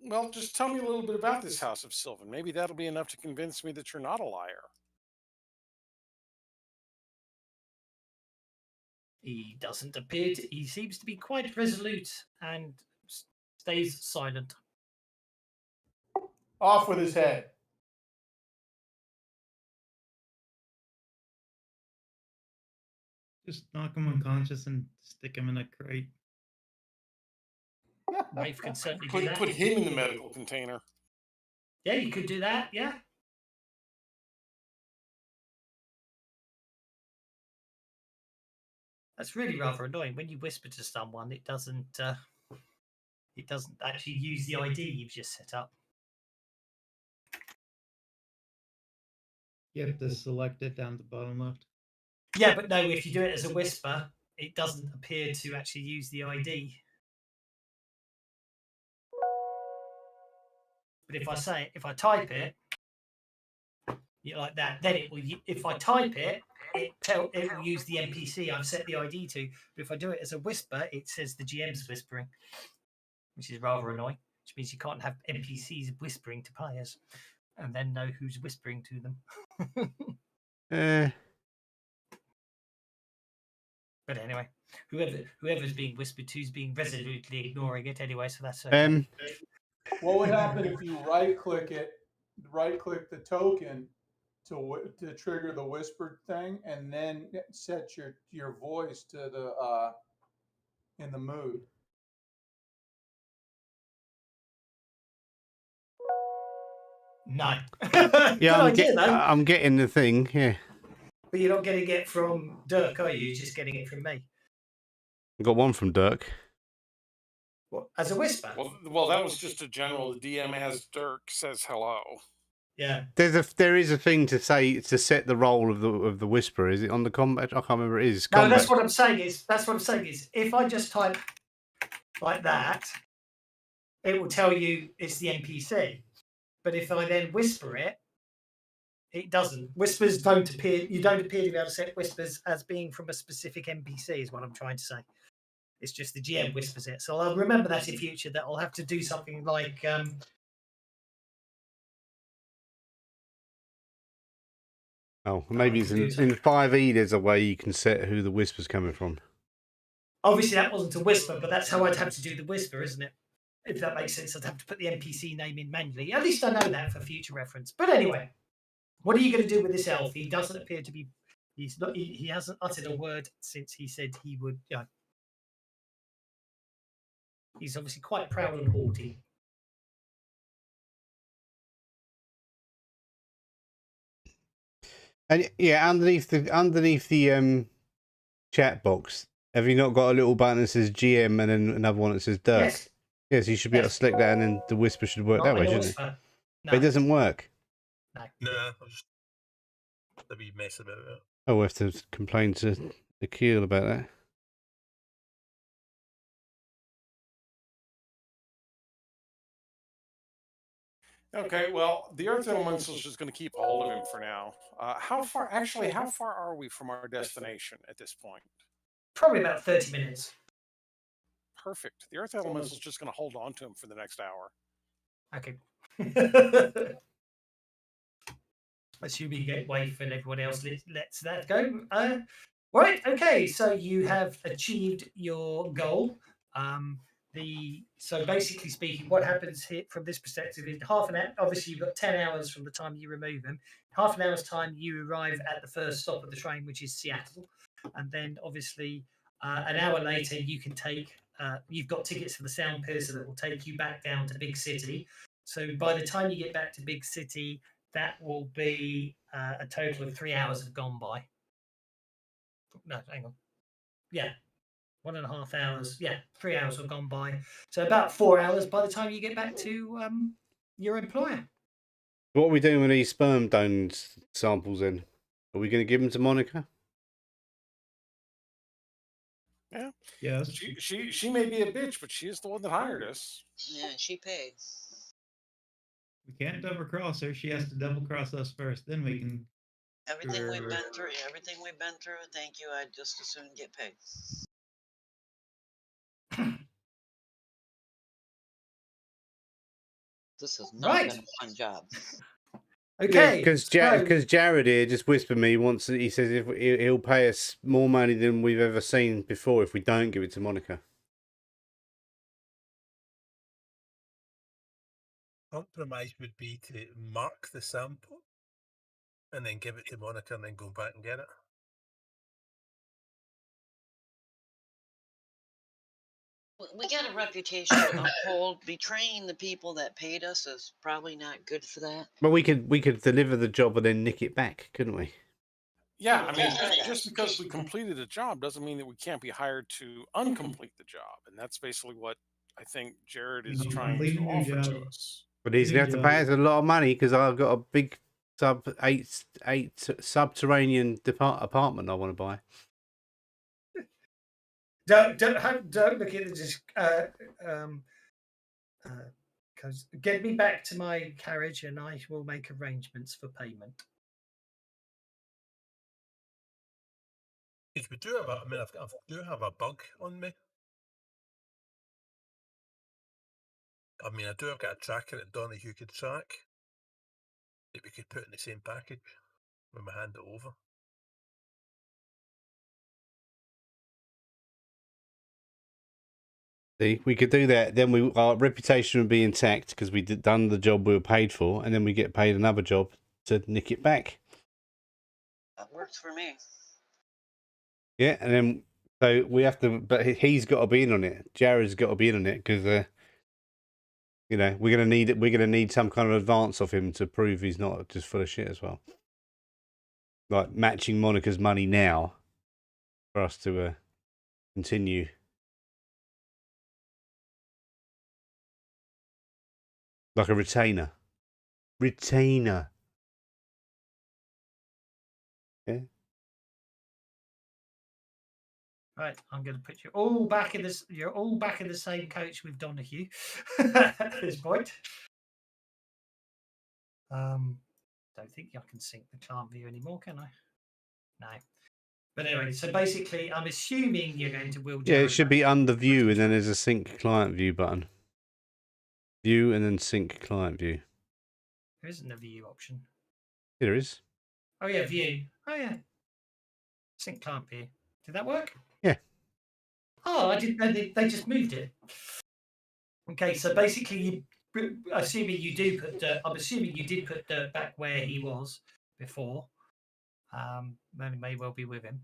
Well, just tell me a little bit about this House of Sylvan. Maybe that'll be enough to convince me that you're not a liar. He doesn't appear to. He seems to be quite resolute and stays silent. Off with his head. Just knock him unconscious and stick him in a crate. Rafe can certainly do that. Put him in the medical container. Yeah, you could do that. Yeah. That's really rather annoying. When you whisper to someone, it doesn't actually use the ID you've just set up. You have to select it down at the bottom left. Yeah, but no, if you do it as a whisper, it doesn't appear to actually use the ID. But if I type it, like that, then it will. If I type it, it will use the NPC I've set the ID to. But if I do it as a whisper, it says the GM's whispering, which is rather annoying. Which means you can't have NPCs whispering to players, and then know who's whispering to them. But anyway, whoever's being whispered to is being resolutely ignoring it anyway, so that's okay. What would happen if you right-click the token to trigger the whispered thing, and then set your voice to the in the mood? No. Yeah, I'm getting the thing. Yeah. But you're not getting it from Dirk, are you? You're just getting it from me. I got one from Dirk. What, as a whisper? Well, that was just a general. The DM as Dirk says hello. Yeah. There is a thing to set the role of the whisper. Is it on the combat? I can't remember. It is. No, combat. that's what I'm saying is if I just type like that, it will tell you it's the NPC. But if I then whisper it, it doesn't. Whispers don't appear. You don't appear to be able to set whispers as being from a specific NPC. Is what I'm trying to say. It's just the GM whispers it. So I'll remember that in future. That I'll have to do something like. Oh, maybe it's in 5e. There's a way you can set who the whisper's coming from. Obviously, that wasn't a whisper, but that's how I'd have to do the whisper, isn't it? If that makes sense, I'd have to put the NPC name in manually. At least I know that for future reference. But anyway, what are you going to do with this elf? He doesn't appear to be. He's not. He hasn't uttered a word since he said he would. He's obviously quite proud and haughty. And yeah, underneath the chat box, have you not got a little button that says GM and then another one that says Dirk? Yes, you should be able to select that, and then the whisper should work that way, shouldn't it? No. But it doesn't work. No, I'll just a wee mess about it. Oh, we'll have to complain to the Keel about that. Okay, well, the Earth Elemental is just going to keep a hold of him for now. How far are we from our destination at this point? Probably about 30 minutes. Perfect. The Earth Elemental is just going to hold on to him for the next hour. Okay. Assuming you get Waif and everyone else lets that go. Right, okay, so you have achieved your goal. So basically speaking, what happens here from this perspective is half an hour. Obviously, you've got 10 hours from the time you remove them. Half an hour's time, you arrive at the first stop of the train, which is Seattle, and then obviously an hour later, you can take. You've got tickets for the Sound Piercer that will take you back down to Big City. So by the time you get back to Big City, that will be a total of 3 hours have gone by. No, hang on. Yeah. 1.5 hours. Yeah, 3 hours have gone by. So about 4 hours by the time you get back to your employer. What are we doing with these sperm donor samples then? Are we going to give them to Monica? Yeah. Yes. She may be a bitch, but she is the one that hired us. Yeah, she paid. We can't double cross her. She has to double cross us first. Then we can. Everything we've been through. Thank you. I'd just as soon get paid. This has not been a fun job. Okay. Because Jared here just whispered me once. He says if he'll pay us more money than we've ever seen before if we don't give it to Monica. Compromise would be to mark the sample and then give it to Monica and then go back and get it. We got a reputation to uphold. Betraying the people that paid us is probably not good for that. Well, we could deliver the job and then nick it back, couldn't we? Yeah, I mean, Yeah. just because we completed a job doesn't mean that we can't be hired to uncomplete the job, and that's basically what I think Jared is trying to offer to us. But he's going to have to pay us a lot of money because I've got a big eight subterranean apartment I want to buy. Don't look at it. Just get me back to my carriage, and I will make arrangements for payment. Because we do have I do have a bug on me. I mean, I do have got a tracker that Donahue could track that we could put in the same package when we hand it over. See, we could do that. Then our reputation would be intact because we done the job we were paid for, and then we get paid another job to nick it back. That works for me. Yeah, and then so we have to, but he's got to be in on it. Jared's got to be in on it because you know, we're gonna need some kind of advance off him to prove he's not just full of shit as well. Like matching Monica's money now for us to continue. Like a retainer. Retainer. Yeah. Right, I'm going to put you all back in this. You're all back in the same coach with Donahue at this point. Don't think I can sync the client view anymore, can I? No. But anyway, so basically, I'm assuming you're going to will. Yeah, it should be under view, and then there's a sync client view button. View and then sync client view. There isn't a view option. Here it is. Oh yeah, view. Oh yeah. Sync client view. Did that work? Yeah. Oh, I didn't know they just moved it. Okay, so basically, assuming you do put dirt, I'm assuming you did put dirt back where he was before. That may well be with him.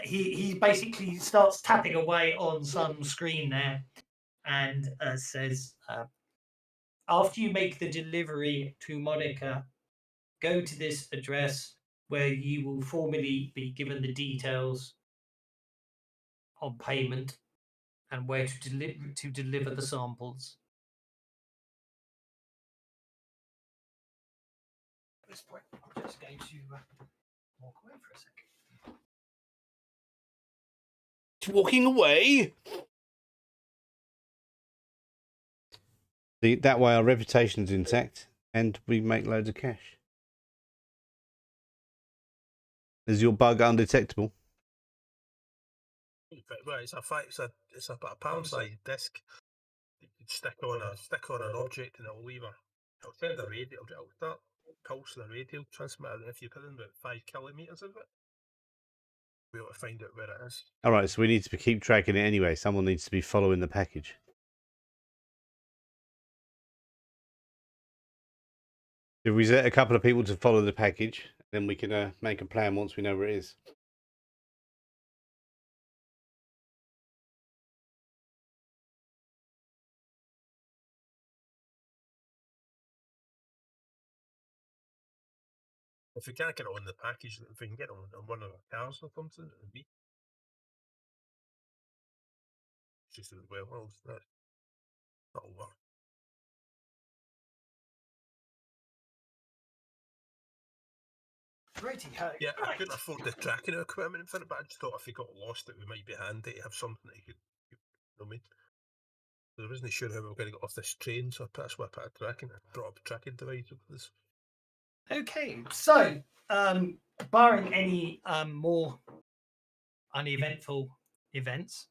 He basically starts tapping away on some screen there, and says, "After you make the delivery to Monica, go to this address where you will formally be given the details on payment and where to deliver the samples." At this point, I'm just going to walk away for a second. It's walking away. That way our reputation's intact and we make loads of cash. Is your bug undetectable? Well, it's a palm-sized disc. You could stick on an object and it'll leave it'll send a radio. It'll start pulsing a radio transmitter, and if you put in about 5 kilometers of it, we'll be able to find out where it is. All right, so we need to keep tracking it anyway. Someone needs to be following the package. If we set a couple of people to follow the package, then we can make a plan once we know where it is. If we can't get it on the package, if we can get it on one of our cars or something, it would be just as well. That'll work. Righty-ho. Yeah, I couldn't afford the tracking equipment for it, but I just thought if we got lost, it might be handy to have something that you could, you know what I mean? I wasn't sure how we were going to get off this train, so that's why I put a tracking. I brought up a tracking device with this. Okay, so barring any more uneventful events,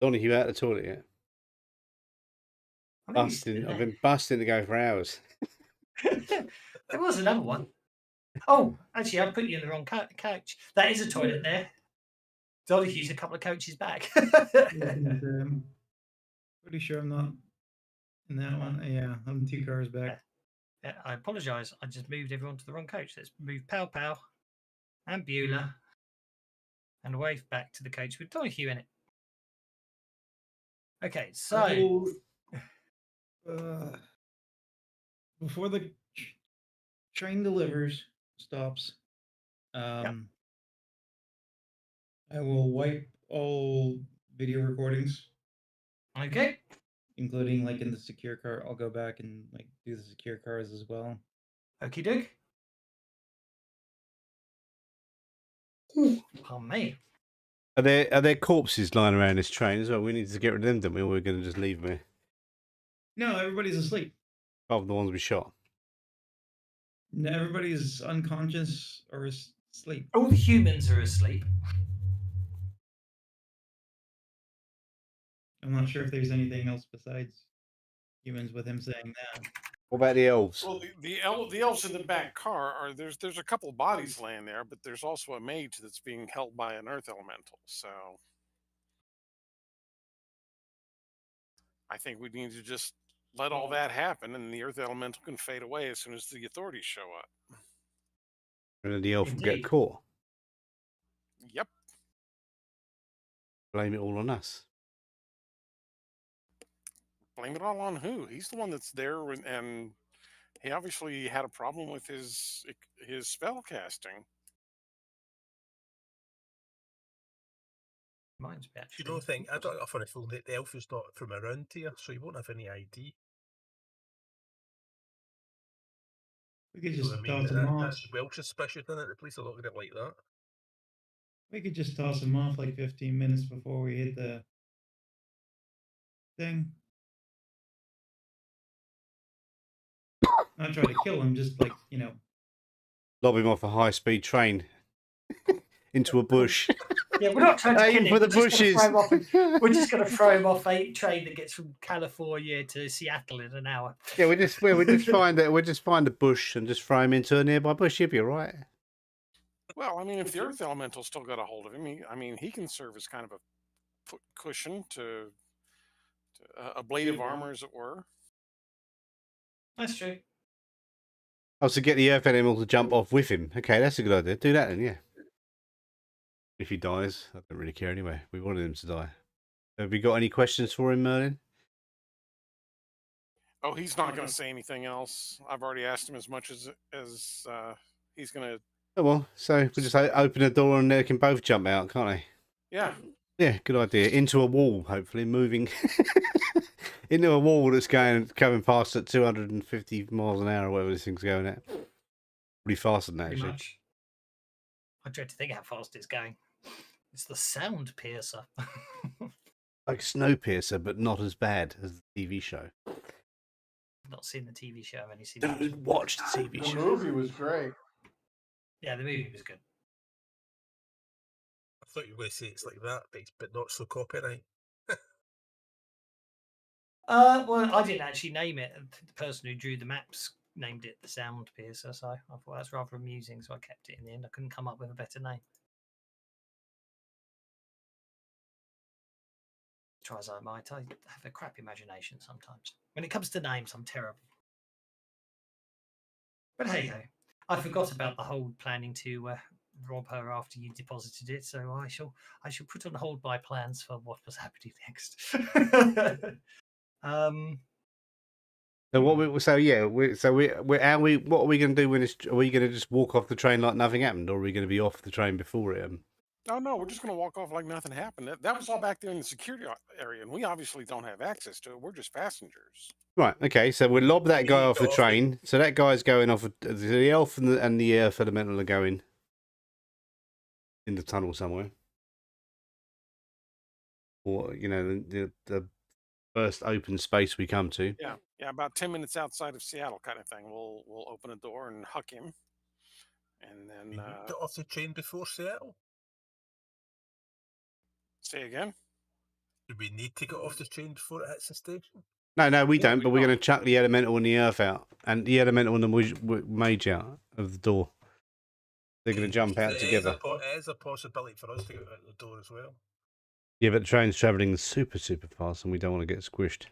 Donahue out of the toilet yet? I've been busting to go for hours. There was another one. Oh, actually, I put you in the wrong couch. That is a toilet there. Donahue's a couple of coaches back. Pretty sure I'm not in that one. Yeah, I'm 2 cars back. Yeah, I apologise. I just moved everyone to the wrong coach. Let's move pow. and Beulah, and wave back to the coach with Donahue in it. Okay, so before the train delivers, stops, I will wipe all video recordings, okay, including like in the secure car. I'll go back and like do the secure cars as well. okie doke. Pardon me. Are there corpses lying around this train as well? We need to get rid of them, don't we? Or we're going to just leave them here? No, everybody's asleep. Apart from the ones we shot. No, everybody's unconscious or asleep. All the humans are asleep. I'm not sure if there's anything else besides humans with him saying that. What about the elves? Well, the elves in the back car are there's a couple bodies laying there, but there's also a mage that's being held by an earth elemental. So I think we need to just let all that happen, and the earth elemental can fade away as soon as the authorities show up. And then the elf will get Indeed. caught. Yep. Blame it all on us. Blame it all on who? He's the one that's there, and he obviously had a problem with his spell casting. Mine's You actually. don't think, I don't know for a full that the elf is not from around here, so you won't have any ID. We could So just I mean, toss him off. that's well suspicious, isn't it? The police are looking at it like that. We could just toss him off like 15 minutes before we hit the thing. Not try to kill him, just like, you know. Lob him off a high-speed train into a bush. Yeah, we're not trying to kill Aim him. for the We're just gonna bushes. throw him off we're just going to throw him off a train that gets from California to Seattle in an hour. Yeah, we just find a bush and just throw him into a nearby bush. He'll be all right. Well, I mean, if the earth elemental still got a hold of him, he can serve as kind of a cushion to a blade of armor, as it were. That's true. Oh, so get the earth animal to jump off with him. Okay, that's a good idea. Do that then, yeah. If he dies, I don't really care anyway. We wanted him to die. Have you got any questions for him, Merlin? Oh, he's not going to say anything else. I've already asked him as much as he's going to. Oh, well, so we just open the door and they can both jump out, can't they? Yeah. Yeah, good idea. Into a wall, hopefully, moving into a wall that's coming past at 250 miles an hour or whatever this thing's going at. Pretty faster than that, Pretty actually. much. I dread to think how fast it's going. It's the sound piercer. Like Snowpiercer, but not as bad as the TV show. I've not seen the TV show. I've only seen Don't watch the TV The show. movie was great. Yeah, the movie was good. I thought you were going to say it's like that, but not so copyright. Well, I didn't actually name it. The person who drew the maps named it the Sound Piercer, so I thought that's rather amusing, so I kept it in the end. I couldn't come up with a better name. Try as I might, I have a crap imagination sometimes. When it comes to names, I'm terrible. But hey ho, I forgot about the whole planning to rob her after you deposited it, so I shall put on hold my plans for what was happening next. So what we what are we going to do when it's? Are we going to just walk off the train like nothing happened, or are we going to be off the train before it? Oh no, we're just going to walk off like nothing happened. That was all back there in the security area, and we obviously don't have access to it. We're just passengers. Right. Okay. So we'll lob that guy off the train. So that guy's going off. The elf and the earth elemental are going in the tunnel somewhere, or the first open space we come to. Yeah, about 10 minutes outside of Seattle, kind of thing. We'll open a door and huck him, and then get off the train before Seattle. Say again. Do we need to get off the train before it hits the station? No, we don't. But we're going to chuck the elemental and the earth out, and the elemental and the mage out of the door. They're going to jump out together. It is a possibility for us to get out the door as well. Yeah, but the train's travelling super fast, and we don't want to get squished.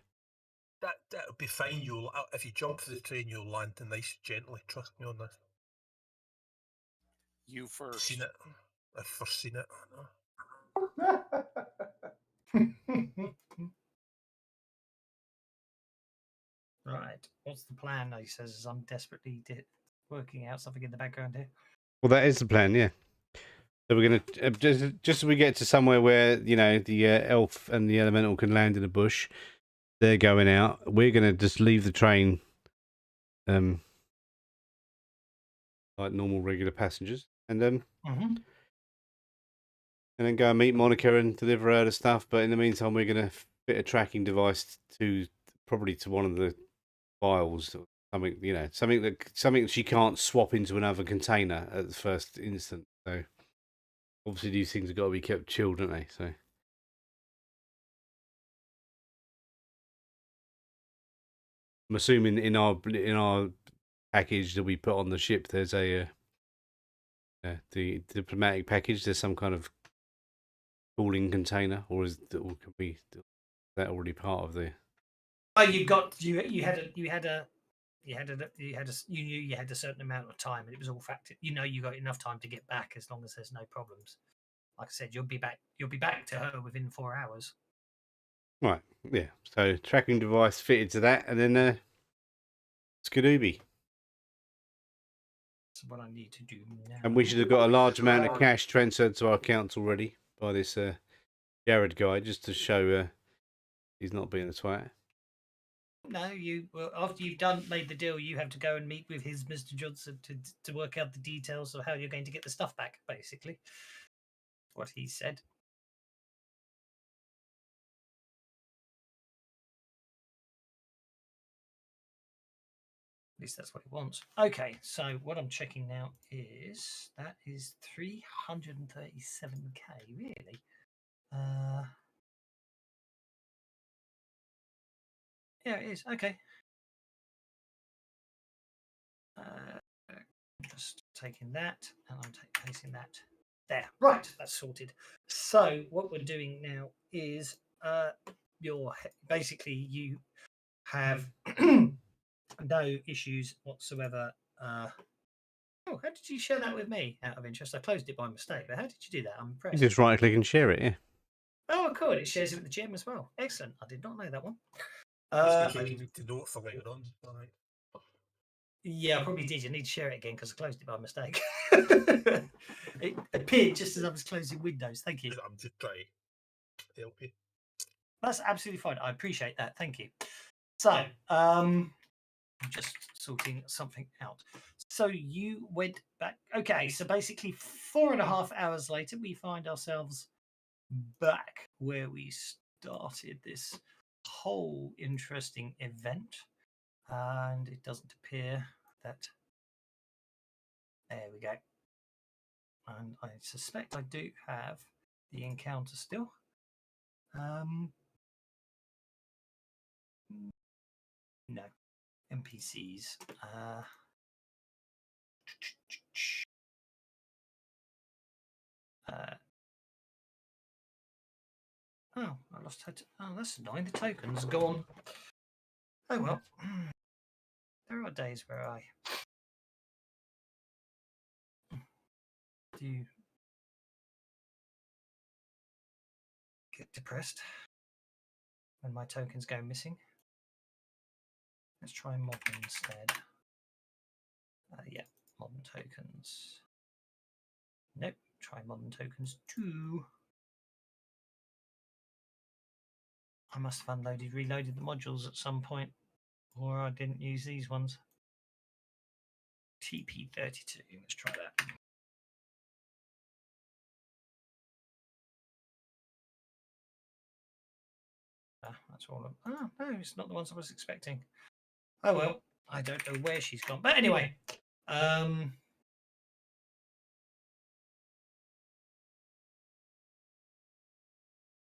That'll be fine. If you jump for the train, you'll land nice gently. Trust me on this. You first. Seen it. I've first seen it. Right. What's the plan? He says, as I'm desperately working out something in the background here. Well, that is the plan, yeah. So we're going to, just as we get to somewhere where, you know, the elf and the elemental can land in a bush, they're going out. We're going to just leave the train like normal, regular passengers. And then go and meet Monica and deliver her the stuff. But in the meantime, we're going to fit a tracking device probably to one of the files or something, you know, something that she can't swap into another container at the first instant. So obviously these things have got to be kept chilled, don't they? So I'm assuming in our package that we put on the ship, there's the diplomatic package. There's some kind of cooling container, or can be that already part of the? Oh, you knew you had a certain amount of time, and it was all factored. You know, you got enough time to get back as long as there's no problems. Like I said, you'll be back to her within 4 hours. Right. Yeah. So tracking device fitted to that, and then Skadooby. That's what I need to do now. And we should have got a large amount of cash transferred to our accounts already by this Jared guy, just to show he's not being a twat. No, after you've made the deal, you have to go and meet with his Mr. Johnson to work out the details of how you're going to get the stuff back. Basically, what he said. At least that's what he wants. Okay, so what I'm checking now is that is 337k. Really? Yeah, it is. Okay. Just taking that, and I'm placing that there. Right, that's sorted. So what we're doing now is you have no issues whatsoever. Oh, how did you share that with me? Out of interest, I closed it by mistake. But how did you do that? I'm impressed. You just right click and share it. Yeah. Oh, cool! It shares it with the gym as well. Excellent. I did not know that one. You need to know it for later on. Right. Yeah, I probably did. You need to share it again because I closed it by mistake. It appeared just as I was closing Windows. Thank you. I'm just trying to help you. That's absolutely fine. I appreciate that. Thank you. So, I'm just sorting something out. So you went back. Okay, so basically 4.5 hours later, we find ourselves back where we started this whole interesting event. And it doesn't appear that... There we go. And I suspect I do have the encounter still. No. NPCs. Oh, I lost her. Oh, that's annoying. The token's gone. Oh well. There are days where I do get depressed when my tokens go missing. Let's try modern instead. Yeah, modern tokens. Nope, try modern tokens 2. I must have reloaded the modules at some point, or I didn't use these ones. TP32, let's try that. That's all of them. Oh, no, it's not the ones I was expecting. Oh well, I don't know where she's gone. But anyway,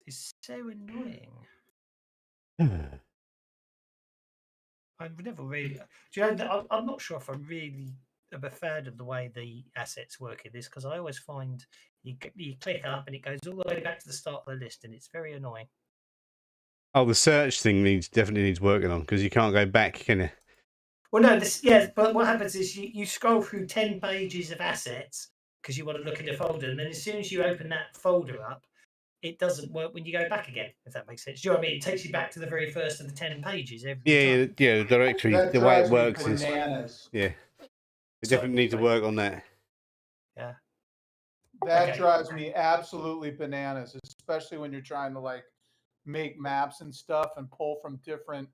it's so annoying. I've never really... Do you know, I'm not sure if I really am a fan of the way the assets work in this, because I always find you click up and it goes all the way back to the start of the list, and it's very annoying. Oh, the search thing definitely needs working on, because you can't go back, can you? Well, no, but what happens is you scroll through 10 pages of assets, because you want to look in the folder, and then as soon as you open that folder up, it doesn't work when you go back again. If that makes sense, do you know what I mean? It takes you back to the very first of the 10 pages every time. Yeah. The directory, That the way it drives me works is bananas. yeah. We So- definitely need to work on that. Yeah. That Okay. drives me absolutely bananas, especially when you're trying to like make maps and stuff and pull from different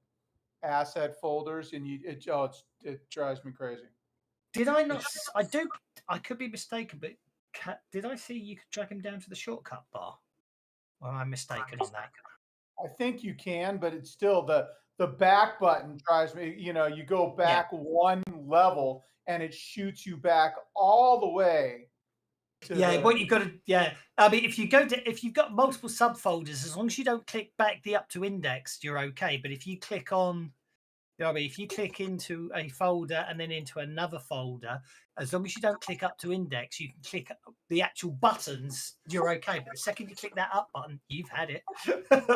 asset folders, and it drives me crazy. Did I not? I could be mistaken, but did I see you could drag him down to the shortcut bar? Or am I mistaken on that? I think you can, but it's still the back button drives me. You know, you go back one level and it shoots you back all the way. What you've got to I mean, if you've got multiple subfolders, as long as you don't click back the up to index, you're okay. But if you click on, you know what I mean, if you click into a folder and then into another folder, as long as you don't click up to index, you can click the actual buttons, you're okay. But the second you click that up button, you've had it.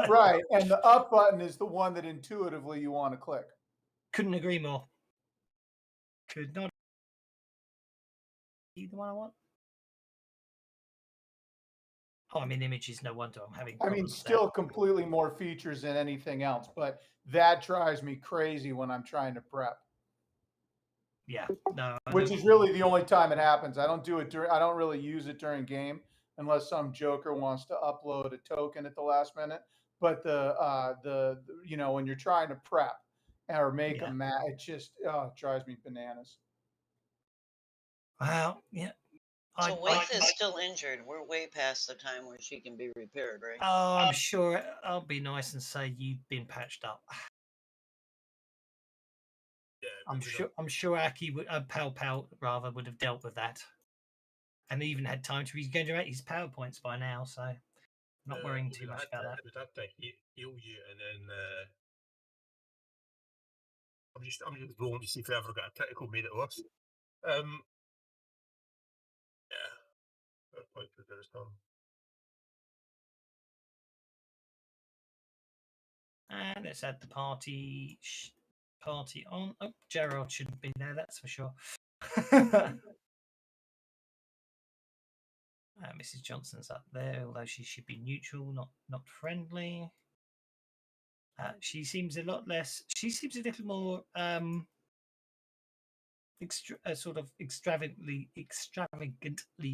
Right, and the up button is the one that intuitively you want to click. Couldn't agree more. Could not be the one I want. Oh, I mean, images, no wonder I'm having problems. I mean, still completely more features than anything else, but that drives me crazy when I'm trying to prep. Yeah, no. Which is really the only time it happens. I don't do it I don't really use it during game unless some joker wants to upload a token at the last minute. But when you're trying to prep or make a map, it just it drives me bananas. Well, yeah. So Waith is still injured. We're way past the time where she can be repaired, right? Oh, I'm sure I'll be nice and say you've been patched up. Yeah, I'm sure Aki would, Pal rather would have dealt with that, and even had time to regenerate his power points by now. So, I'm not worrying too much about that. It would have to heal you, and then I'm just rolling to see if we ever got a critical made it worse. Yeah, quite good this time. And let's add the party on. Oh, Gerald shouldn't be there, that's for sure. Mrs. Johnson's up there, although she should be neutral, not friendly. She seems a lot less. She seems a little more sort of extravagantly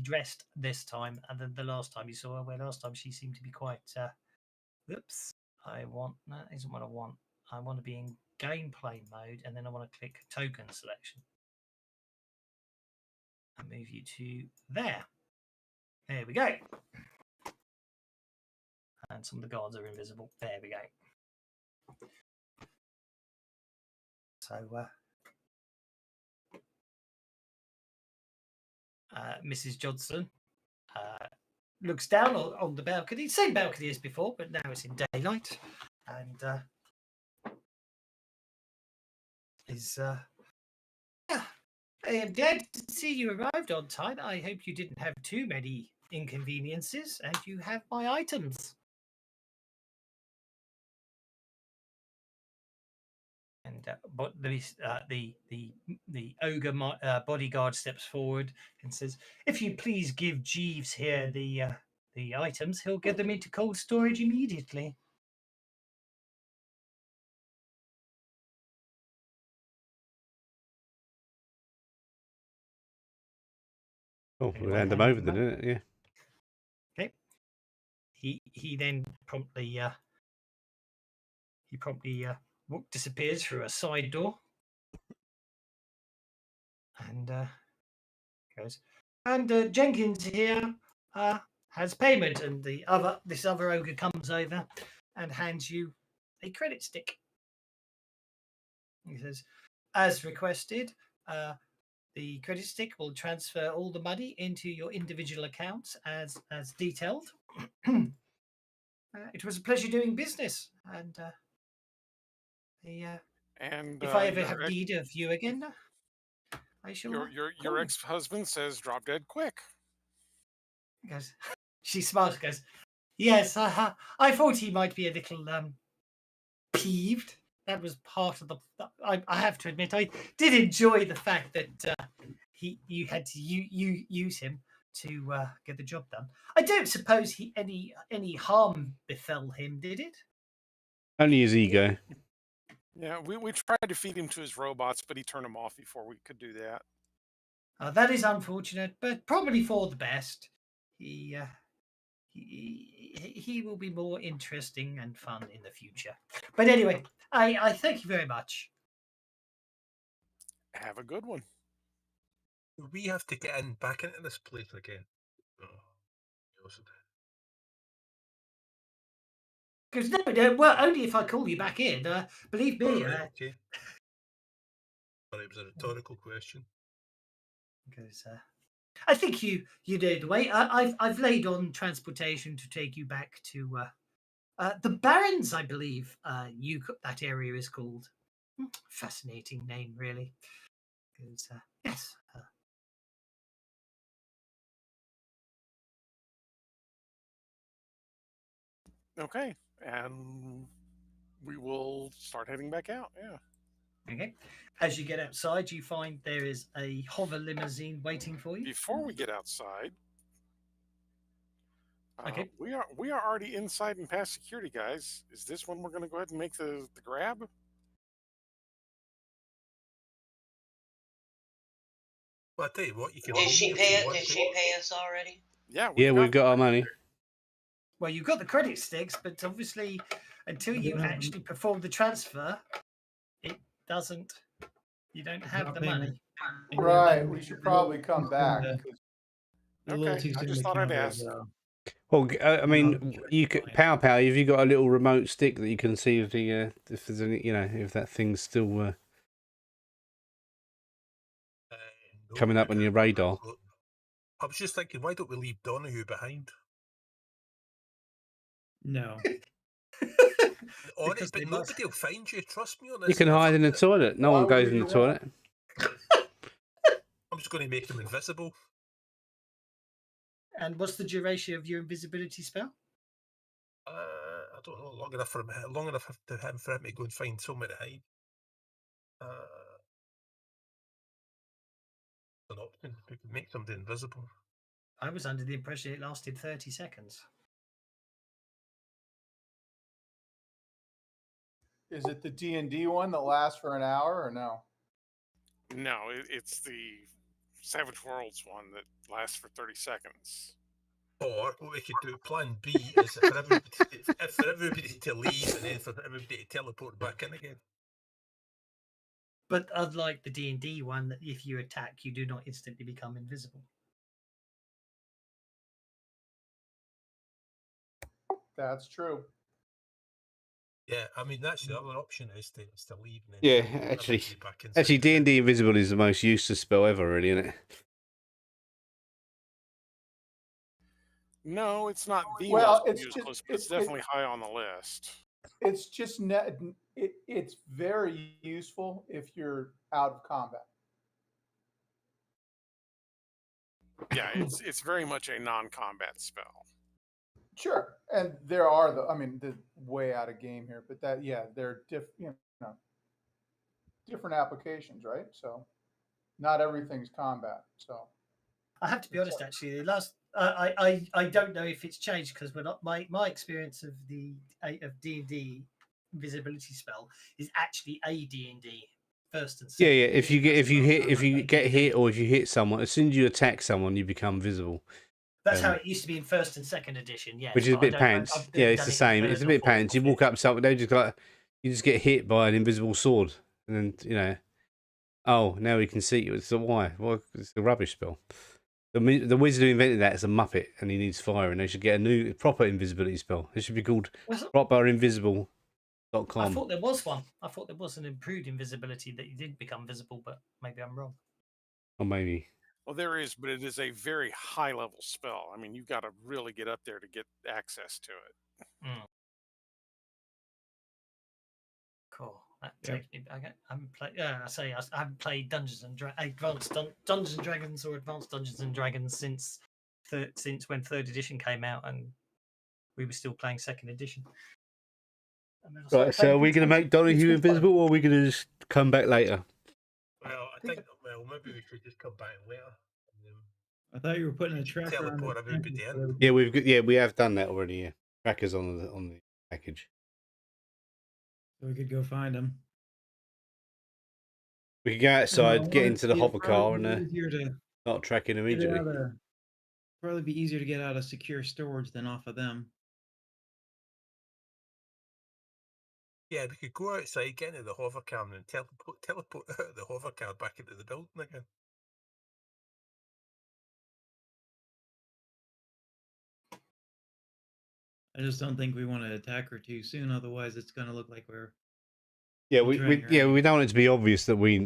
dressed this time than the last time you saw her. Where last time she seemed to be quite. Oops, that isn't what I want. I want to be in gameplay mode, and then I want to click token selection and move you to there. There we go. And some of the guards are invisible. There we go. So, Mrs. Johnson looks down on the balcony, same balcony as before, but now it's in daylight, and is I am glad to see you arrived on time. I hope you didn't have too many inconveniences, and you have my items. And but the ogre bodyguard steps forward and says, "If you please give Jeeves here the items, he'll get them into cold storage immediately." Oh, we'll hand them over then, isn't it? Yeah. Okay. He then promptly disappears through a side door and goes. And Jenkins here has payment, and this other ogre comes over and hands you a credit stick. He says, as requested, the credit stick will transfer all the money into your individual accounts as detailed. It was a pleasure doing business, and if I ever have need of you again, I shall. Your ex-husband says drop dead quick. Goes, she smiles. Goes, yes. I thought he might be a little peeved. That was part of the. I have to admit, I did enjoy the fact that you had to use him to get the job done. I don't suppose any harm befell him, did it? Only his ego. Yeah, we tried to feed him to his robots, but he turned them off before we could do that. That is unfortunate, but probably for the best. He will be more interesting and fun in the future. But anyway, I thank you very much. Have a good one. We have to get back into this place again. Because no, well, only if I call you back in. Believe me. Okay. But it was a rhetorical question. Because I think you know the way. I've laid on transportation to take you back to the Barrens, I believe. That area is called. Fascinating name, really. Because yes. Okay, and we will start heading back out. Yeah. Okay. As you get outside, you find there is a hover limousine waiting for you. Before we get outside, okay, we are already inside and past security, guys. Is this when we're going to go ahead and make the grab? Well, I tell you what, you can. Did she pay it? Did she pay us already? Yeah. We've got our money. Well, you've got the credit sticks, but obviously, until you actually perform the transfer, it doesn't. You don't have the money. Right. We should probably come back. Okay. I just thought I'd ask. Well, I mean, you could Pow. Have you got a little remote stick that you can see if there's any, if that thing's still coming up on your radar? I was just thinking, why don't we leave Donahue behind? No. Honest, but nobody will find you. Trust me on this. You can hide in the toilet. No one goes in the toilet. I'm just going to make him invisible. And what's the duration of your invisibility spell? I don't know. Long enough for him to go and find somewhere to hide. An option. We could make somebody invisible. I was under the impression it lasted 30 seconds. Is it the D&D one that lasts for an hour or no? No, it's the Savage Worlds one that lasts for 30 seconds. Or what we could do, plan B, is for everybody to leave and then for everybody to teleport back in again. But unlike the D&D one, that if you attack, you do not instantly become invisible. That's true. Yeah, I mean that's the other option is to leave. And then Yeah, actually, D&D invisible is the most useless spell ever, really, isn't it? No, it's not the Well, most useless, but it's definitely high on the list. It's just it's very useful if you're out of combat. Yeah, it's very much a non-combat spell. Sure, and there are the way out of game here, but they're different applications, right? So not everything's combat. So I have to be honest, actually, the last I don't know if it's changed because we're not my experience of D&D invisibility spell is actually a D&D first and second. Yeah. If you get hit or if you hit someone, as soon as you attack someone, you become visible. That's how it used to be in first and second edition, yes. Which is a bit pants. Yeah, it's the same. It's a bit pants. You walk up to something, you just get hit by an invisible sword, and then oh, now we can see you. So why? Well, it's a rubbish spell. The wizard who invented that is a muppet, and he needs fire, and they should get a new proper invisibility spell. It should be called proper-invisible.com. I thought there was one. I thought there was an improved invisibility that you did become visible, but maybe I'm wrong. Or maybe. Well, there is, but it is a very high-level spell. I mean, you've got to really get up there to get access to it. Mm. Cool. That takes me back. I haven't played Advanced Dungeons and Dragons or Advanced Dungeons and Dragons since when third edition came out, and we were still playing second edition. Right, so are we going to make Donahue invisible, or are we going to just come back later? Well, I think maybe we should just come back later. I thought you were putting a tracker on the Teleport everybody in. Yeah, we have done that already. Yeah, trackers on the package. So we could go find them. We could go outside, get into the hover car, and start tracking immediately. Probably be easier to get out of secure storage than off of them. Yeah, we could go outside, get into the hover car, and then teleport out of the hover car back into the building again. I just don't think we want to attack her too soon, otherwise it's going to look like we're. Yeah, we don't want it to be obvious that we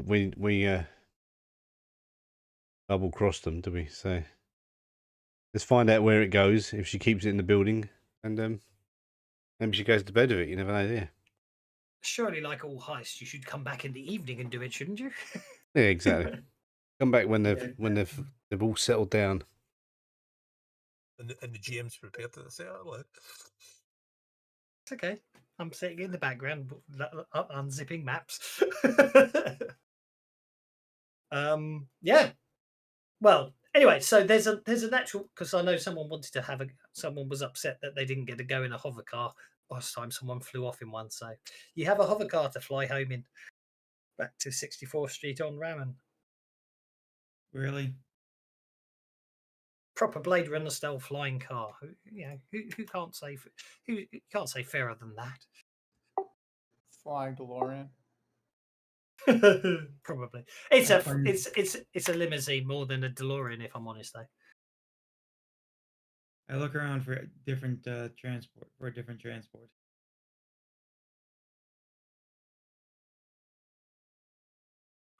double crossed them, do we? So let's find out where it goes. If she keeps it in the building, and maybe she goes to bed with it. You never know, yeah. Surely, like all heists, you should come back in the evening and do it, shouldn't you? Yeah, exactly. Come back when they've all settled down. And the GM's prepared to say, "Oh, look." It's okay. I'm sitting in the background, unzipping maps. Yeah. Well, anyway, so there's an actual, because I know someone wanted to someone was upset that they didn't get to go in a hover car last time someone flew off in one. So you have a hover car to fly home in, back to 64th Street on Ramen. Really? Proper Blade Runner style flying car. Who can't say fairer than that? Flying DeLorean. Probably. It's a limousine more than a DeLorean, if I'm honest, though. I look around for different transport.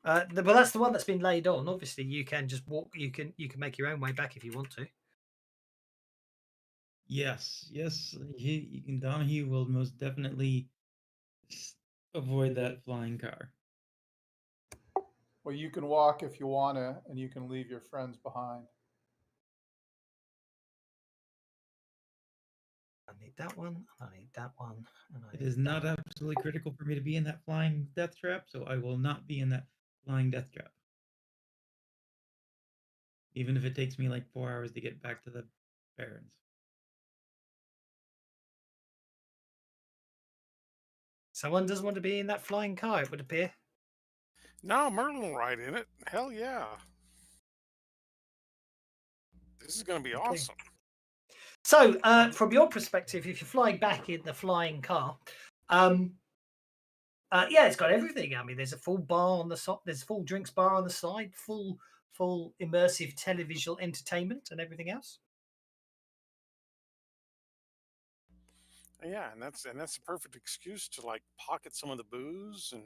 Well, that's the one that's been laid on. Obviously, you can just walk. You can make your own way back if you want to. Yes. Donahue will most definitely avoid that flying car. Well, you can walk if you want to, and you can leave your friends behind. I need that one. I need that one. It is not absolutely critical for me to be in that flying death trap, so I will not be in that flying death trap. Even if it takes me like 4 hours to get back to the Barrens. Someone doesn't want to be in that flying car, it would appear. No, Merlin will ride in it. Hell yeah. This is going to be awesome. So, from your perspective, if you're flying back in the flying car, it's got everything. I mean, there's a full bar on the side, there's a full drinks bar on the side, full immersive televisual entertainment and everything else. Yeah, and that's a perfect excuse to like pocket some of the booze and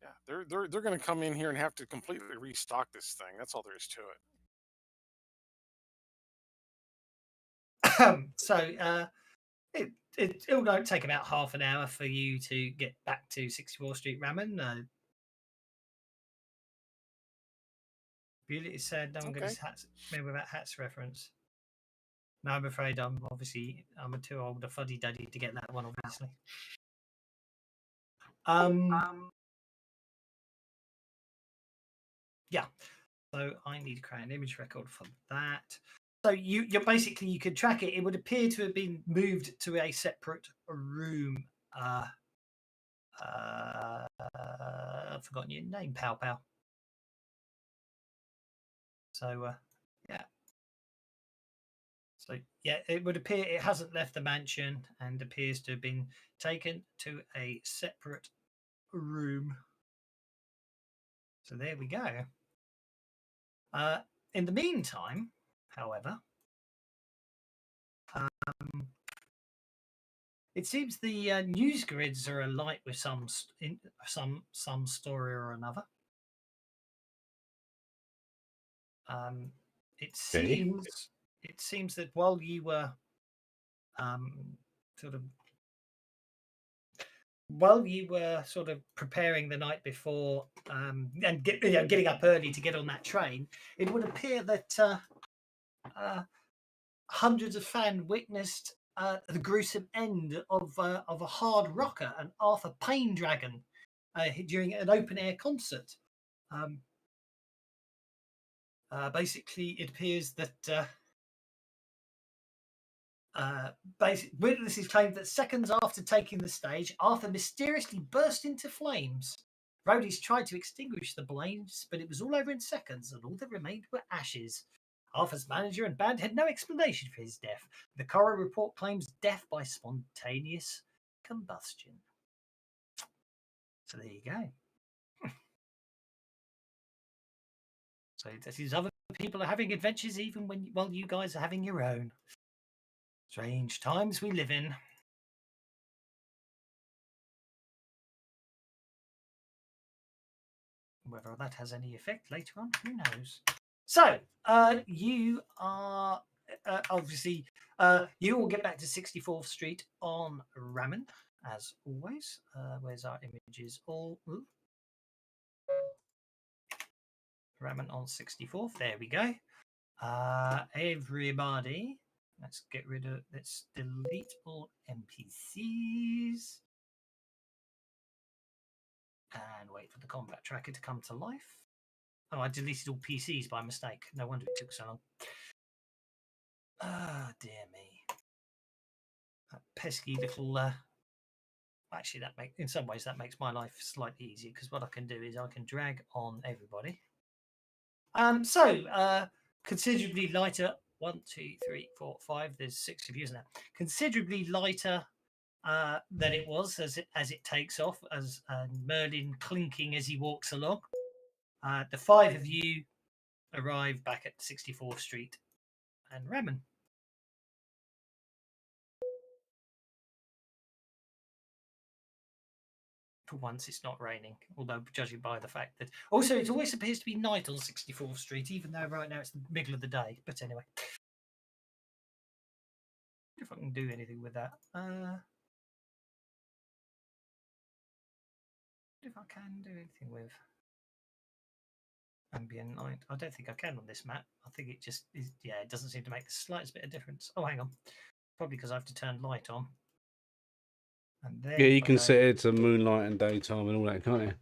yeah, they're going to come in here and have to completely restock this thing. That's all there is to it. So it'll take about half an hour for you to get back to 64th Street Ramen. Beauty said no one got his hats. Maybe about hats reference. No, I'm afraid I'm too old a fuddy duddy to get that one, obviously. Yeah. So I need to create an image record for that. So you're basically, you could track it. It would appear to have been moved to a separate room. I've forgotten your name, Pow Pow. So yeah. So yeah, it would appear it hasn't left the mansion and appears to have been taken to a separate room. So there we go. In the meantime, however, it seems the news grids are alight with some story or another. It seems that while you were sort of preparing the night before and getting up early to get on that train, it would appear that hundreds of fans witnessed the gruesome end of a hard rocker, an Arthur Payne Dragon, during an open air concert. basically, it appears that witnesses claimed that seconds after taking the stage, Arthur mysteriously burst into flames. Roadies tried to extinguish the blaze, but it was all over in seconds, and all that remained were ashes. Arthur's manager and band had no explanation for his death. The coroner report claims death by spontaneous combustion. So there you go. So that is other people are having adventures even while you guys are having your own. Strange times we live in. Whether that has any effect later on, who knows? So, you are obviously, you will get back to 64th Street on Ramen, as always. Where's our images? All Ramen on 64th. There we go. Everybody, let's delete all NPCs. And wait for the combat tracker to come to life. Oh, I deleted all PCs by mistake. No wonder it took so long. Ah, dear me. That pesky little... Actually, in some ways, that makes my life slightly easier, because what I can do is I can drag on everybody. Considerably lighter. 1, 2, 3, 4, 5. There's 6 of you now. Considerably lighter than it was as it takes off, as Merlin clinking as he walks along. The 5 of you arrive back at 64th Street and Ramen. For once, it's not raining, although judging by the fact that... Also, it always appears to be night on 64th Street, even though right now it's the middle of the day. But anyway. If I can do anything with that. If I can do anything with ambient light. I don't think I can on this map. I think it just is... Yeah, it doesn't seem to make the slightest bit of difference. Oh, hang on. Probably because I have to turn light on. And then yeah, you can set it to moonlight and daytime and all that, can't you?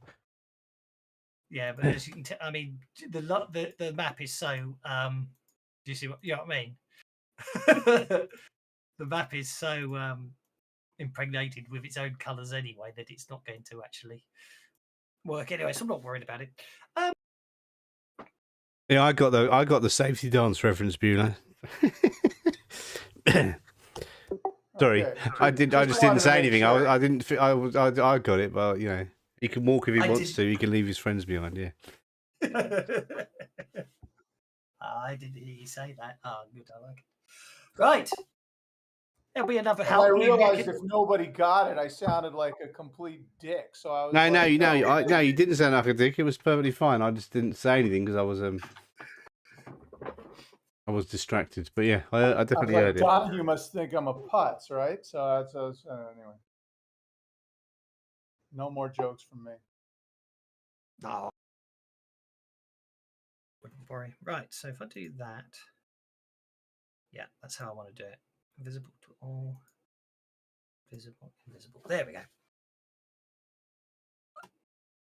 Yeah, but as you can tell, I mean, the map is so. Do you see what? You know what I mean? The map is so impregnated with its own colours anyway that it's not going to actually work anyway. So I'm not worried about it. Yeah, I got the safety dance reference, Beulah. Sorry, Okay. I just didn't say anything. I didn't. I got it, but you know, he can walk if he wants to. He can leave his friends behind. Yeah. I didn't hear you say that. Oh, good. I like it. Right. There'll be another help. I realized if nobody got it, I sounded like a complete dick. So I was. No, you didn't sound like a dick. It was perfectly fine. I just didn't say anything because I was distracted. But yeah, I definitely heard it. Don, you must think I'm a putz, right? So anyway. No more jokes from me. No. Wouldn't worry. Right, so if I do that, yeah, that's how I want to do it. Visible to all. Visible, invisible. There we go.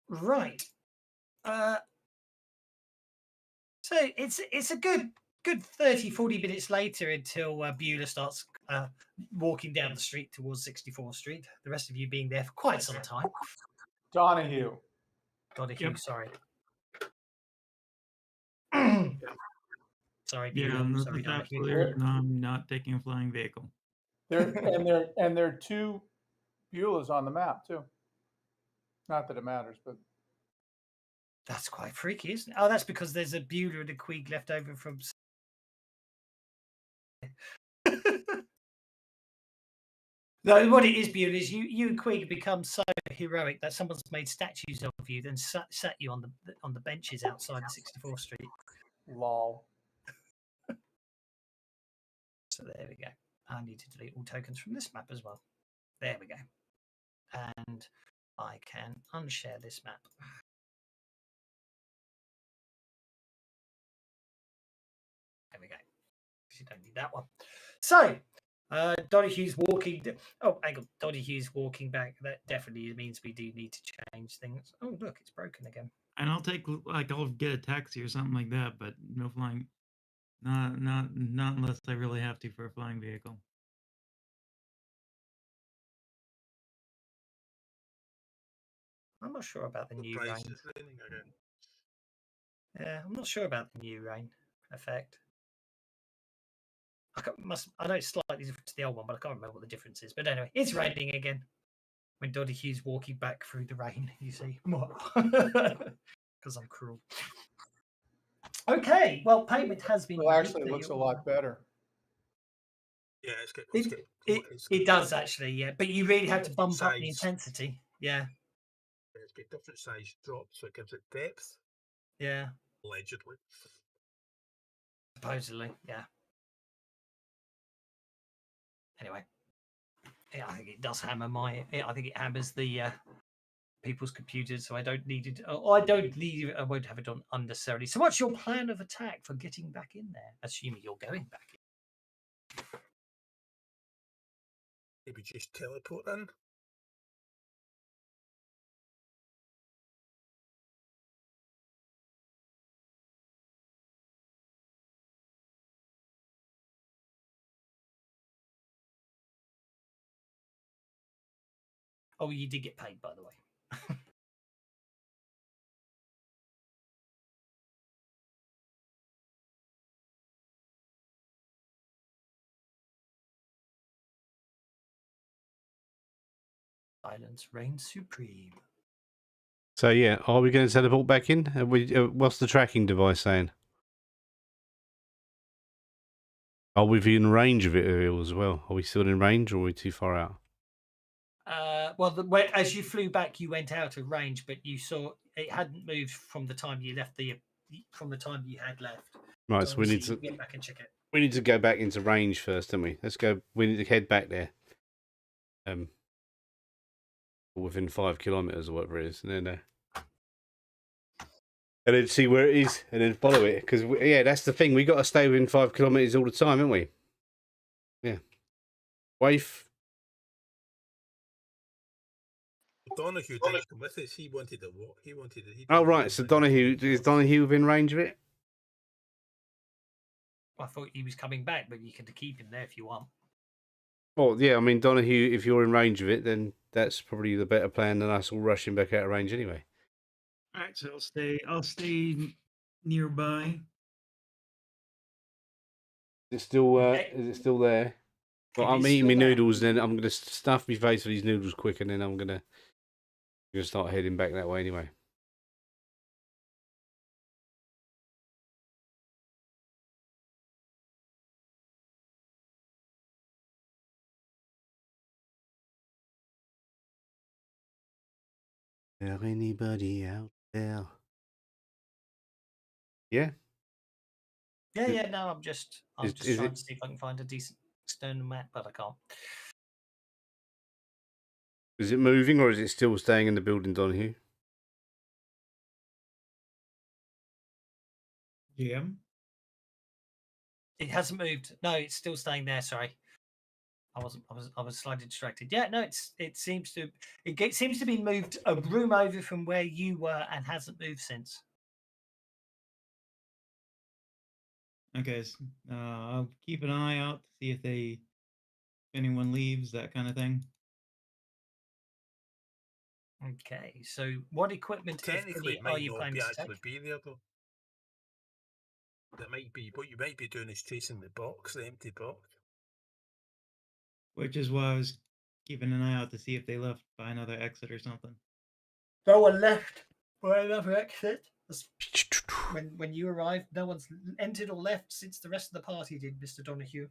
Right. So it's a good 30-40 minutes later until Beulah starts walking down the street towards 64th Street. The rest of you being there for quite some time. Donahue, yep. Sorry. Sorry, yeah, Beulah. Sorry, Donahue. No, I'm not taking a flying vehicle. There are 2 Beulahs on the map too. Not that it matters, but that's quite freaky, isn't it? Oh, that's because there's a Beulah and a Queeg left over from. No, what it is, Beulah, is you and Queeg have become so heroic that someone's made statues of you, then sat you on the benches outside 64th Street. Lol. So there we go. I need to delete all tokens from this map as well. There we go. And I can unshare this map. There we go. Because you don't need that one. So, Donahue's walking. Oh, hang on. Donahue's walking back. That definitely means we do need to change things. Oh, look, it's broken again. And I'll take I'll get a taxi or something like that, but no flying. Not unless I really have to for a flying vehicle. I'm not sure about the new Surprised rain. it's raining again. Yeah, I'm not sure about the new rain effect. I know it's slightly different to the old one, but I can't remember what the difference is. But anyway, it's raining again. When Donahue's walking back through the rain, you see. Because I'm cruel. Okay, well, payment has been Well, made. actually, it looks a lot better. Yeah, It does actually, yeah. But you really have to bump up the size. intensity. Yeah. It's got different size drops, so it gives it depth. Yeah. Allegedly. Supposedly, yeah. Anyway, yeah, I think it does hammer I think it hammers the people's computers, so I don't need it. I don't need it. I won't have it on unnecessarily. So, what's your plan of attack for getting back in there? Assuming you're going back in. Maybe just teleport in. Oh, you did get paid, by the way. Silence reigns supreme. So yeah, are we going to teleport back in? What's the tracking device saying? Are we in range of it as well? Are we still in range, or are we too far out? Well, as you flew back, you went out of range, but you saw it hadn't moved from the time you left from the time you had left. Right, so we need to get back and check it. We need to go back into range first, don't we? Let's go. We need to head back there. Within 5 kilometers or whatever it is, and then see where it is, and then follow it. Because yeah, that's the thing. We got to stay within 5 kilometers all the time, haven't we? Yeah. Waif. Donahue didn't come with us. He wanted to walk. He wanted. Oh right. So Donahue is Donahue within range of it? I thought he was coming back, but you can keep him there if you want. Well, yeah. I mean, Donahue, if you're in range of it, then that's probably the better plan than us all rushing back out of range anyway. All right, so I'll stay nearby. Is it still there? Well, I'm eating my noodles, then I'm gonna stuff my face with these noodles quick, and then I'm gonna start heading back that way anyway. Is there anybody out there? Yeah. Yeah. No, I'm just trying to see if I can find a decent external map, but I can't. Is it moving, or is it still staying in the building, Donahue? GM? It hasn't moved. No, it's still staying there. Sorry, I was slightly distracted. Yeah, no, it seems to be moved a room over from where you were and hasn't moved since. Okay, so, I'll keep an eye out to see if anyone leaves, that kind of thing. Okay, so what equipment, technically, if any, are you planning to actually take? be there though. That might be what you might be doing is chasing the box, the empty box. Which is why I was keeping an eye out to see if they left by another exit or something. No one left by another exit. When you arrived, no one's entered or left since the rest of the party did, Mr. Donahue.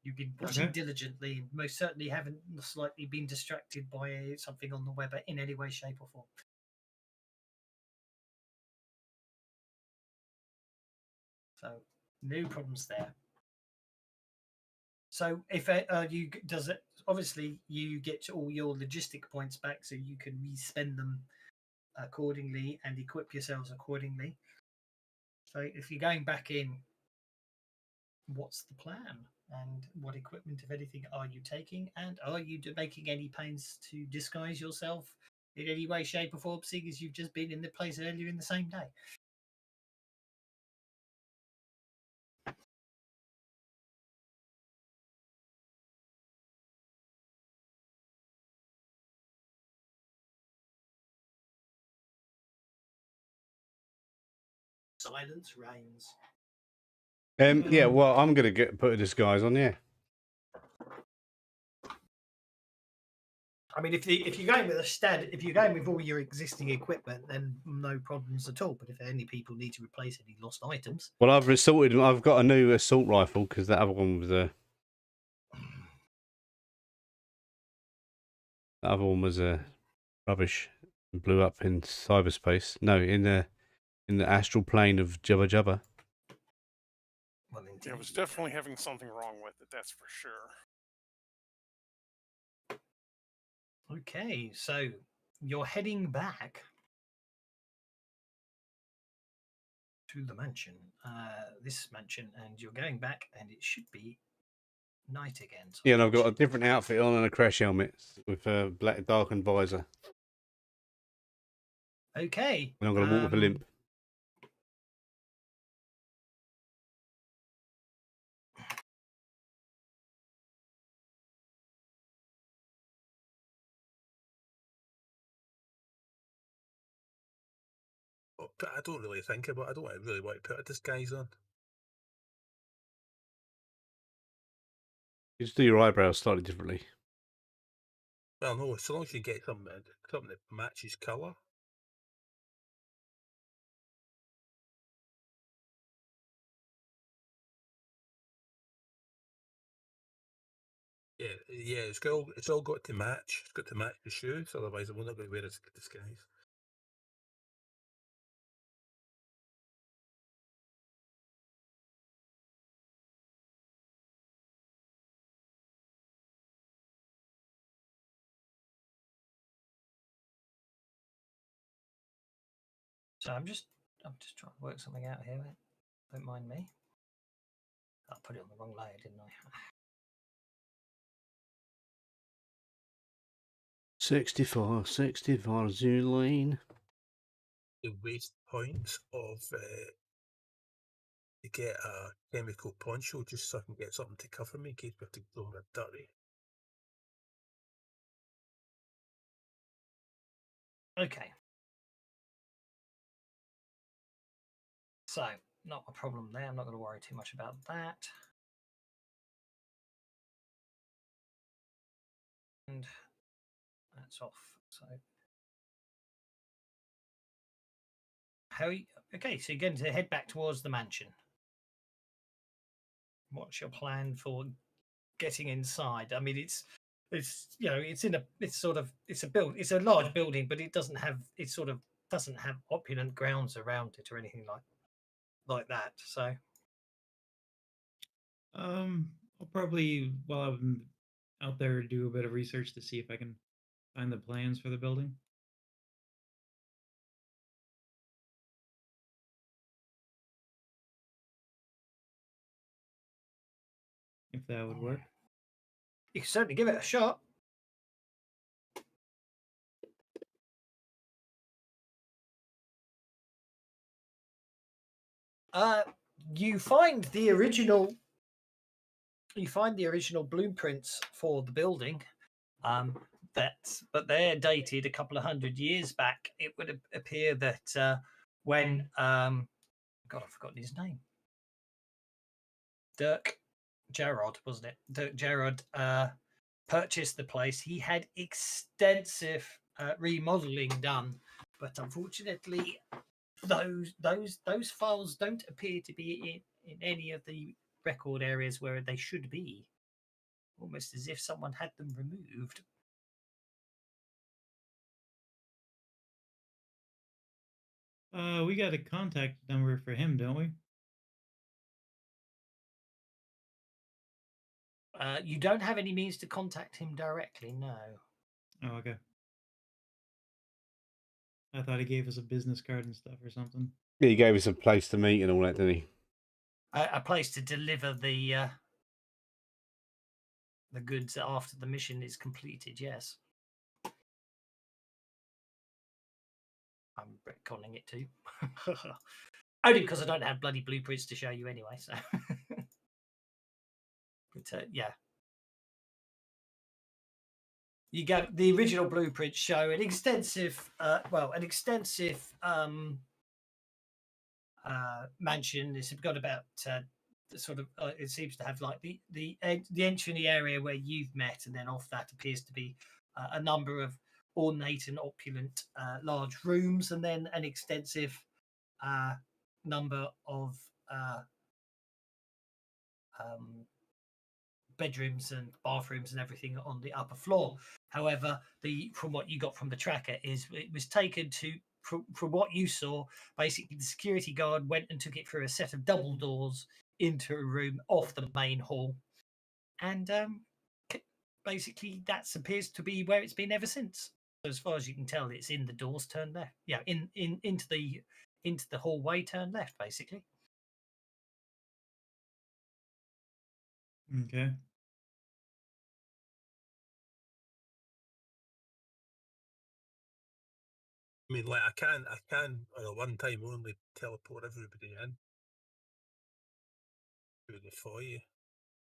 You've been watching diligently and most certainly haven't slightly been distracted by something on the web in any way, shape, or form. So, no problems there. So, if obviously you get all your logistic points back, so you can re-spend them accordingly and equip yourselves accordingly. So, if you're going back in, what's the plan? And what equipment, if anything, are you taking? And are you making any pains to disguise yourself in any way, shape, or form, seeing as you've just been in the place earlier in the same day. Silence reigns. Yeah, well, I'm gonna put a disguise on. Yeah. I mean, if you're going with if you're going with all your existing equipment, then no problems at all. But if any people need to replace any lost items, Well, I've got a new assault rifle because that other one was rubbish and blew up in cyberspace. No, in the astral plane of Jubba Jubba. well, Yeah, it was definitely having something wrong with it. That's for sure. Okay, so you're heading back to the mansion, this mansion, and you're going back, and it should be night again. So Yeah, and I've got a different outfit on and a crash helmet with a black darkened visor. Okay. And I'm going to walk with a limp. But I don't really think about it. I don't really want to put a disguise on. You just do your eyebrows slightly differently. Well, no, so long as you get something that matches colour. Yeah, it's all got to match. It's got to match the shoes, otherwise I'm not going to wear a disguise. So I'm just trying to work something out here. Don't mind me. I put it on the wrong layer, didn't I? 64 Zulene. The waste points of to get a chemical poncho just so I can get something to cover me in case we have to go over dirty. Okay. So, not a problem there. I'm not going to worry too much about that. And that's off. So, okay, so you're going to head back towards the mansion. What's your plan for getting inside? I mean, it's it's a large building, but it doesn't have opulent grounds around it or anything like that. So I'll probably, while I'm out there, do a bit of research to see if I can find the plans for the building. If that would work. You can certainly give it a shot. You find the original blueprints for the building. But they're dated a couple of 100 years back. It would appear that when God, I've forgotten his name. Dirk Gerard, wasn't it? Dirk Gerard purchased the place. He had extensive remodeling done, but unfortunately, those files don't appear to be in any of the record areas where they should be. Almost as if someone had them removed. We got a contact number for him, don't we? You don't have any means to contact him directly, no. Oh, okay. I thought he gave us a business card and stuff or something. Yeah, he gave us a place to meet and all that, didn't he? A place to deliver the goods after the mission is completed, yes. I'm retconning it too. Only because I don't have bloody blueprints to show you anyway. So, but yeah, you go. The original blueprints show an extensive, mansion. It's got about sort of. It seems to have like the entry in the area where you've met, and then off that appears to be a number of ornate and opulent large rooms, and then an extensive number of bedrooms and bathrooms and everything on the upper floor. However, from what you got from the tracker is it was taken to from what you saw. Basically, the security guard went and took it through a set of double doors into a room off the main hall, and basically that appears to be where it's been ever since. So as far as you can tell, it's in the doors turned left. Yeah, into the hallway turned left, basically. Okay. I mean, like I can on a one time only teleport everybody in through the foyer,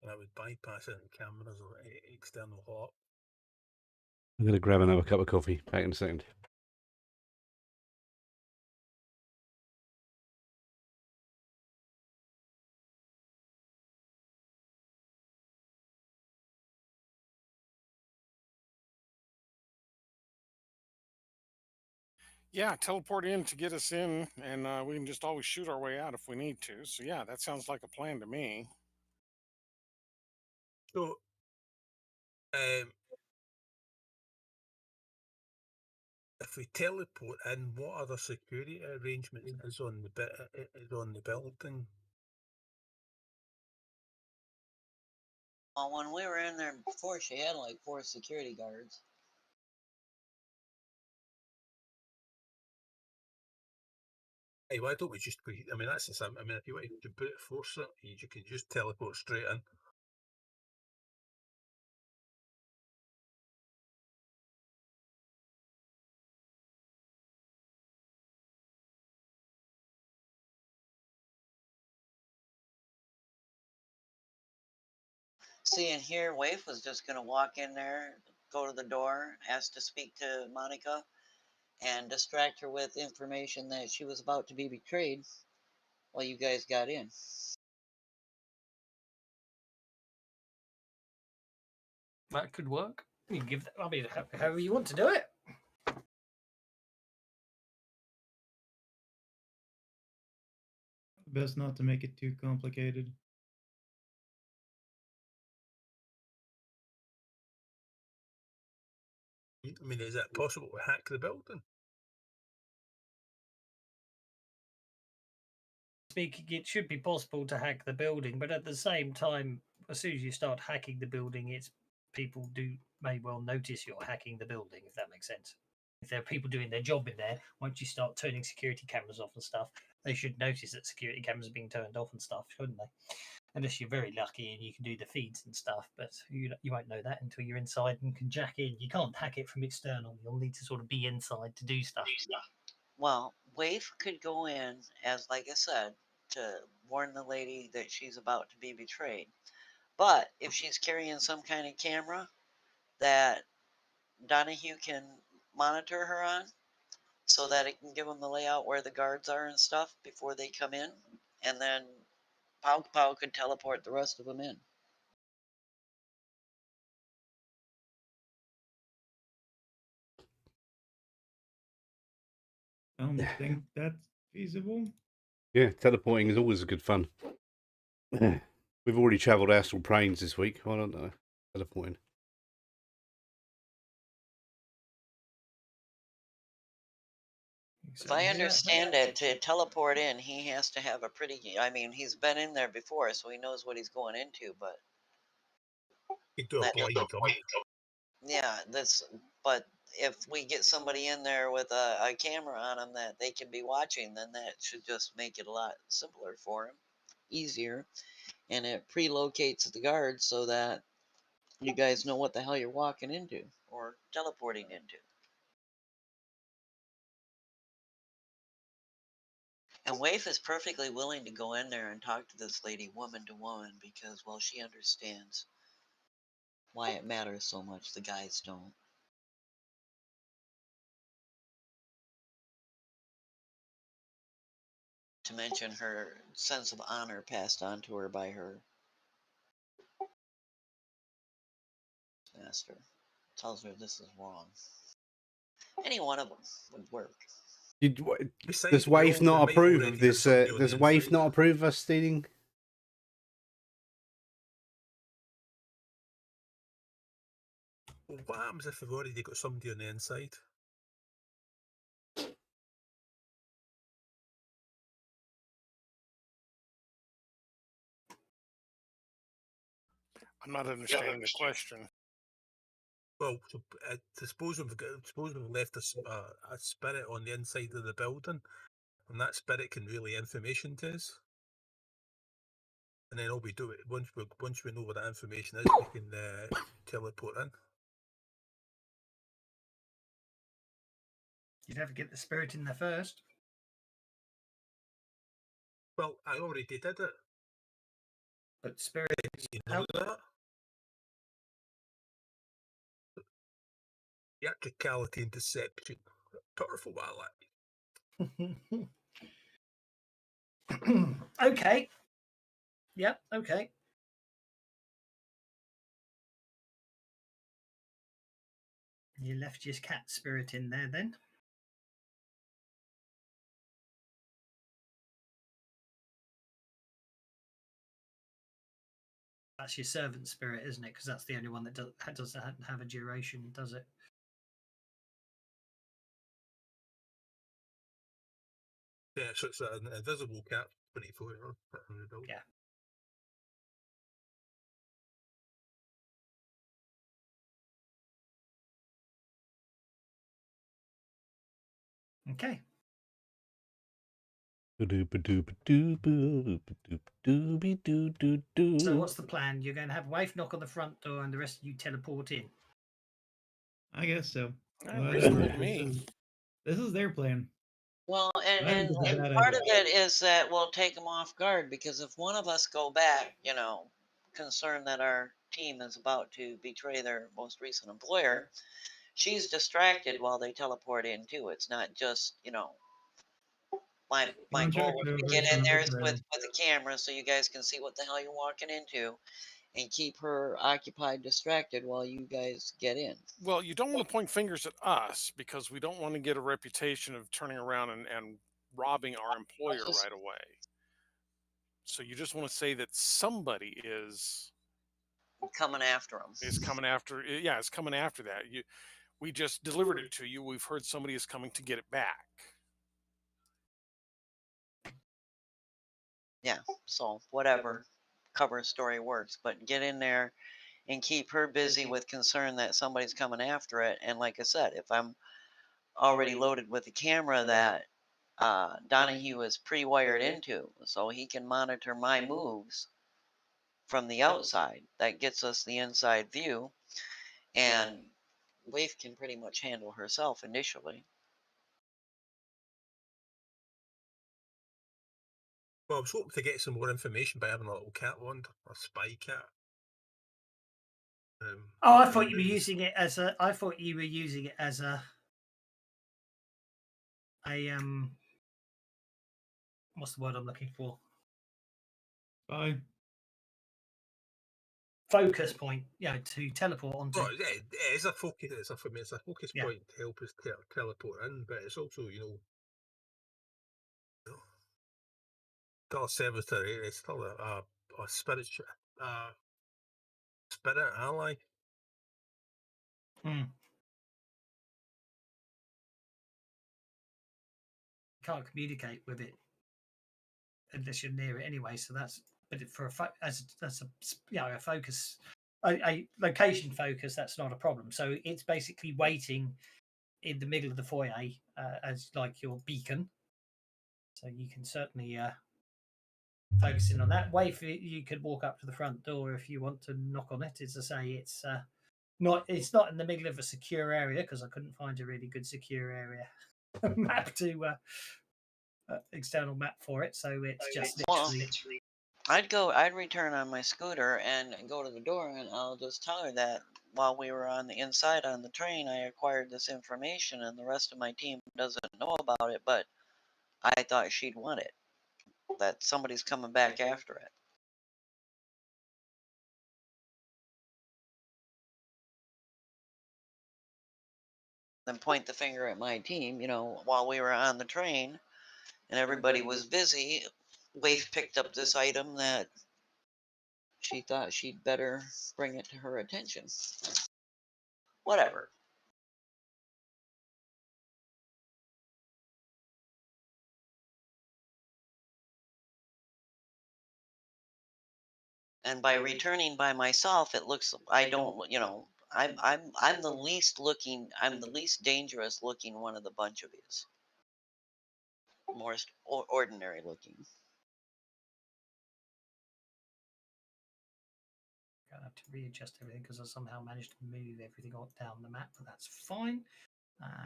and I would bypass any cameras or external hot. I'm going to grab another cup of coffee. Back in a second. Yeah, teleport in to get us in, and we can just always shoot our way out if we need to. So yeah, that sounds like a plan to me. So, if we teleport in, what other security arrangement is on the building? Well, when we were in there before, she had like 4 security guards. Hey, why don't we just? I mean, that's the same. I mean, if you want to brute force it, you can just teleport straight in. See, and here, Waif was just going to walk in there, go to the door, ask to speak to Monica, and distract her with information that she was about to be betrayed while you guys got in. That could work. You can give that. I mean, however you want to do it. Best not to make it too complicated. I mean, is it possible to hack the building? Speaking, it should be possible to hack the building, but at the same time, as soon as you start hacking the building, it's people may well notice you're hacking the building, if that makes sense. If there are people doing their job in there, once you start turning security cameras off and stuff, they should notice that security cameras are being turned off and stuff, shouldn't they? Unless you're very lucky and you can do the feeds and stuff, but you won't know that until you're inside and can jack in. You can't hack it from external. You'll need to sort of be inside to do stuff. Well, Waif could go in, as like I said, to warn the lady that she's about to be betrayed. But if she's carrying some kind of camera that Donahue can monitor her on, so that it can give them the layout where the guards are and stuff before they come in, and then Pow Pow could teleport the rest of them in. I don't think that's feasible. Yeah, teleporting is always good fun. We've already travelled astral planes this week. Why don't I teleporting? If I understand it, to teleport in, he has to have a pretty. I mean, he's been in there before, so he knows what he's going into. But You do a blind jump. yeah, But if we get somebody in there with a camera on them that they can be watching, then that should just make it a lot simpler for him, easier, and it pre-locates the guards so that you guys know what the hell you're walking into or teleporting into. And Waif is perfectly willing to go in there and talk to this lady woman to woman because, well, she understands why it matters so much. The guys don't. To mention her sense of honor passed on to her by her master. Tells her this is wrong. Any one of them would work. Does Waif not approve of this? Does Waif not approve of us stealing? Well, what happens if we've already got somebody on the inside? I'm not understanding the question. Well, suppose we've left a spirit on the inside of the building, and that spirit can relay information to us. And then all we do, once we know what that information is, we can teleport in. You'd have to get the spirit in there first. Well, I already did it. But spirit, you know that? Theatricality and deception. Powerful ally. Okay. Yep, okay. You left your cat spirit in there then. That's your servant spirit, isn't it? Because that's the only one that doesn't have a duration, does it? Yeah, so it's an invisible cat, 24 hours. Yeah. Okay. So what's the plan? You're going to have Waif knock on the front door and the rest of you teleport in? I guess so. This is their plan. Well, and part of it is that we'll take them off guard because if one of us go back, concerned that our team is about to betray their most recent employer, she's distracted while they teleport in too. It's not just, my goal was to get in there with a camera so you guys can see what the hell you're walking into and keep her occupied, distracted while you guys get in. Well, you don't want to point fingers at us because we don't want to get a reputation of turning around and robbing our employer right away. So you just want to say that somebody is coming after them. Is coming after, yeah, it's coming after that. We just delivered it to you. We've heard somebody is coming to get it back. Yeah, so whatever cover story works, but get in there and keep her busy with concern that somebody's coming after it. And like I said, if I'm already loaded with a camera that Donahue is pre-wired into, so he can monitor my moves from the outside, that gets us the inside view, and Waif can pretty much handle herself initially. Well, I was hoping to get some more information by having a little cat wand, a spy cat. I thought you were using it as a. I thought you were using it as a. What's the word I'm looking for? Spy. Focus point, to teleport onto. Well, it's a focus. It's a focus point to help us teleport in, but it's also still a servitor. It's still a spirit ally. Can't communicate with it unless you're near it anyway. So that's for a focus, a location focus. That's not a problem. So it's basically waiting in the middle of the foyer as like your beacon. So you can certainly focus in on that. Waif, you could walk up to the front door if you want to knock on it. As I say, it's not in the middle of a secure area because I couldn't find a really good secure area map to external map for it, so it's just literally. I'd return on my scooter and go to the door, and I'll just tell her that while we were on the inside on the train, I acquired this information, and the rest of my team doesn't know about it, but I thought she'd want it. That somebody's coming back after it. Then point the finger at my team, while we were on the train and everybody was busy, Waif picked up this item that she thought she'd better bring it to her attention. Whatever. And by returning by myself, it looks I don't, I'm the least dangerous looking one of the bunch of yous. More ordinary looking. Gonna have to readjust everything because I somehow managed to move everything down the map, but that's fine.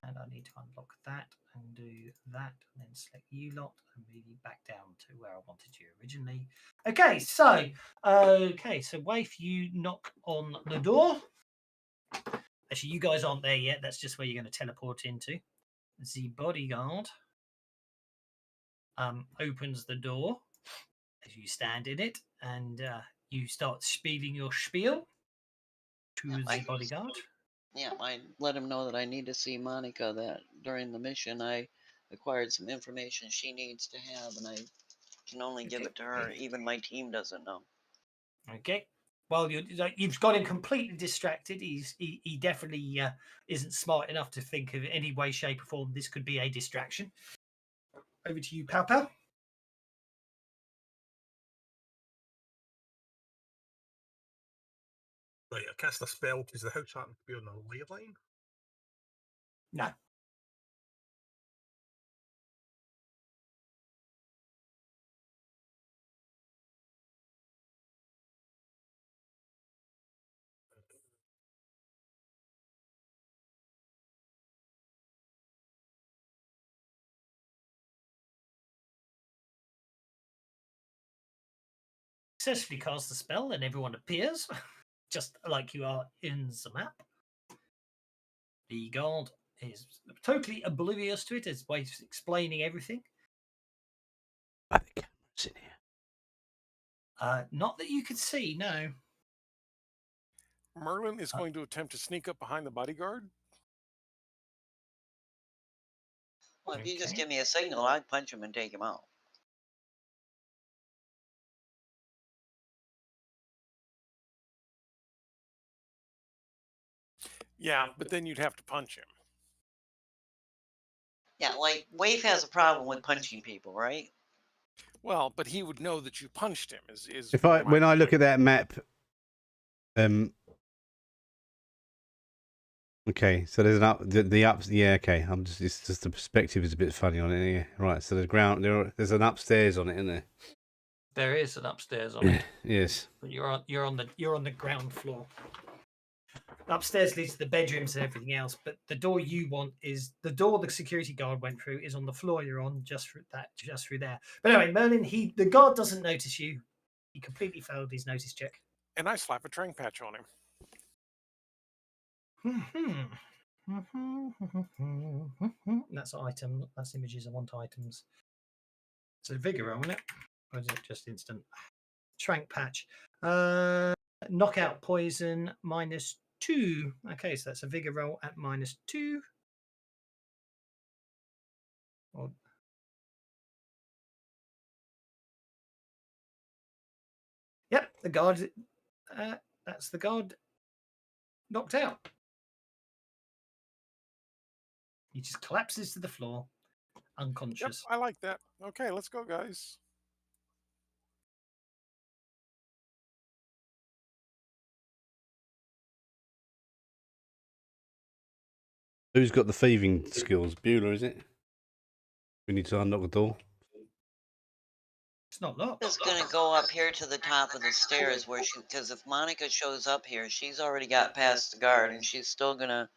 And I need to unlock that and do that, and then select you lot and move you back down to where I wanted you originally. Okay, so Waif, you knock on the door. Actually, you guys aren't there yet. That's just where you're going to teleport into. The bodyguard opens the door as you stand in it, and you start speeding your spiel to the bodyguard. Yeah, I let him know that I need to see Monica, that during the mission I acquired some information she needs to have, and I can only give it to her. Even my team doesn't know. Okay. Well, you've got him completely distracted. He definitely isn't smart enough to think of any way, shape, or form this could be a distraction. Over to you, Pow Pow. Right, I cast a spell because the house happened to be on a ley line. No. Successfully cast the spell, and everyone appears, just like you are in the map. The guard is totally oblivious to it as Waif's explaining everything. Are the cameras in here? Not that you could see, no. Merlin is going to attempt to sneak up behind the bodyguard. Well, if you just give me a signal, I'd punch him and take him out. Yeah, but then you'd have to punch him. Yeah, like Waif has a problem with punching people, right? Well, but he would know that you punched him. When I look at that map, okay, so there's the ups. Yeah, okay. It's just the perspective is a bit funny on it. Yeah, right. So there's an upstairs on it, isn't there? There is an upstairs on it. Yes. But you're on the ground floor. Upstairs leads to the bedrooms and everything else, but the door you want is the door the security guard went through is on the floor you're on, just through there. But anyway, Merlin, the guard doesn't notice you. He completely failed his notice check. And I slap a train patch on him. That's an item. That's images. I want items. So vigor roll, isn't it? Or is it just instant? Trank patch. Knockout poison -2. Okay, so that's a vigor roll at -2. Or... Yep, the guard. That's the guard knocked out. He just collapses to the floor, unconscious. Yep, I like that. Okay, let's go, guys. Who's got the thieving skills? Beulah, is it? We need to unlock the door. It's not locked. It's going to go up here to the top of the stairs because if Monica shows up here, she's already got past the guard and she's still going to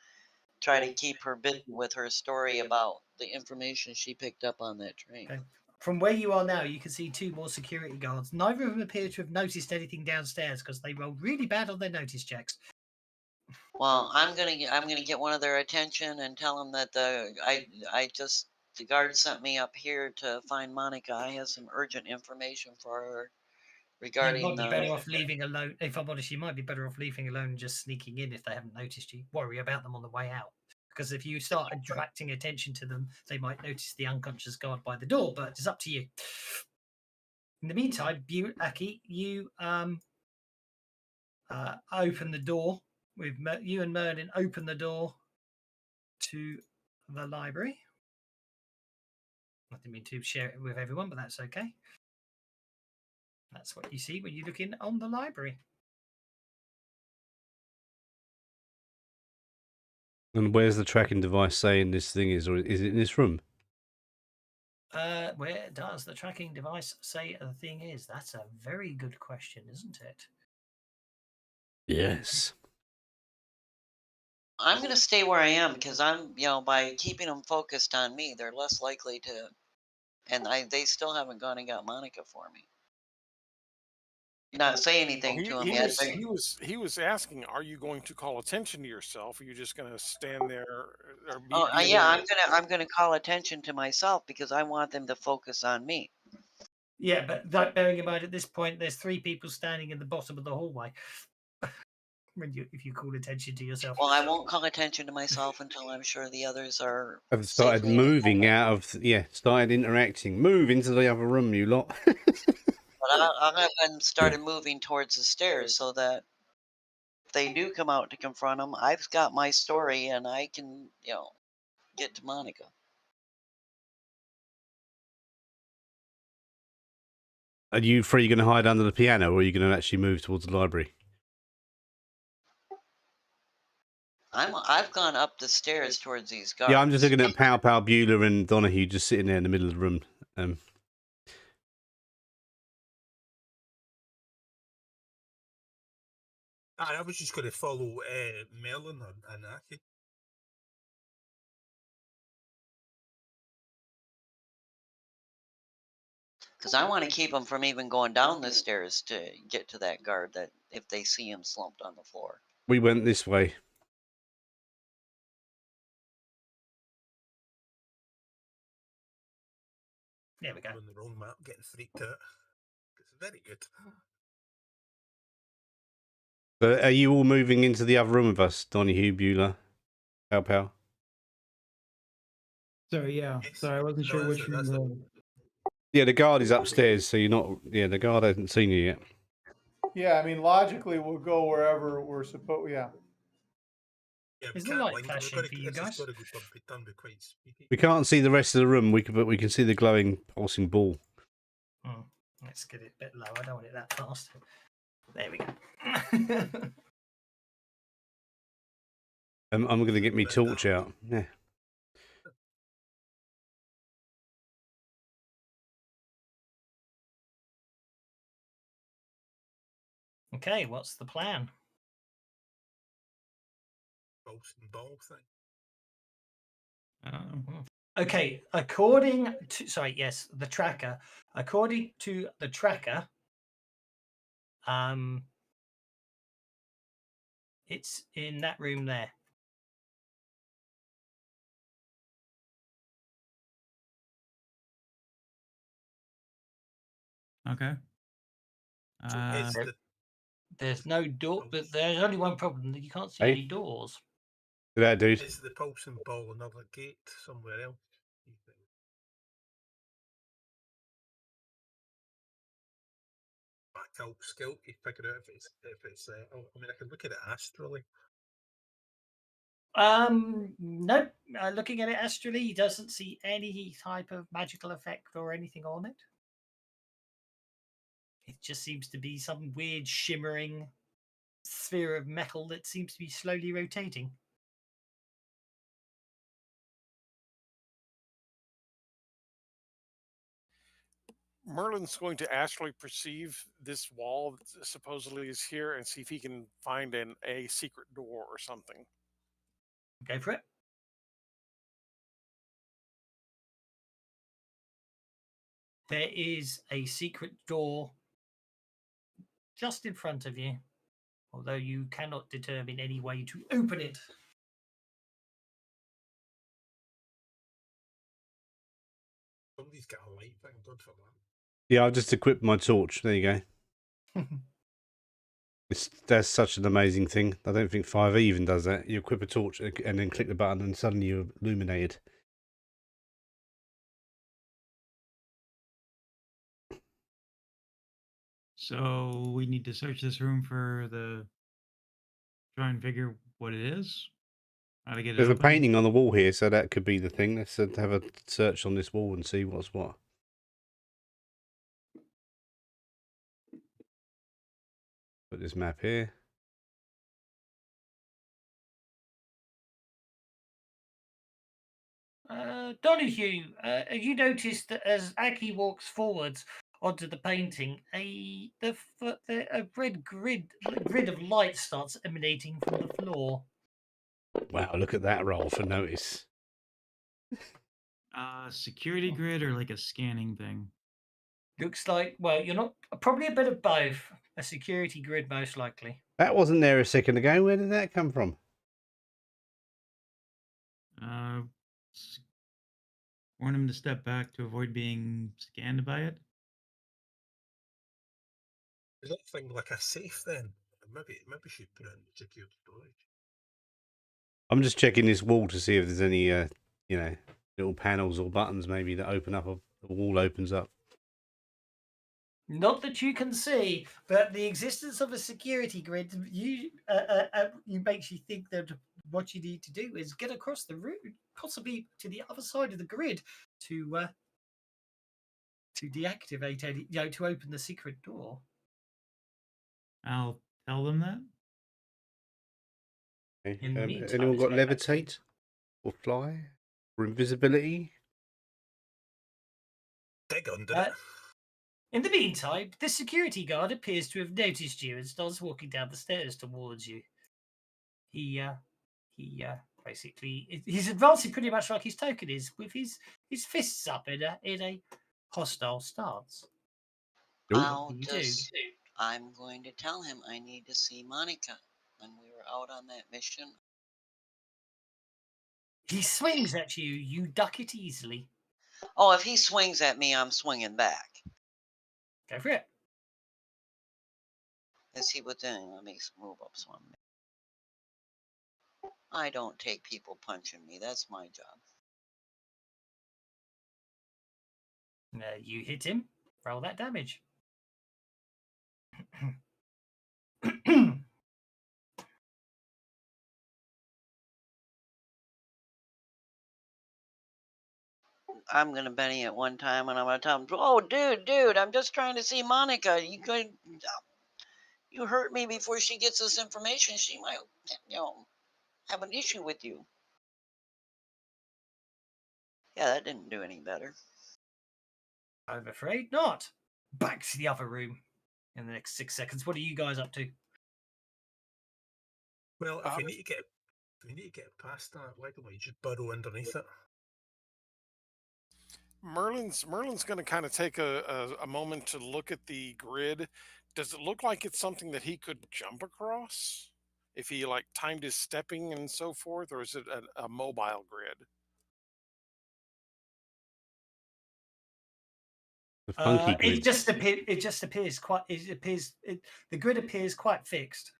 try to keep her busy with her story about the information she picked up on that train. Okay. From where you are now, you can see 2 more security guards. Neither of them appear to have noticed anything downstairs because they rolled really bad on their notice checks. Well, I'm gonna get one of their attention and tell them that the guard sent me up here to find Monica. I have some urgent information for her You regarding might be better off leaving alone. If I'm honest, you might be better off leaving alone and just sneaking in if they haven't noticed you. Worry about them on the way out. Because if you start attracting attention to them, they might notice the unconscious guard by the door, but it's up to you. In the meantime, Aki, you open the door with you and Merlin open the door to the library. I didn't mean to share it with everyone, but that's okay. That's what you see when you look in on the library. And where's the tracking device saying this thing is, or is it in this room? Where does the tracking device say the thing is? That's a very good question, isn't it? Yes. I'm going to stay where I am because I'm, by keeping them focused on me, they're less likely to. And they still haven't gone and got Monica for me. Not say anything to him yet. He was asking, "Are you going to call attention to yourself? Or are you just going to stand there?" Or yeah, I'm gonna call attention to myself because I want them to focus on me. Yeah, but bearing in mind at this point, there's 3 people standing in the bottom of the hallway. If you call attention to yourself. Well, I won't call attention to myself until I'm sure the others are. Have started moving out of, started interacting. Move into the other room, you lot. But I haven't started moving towards the stairs so that if they do come out to confront them, I've got my story and I can, get to Monica. Are you 3 going to hide under the piano, or are you going to actually move towards the library? I've gone up the stairs towards these guards. Yeah, I'm just looking at Pow, Beulah, and Donahue just sitting there in the middle of the room. I was just going to follow Merlin and Aki. Because I want to keep them from even going down the stairs to get to that guard, that if they see him slumped on the floor. We went this way. There we go. On the wrong map, getting freaked out. It's very good. But are you all moving into the other room with us, Donahue, Beulah, Pow? Sorry, yeah. Sorry, I wasn't sure which room. Yeah, the guard is upstairs, so you're not. Yeah, the guard hasn't seen you yet. Yeah, I mean, logically, we'll go wherever we're supposed. Yeah. Is the light flashing for you guys? We can't see the rest of the room. But we can see the glowing, pulsing ball. Let's get it a bit low. I don't want it that fast. There we go. I'm going to get me torch out. Yeah. Okay, what's the plan? Ball thing. Okay, according to the tracker. According to the tracker, it's in that room there. Okay. There's no door, but there's only one problem: that you can't see any doors. That dude. Is the pulsing ball another gate somewhere else? Back out skill to figure out if it's. I mean, I can look at it astrally. Nope. Looking at it astrally, he doesn't see any type of magical effect or anything on it. It just seems to be some weird shimmering sphere of metal that seems to be slowly rotating. Merlin's going to astrally perceive this wall that supposedly is here and see if he can find a secret door or something. Go for it. there is a secret door just in front of you, although you cannot determine any way to open it. Somebody's got a light, thank God for that. Yeah, I've just equipped my torch. There you go. That's such an amazing thing. I don't think 5e even does that. You equip a torch and then click the button and suddenly you're illuminated. So we need to search this room for try and figure what it is. How to get it There's a open. painting on the wall here, so that could be the thing. Let's have a search on this wall and see what's what. Put this map here. Donahue, you noticed that as Aki walks forwards onto the painting, a red grid of light starts emanating from the floor. Wow, look at that roll for notice. Security grid or like a scanning thing? Looks like, well, you're not, probably a bit of both. A security grid, most likely. That wasn't there a second ago. Where did that come from? Warn him to step back to avoid being scanned by it. Is that thing like a safe then? Maybe she'd put it in secure storage. I'm just checking this wall to see if there's any, little panels or buttons maybe that open up. The wall opens up. Not that you can see, but the existence of a security grid you makes you think that what you need to do is get across the room, possibly to the other side of the grid, to deactivate any, to open the secret door. I'll tell them that. Okay. In the meantime, anyone it's got going back to- levitate or fly or invisibility? Dig under it. In the meantime, the security guard appears to have noticed you and starts walking down the stairs towards you. He basically, he's advancing pretty much like his token is, with his fists up in a hostile stance. I'm going to tell him I need to see Monica when we were out on that mission. He swings at you. You duck it easily. Oh, if he swings at me, I'm swinging back. Go for it. Is he within? Let me move up some. I don't take people punching me. That's my job. You hit him. Roll that damage. I'm gonna Benny at one time, and I'm gonna tell him, "Oh, dude, I'm just trying to see Monica. You hurt me before she gets this information. She might, have an issue with you." Yeah, that didn't do any better. I'm afraid not. Back to the other room in the next 6 seconds. What are you guys up to? Well, if we need to get past that, why don't we just burrow underneath it? Merlin's going to kind of take a moment to look at the grid. Does it look like it's something that he could jump across if he like timed his stepping and so forth, or is it a mobile grid? The funky grid. It just appears quite. The grid appears quite fixed.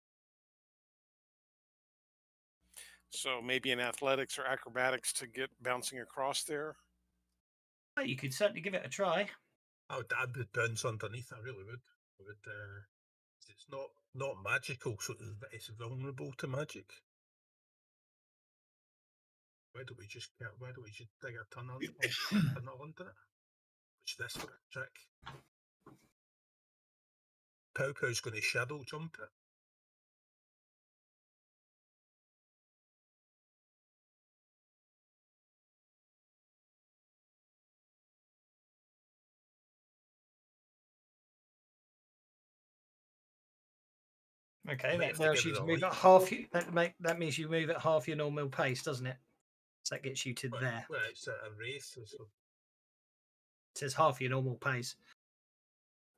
So maybe in athletics or acrobatics to get bouncing across there. You could certainly give it a try. I would bounce underneath. I really would. It's not magical, so it's vulnerable to magic. Why don't we just dig a tunnel under it? Which this for a trick. Pow Pow's going to shadow jump it. Okay, that allows you to move at half. That means you move at half your normal pace, doesn't it? So that gets you to there. Well, it's a race or so. says half your normal pace.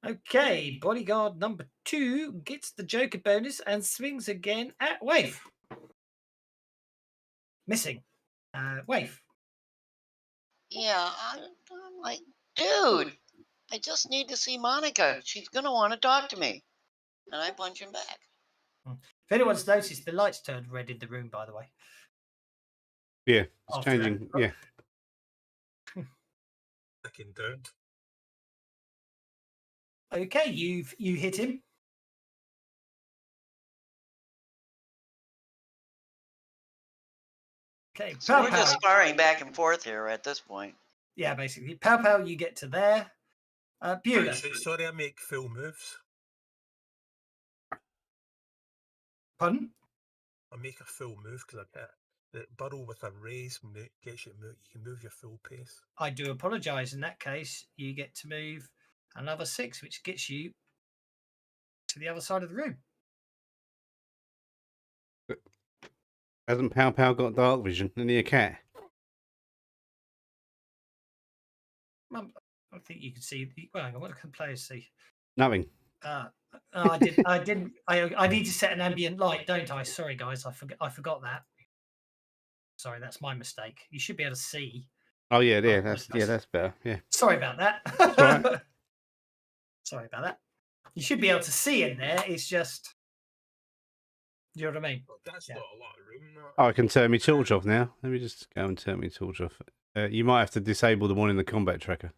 Okay, bodyguard number 2 gets the Joker bonus and swings again at Wave. Missing. Wave. Yeah, I'm like, dude, I just need to see Monica. She's going to want to talk to me. And I punch him back. If anyone's noticed, the lights turned red in the room, by the way. Yeah, it's After changing. that. Yeah. Fucking down. Okay, you hit him. Okay, So we're just sparring back and forth here at this point. Yeah, basically. Pow, you get to there. Beulah. Sorry, I make full moves. Pardon? I make a full move because I get the burrow with a raise gets you move. You can move your full pace. I do apologise. In that case, you get to move another 6, which gets you to the other side of the room. Hasn't Pow got dark vision? And he a cat? I think you can see. Well, hang on, what can players see? Nothing. I didn't. I need to set an ambient light, don't I? Sorry, guys. I forgot that. Sorry, that's my mistake. You should be able to see. Oh yeah, that's better. Yeah. Sorry about that. Right. Sorry about that. You should be able to see in there. It's just. Do you know what I mean? Well, that's not a lot of room. Oh, I can turn my torch off now. Let me just go and turn my torch off. You might have to disable the one in the combat tracker.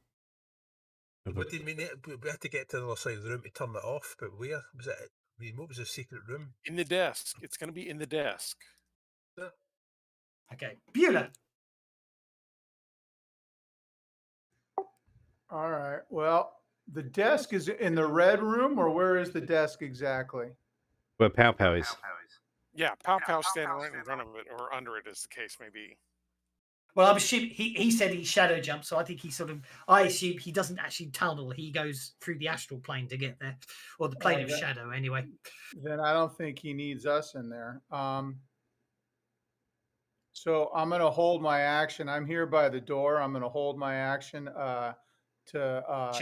What do you mean? We had to get to the other side of the room to turn it off, but where was it? I mean, what was the secret room? In the desk. It's going to be in the desk. Yeah. Okay, Beulah. All right. Well, the desk is in the red room, or where is the desk exactly? Where Pow is. Yeah, Pow standing right in front of it, or under it, as the case may be. Well, I'm assuming he said he shadow jumps, so I think I assume he doesn't actually tunnel. He goes through the astral plane to get there, or the plane of shadow, anyway. Then I don't think he needs us in there. So I'm going to hold my action. I'm here by the door. I'm going to hold my action to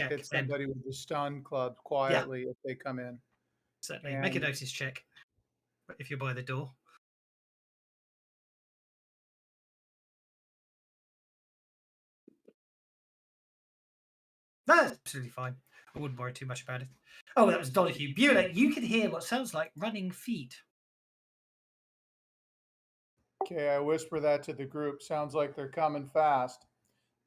hit somebody with the stun club quietly if they come in. Certainly. Make a notice check if you're by the door. No, that's absolutely fine. I wouldn't worry too much about it. Oh, that was Donahue. Beulah, you can hear what sounds like running feet. Okay, I whisper that to the group. Sounds like they're coming fast.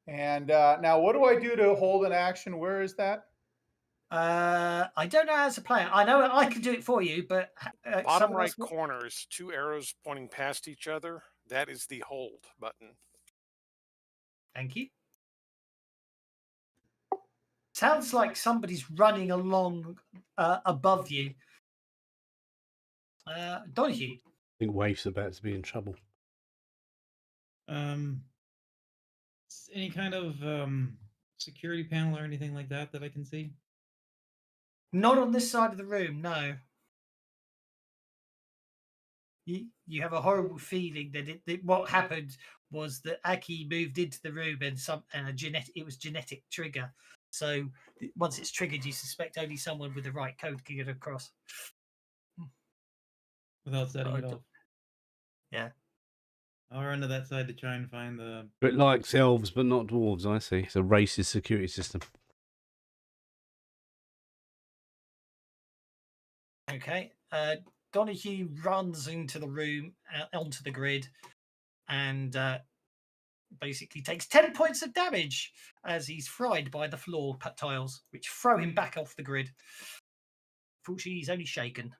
And now what do I do to hold an action? Where is that? I don't know as a player. I know I can do it for you, but bottom right corner is 2 arrows pointing past each other. That is the hold button. Thank you. Sounds like somebody's running along above you. Donahue. I think Wave's about to be in trouble. Any kind of security panel or anything like that I can see? Not on this side of the room, no. You have a horrible feeling that what happened was that Aki moved into the room and it was genetic trigger. So once it's triggered, you suspect only someone with the right code can get across. Without setting it off. Yeah. I'll run to that side to try and find the... But like elves, but not dwarves, I see. It's a racist security system. Okay. Donahue runs into the room, onto the grid, and basically takes 10 points of damage as he's fried by the floor tiles, which throw him back off the grid. Fortunately, he's only shaken.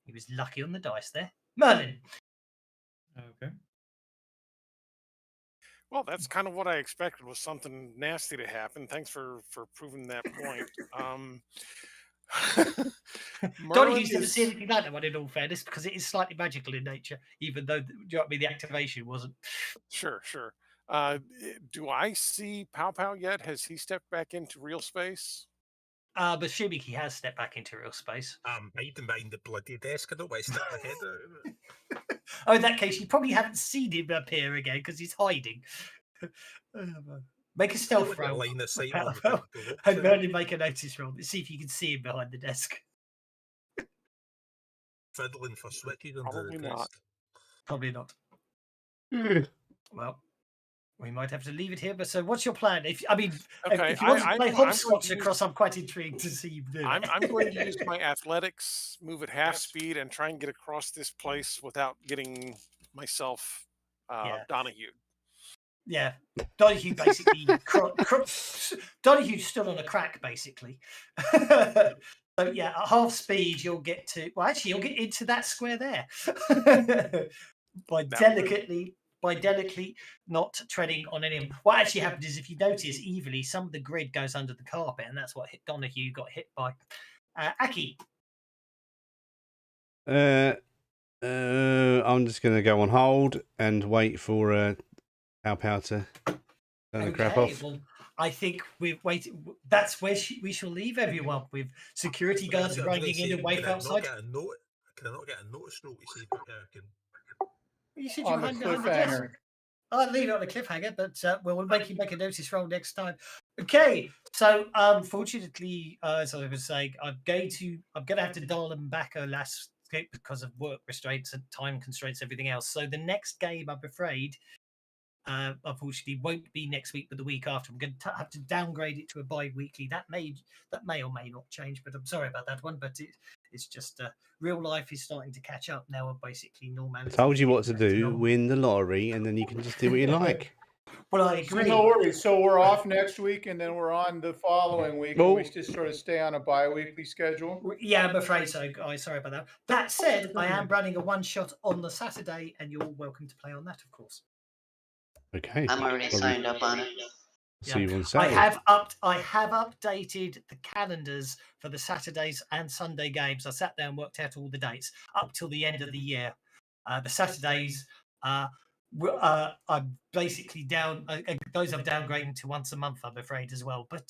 He was lucky on the dice there. Merlin. Okay. Well, that's kind of what I expected, was something nasty to happen. Thanks for proving that point. Donahue's never seen anything like that one, in all fairness, because it is slightly magical in nature, even though the activation wasn't. Sure. Do I see Pow yet? Has he stepped back into real space? But assuming he has stepped back into real space. I'm hiding behind the bloody desk. I don't want to stick my head out. Oh, in that case, you probably haven't seen him appear again because he's hiding. Make a stealth Get a roll. line of sight Power on the roll, people up and to- Burnley make a notice roll. See if you can see him behind the desk. fiddling for switches under Probably the not. desk. Probably not. Hmm. Well, we might have to leave it here. But so, what's your plan? If Okay, if you want to play I'm going hopscotch to use- across, I'm quite intrigued to see you do I'm it. going to use my athletics, move at half speed, and try and get across this place without getting myself Yeah. Donahue. Yeah, Donahue basically Donahue's still on a crack basically. So yeah, at half speed you'll get to. Well, actually, you'll get into that square there by delicately not treading on any. What actually happened is, if you notice, evilly, some of the grid goes under the carpet, and that's what Donahue got hit by. Aki. I'm just going to go on hold and wait for our power to turn the crap off. Well, I think we've waited. That's where we shall leave everyone, with security guards riding in and wait outside. Can I not get a notice roll to see if the power can? You said you On were the hiding behind the desk. cliffhanger. I'll leave it on a cliffhanger, but we'll make you make a notice roll next time. Okay, so fortunately, as I was saying, I'm gonna have to dial them back a last because of work restraints and time constraints, everything else. So the next game, I'm afraid, unfortunately, won't be next week, but the week after. I'm going to have to downgrade it to a bi-weekly. That may or may not change, but I'm sorry about that one. But it's just real life is starting to catch up now, and basically normality. I told you what to do: win the lottery, and then you can just do what you like. Well, I agree. So no worries. So we're off next week, and then we're on the following week. And we just sort of stay on a bi-weekly schedule. Yeah, I'm afraid so. Sorry about that. That said, I am running a one-shot on the Saturday, and you're welcome to play on that, of course. Okay. I'm already signed up on it. See you on I Saturday. have updated the calendars for the Saturdays and Sunday games. I sat there and worked out all the dates up till the end of the year. The Saturdays, I'm basically down. Those I'm downgrading to once a month, I'm afraid, as well. But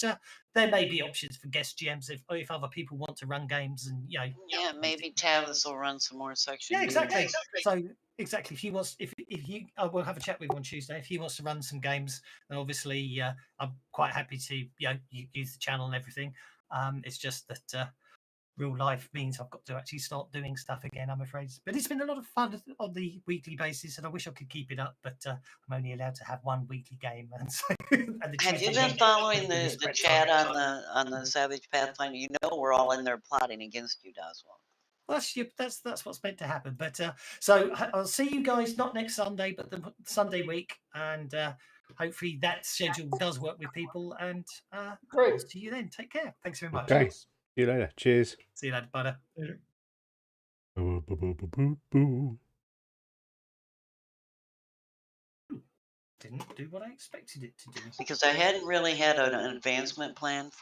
there may be options for guest GMs if other people want to run games, and Yeah, maybe Tavis will run some more section. Yeah, exactly. So exactly, if he wants, if we'll have a chat with him on Tuesday. If he wants to run some games, then obviously I'm quite happy to use the channel and everything. It's just that real life means I've got to actually start doing stuff again, I'm afraid. But it's been a lot of fun on the weekly basis, and I wish I could keep it up, but I'm only allowed to have one weekly game. And so, have you been following the chat on the Savage Pathfinder? You know we're all in there plotting against you, Doswell. Well, that's what's meant to happen. But so I'll see you guys not next Sunday, but the Sunday week, and hopefully that schedule does work with people. And Great. I'll see you then. Take care. Thanks very much. Okay. See you later. Cheers. See you later, butter. Didn't do what I expected it to do. Because I hadn't really had an advancement plan